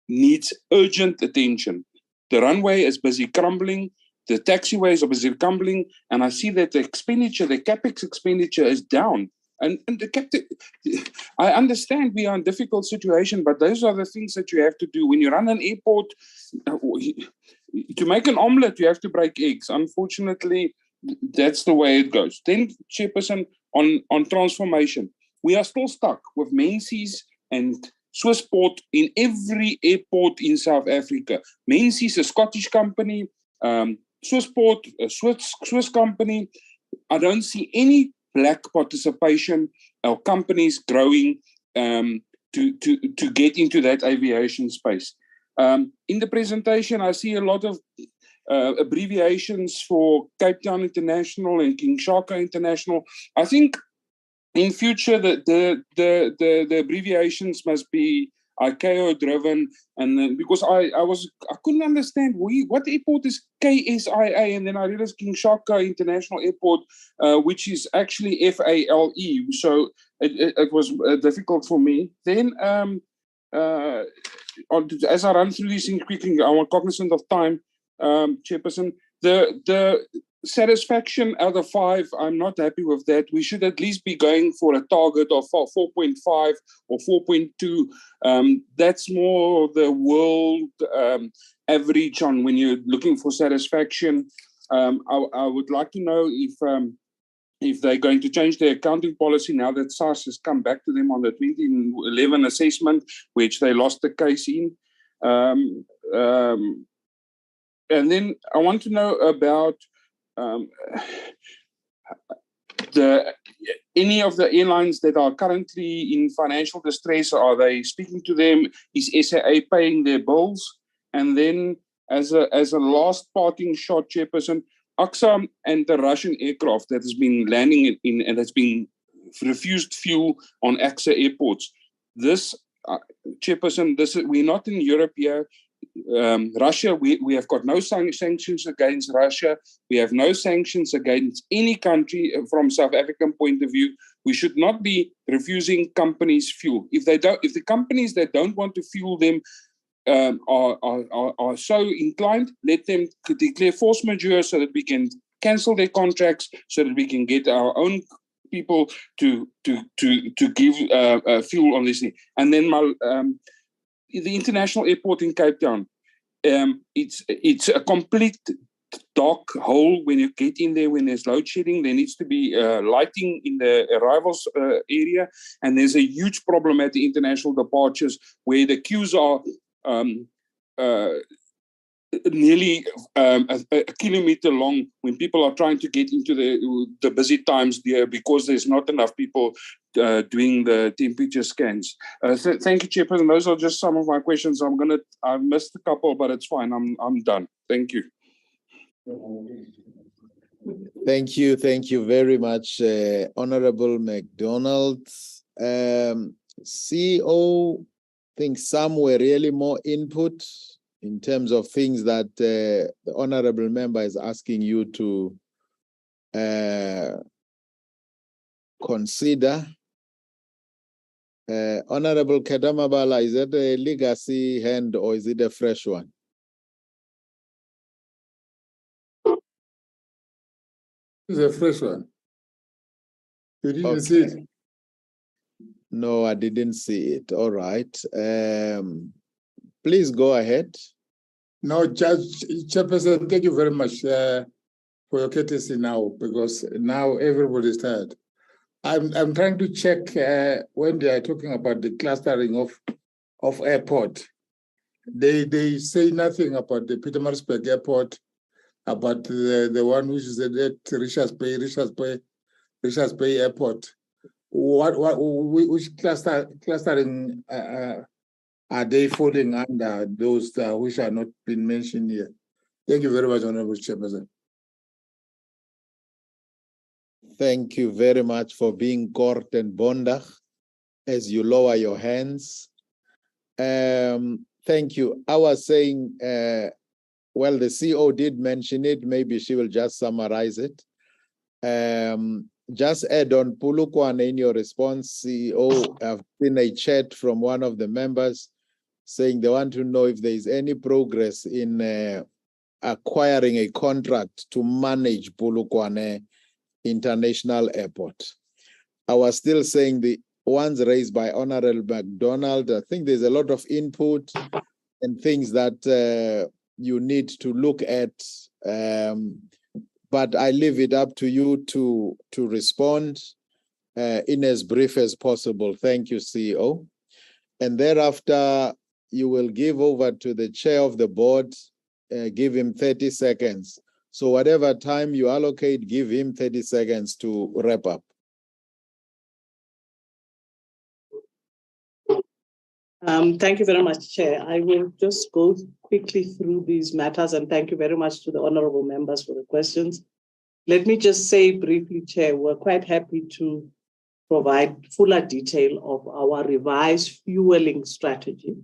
needs urgent attention. The runway is busy crumbling. The taxiways are busy crumbling, and I see that the capex expenditure is down. And I understand we are in a difficult situation, but those are the things that you have to do. When you run an airport, to make an omelette, you have to break eggs. Unfortunately, that's the way it goes. Then, Chairperson, on transformation, we are still stuck with Menzies and Swissport in every airport in South Africa. Menzies is a Scottish company, Swissport, a Swiss company. I don't see any black participation or companies growing to get into that aviation space. In the presentation, I see a lot of abbreviations for Cape Town International and King Shaka International. I think in future the abbreviations must be ICAO driven, and because I couldn't understand what airport is KSIA, and then I realized King Shaka International Airport, which is actually FALE. So it was difficult for me. Then as I run through these things quickly, I'm cognizant of time, Chairperson. The satisfaction out of 5, I'm not happy with that. We should at least be going for a target of 4.5 or 4.2. That's more the world average on when you're looking for satisfaction. I would like to know if they're going to change their accounting policy now that SARS has come back to them on the 2011 assessment, which they lost the case in. And then I want to know about any of the airlines that are currently in financial distress, are they speaking to them? Is SAA paying their bills? And then as a last parting shot, Chairperson, AXA and the Russian aircraft that has been landing in and has been refused fuel on AXA airports. This, Chairperson, we're not in Europe here. Russia, we have got no sanctions against Russia. We have no sanctions against any country from South African point of view. We should not be refusing companies fuel. If the companies that don't want to fuel them are so inclined, let them declare force majeure so that we can cancel their contracts, so that we can get our own people to give fuel on this thing. And then the international airport in Cape Town, it's a complete dark hole when you get in there. When there's load shedding, there needs to be lighting in the arrivals area, and there's a huge problem at the international departures where the queues are nearly a kilometer long when people are trying to get into the busy times there because there's not enough people doing the temperature scans. Thank you, Chairperson. Those are just some of my questions. I missed a couple, but it's fine. I'm done. Thank you. Thank you very much, Honorable McDonald. CEO, I think some were really more input in terms of things that the honorable member is asking you to consider. Honorable Kedamabala, is that a legacy hand or is it a fresh one? It's a fresh one. You didn't see it? No, I didn't see it. All right. Please go ahead. No, Chairperson, thank you very much for your courtesy now, because now everybody's tired. I'm trying to check when they are talking about the clustering of airport. They say nothing about the Pietermaritzburg airport, about the one which is at Richards Bay Airport. Which clustering are they falling under, those which are not been mentioned here? Thank you very much, Honorable Chairperson. Thank you very much for being Kort and Bondag as you lower your hands. Thank you. I was saying, well, the CEO did mention it. Maybe she will just summarize it. Just add on Polokwane in your response, CEO. I've seen a chat from one of the members saying they want to know if there is any progress in acquiring a contract to manage Polokwane International Airport. I was still saying the ones raised by Honorable McDonald, I think there's a lot of input and things that you need to look at, but I leave it up to you to respond in as brief as possible. Thank you, CEO. And thereafter, you will give over to the chair of the board, give him 30 seconds. So whatever time you allocate, give him 30 seconds to wrap up. Thank you very much, Chair. I will just go quickly through these matters, and thank you very much to the honorable members for the questions. Let me just say briefly, Chair, we're quite happy to provide fuller detail of our revised fueling strategy.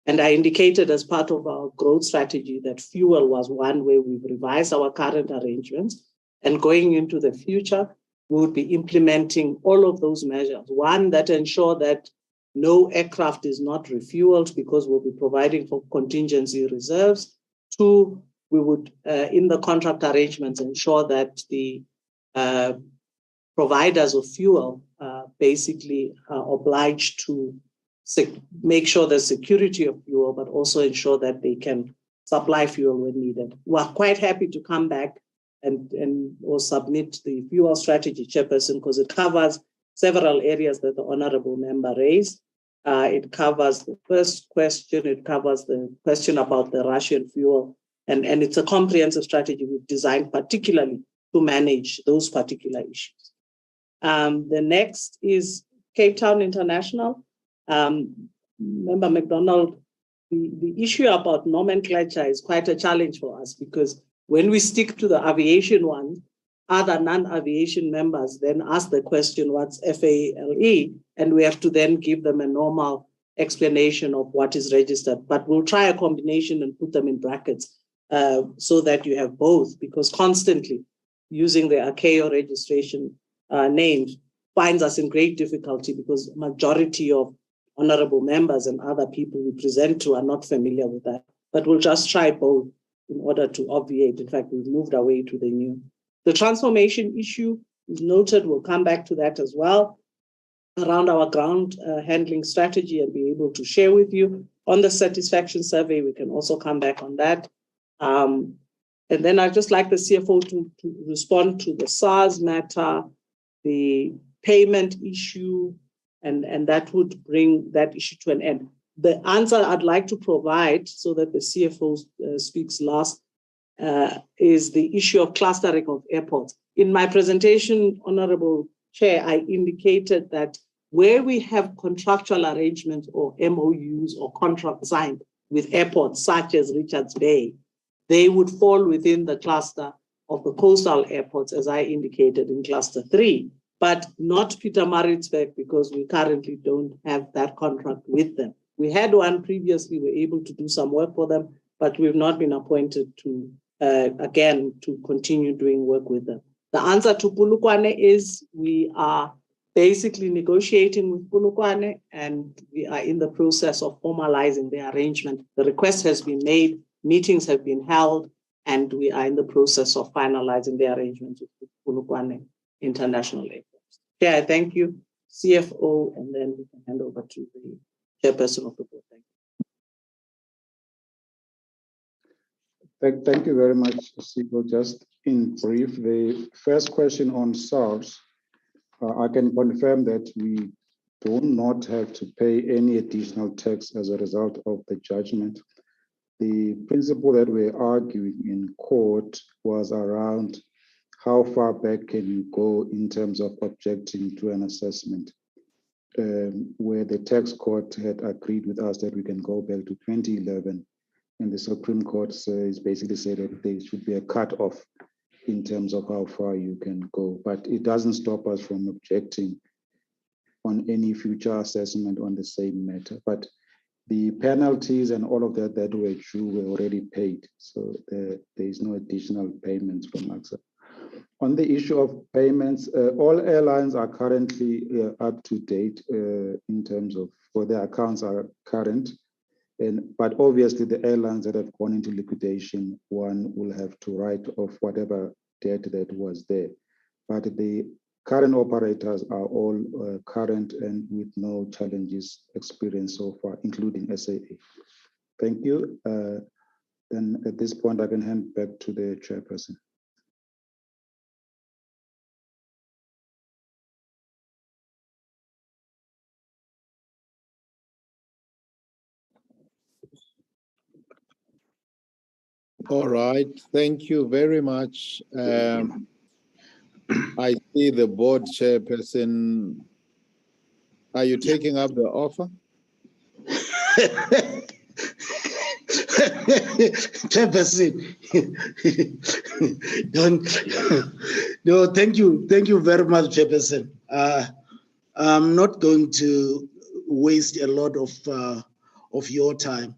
And I indicated as part of our growth strategy that fuel was one way we've revised our current arrangements. And going into the future, we would be implementing all of those measures. One, that ensure that no aircraft is not refueled because we'll be providing for contingency reserves. Two, we would, in the contract arrangements, ensure that the providers of fuel basically are obliged to make sure the security of fuel, but also ensure that they can supply fuel when needed. We're quite happy to come back or submit the fuel strategy, Chairperson, because it covers several areas that the honorable member raised. It covers the first question, it covers the question about the Russian fuel, and it's a comprehensive strategy we've designed particularly to manage those particular issues. The next is Cape Town International. Member McDonald, the issue about nomenclature is quite a challenge for us, because when we stick to the aviation one, other non-aviation members then ask the question, what's FALE? And we have to then give them a normal explanation of what is registered. But we'll try a combination and put them in brackets so that you have both, because constantly using the ACAO registration names finds us in great difficulty, because majority of honorable members and other people we present to are not familiar with that. But we'll just try both in order to obviate. In fact, we've moved away to the new. The transformation issue is noted. We'll come back to that as well around our ground handling strategy and be able to share with you. On the satisfaction survey, we can also come back on that. And then I'd just like the CFO to respond to the SARS matter, the payment issue, and that would bring that issue to an end. The answer I'd like to provide, so that the CFO speaks last, is the issue of clustering of airports. In my presentation, Honorable Chair, I indicated that where we have contractual arrangements or MOUs or contracts signed with airports such as Richards Bay, they would fall within the cluster of the coastal airports, as I indicated in cluster 3, but not Pietermaritzburg, because we currently don't have that contract with them. We had one previously, we were able to do some work for them, but we've not been appointed to, again, to continue doing work with them. The answer to Polokwane is we are basically negotiating with Polokwane, and we are in the process of formalizing the arrangement. The request has been made, meetings have been held, and we are in the process of finalizing the arrangement with Polokwane International Airport. Yeah, thank you, CFO, and then we can hand over to the chairperson of the board. Thank you. Thank you very much, Siko. Just in brief, the first question on SARS, I can confirm that we do not have to pay any additional tax as a result of the judgment. The principle that we're arguing in court was around how far back can you go in terms of objecting to an assessment, where the tax court had agreed with us that we can go back to 2011. And the Supreme Court is basically said that there should be a cutoff in terms of how far you can go. But it doesn't stop us from objecting on any future assessment on the same matter. But the penalties and all of that that were due were already paid. So there is no additional payments from AXA. On the issue of payments, all airlines are currently up to date in terms of, for their accounts are current. But obviously the airlines that have gone into liquidation, one will have to write off whatever debt that was there. But the current operators are all current and with no challenges experienced so far, including SAA. Thank you. Then at this point, I can hand back to the chairperson. All right, thank you very much. I see the board chairperson. Are you taking up the offer? Chairperson, no, thank you very much, Chairperson. I'm not going to waste a lot of your time,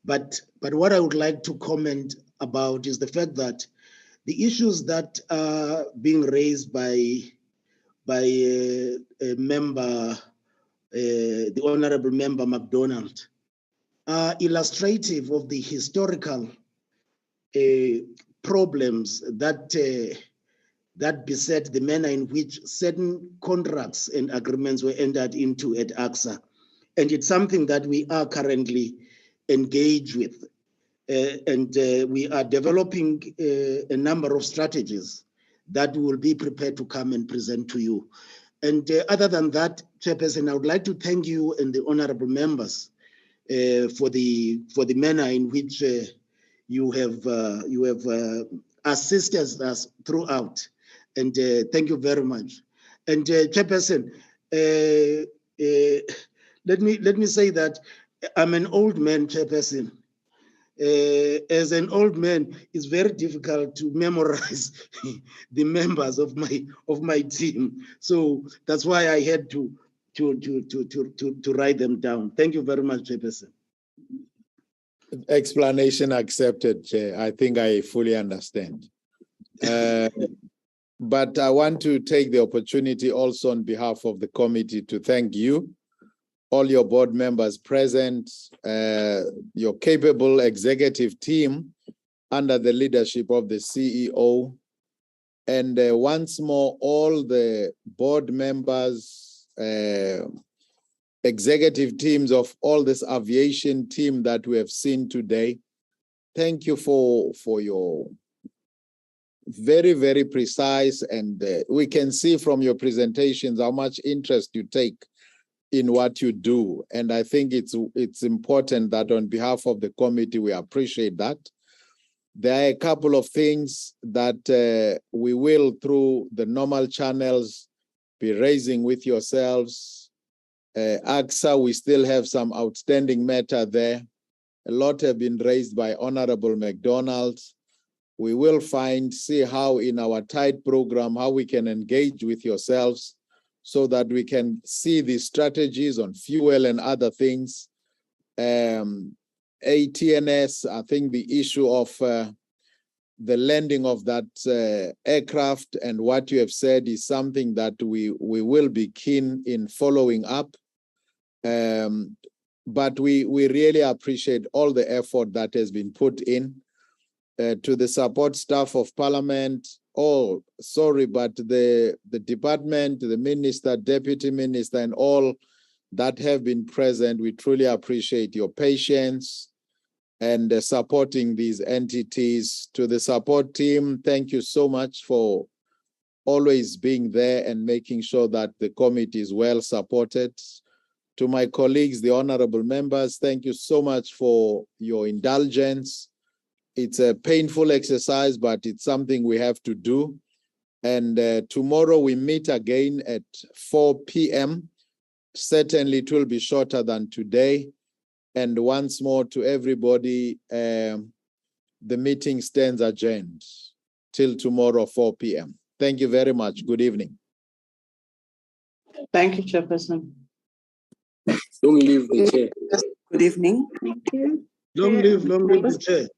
but what I would like to comment about is the fact that the issues that are being raised by a member, the Honorable Member McDonald, are illustrative of the historical problems that beset the manner in which certain contracts and agreements were entered into at AXA. And it's something that we are currently engaged with. And we are developing a number of strategies that we will be prepared to come and present to you. And other than that, Chairperson, I would like to thank you and the honorable members for the manner in which you have assisted us throughout. And thank you very much. And Chairperson, let me say that I'm an old man, Chairperson. As an old man, it's very difficult to memorize the members of my team. So that's why I had to write them down. Thank you very much, Chairperson. Explanation accepted, Chair. I think I fully understand. But I want to take the opportunity also on behalf of the committee to thank you, all your board members present, your capable executive team under the leadership of the CEO, and once more, all the board members, executive teams of all this aviation team that we have seen today. Thank you for your very, very precise, and we can see from your presentations how much interest you take in what you do. And I think it's important that on behalf of the committee, we appreciate that. There are a couple of things that we will, through the normal channels, be raising with yourselves. AXA, we still have some outstanding matter there. A lot have been raised by Honorable McDonald. We will see how in our TIDE program, how we can engage with yourselves so that we can see the strategies on fuel and other things. ATNS, I think the issue of the landing of that aircraft and what you have said is something that we will be keen in following up. But we really appreciate all the effort that has been put in. To the support staff of Parliament, but the department, the minister, deputy minister, and all that have been present, we truly appreciate your patience and supporting these entities. To the support team, thank you so much for always being there and making sure that the committee is well supported. To my colleagues, the honorable members, thank you so much for your indulgence. It's a painful exercise, but it's something we have to do. And tomorrow we meet again at 4 p.m. Certainly it will be shorter than today. And once more to everybody, the meeting stands adjourned till tomorrow, 4 p.m. Thank you very much. Good evening. Thank you, Chairperson. Long live the chair. Good evening. Thank you. Long live the chair.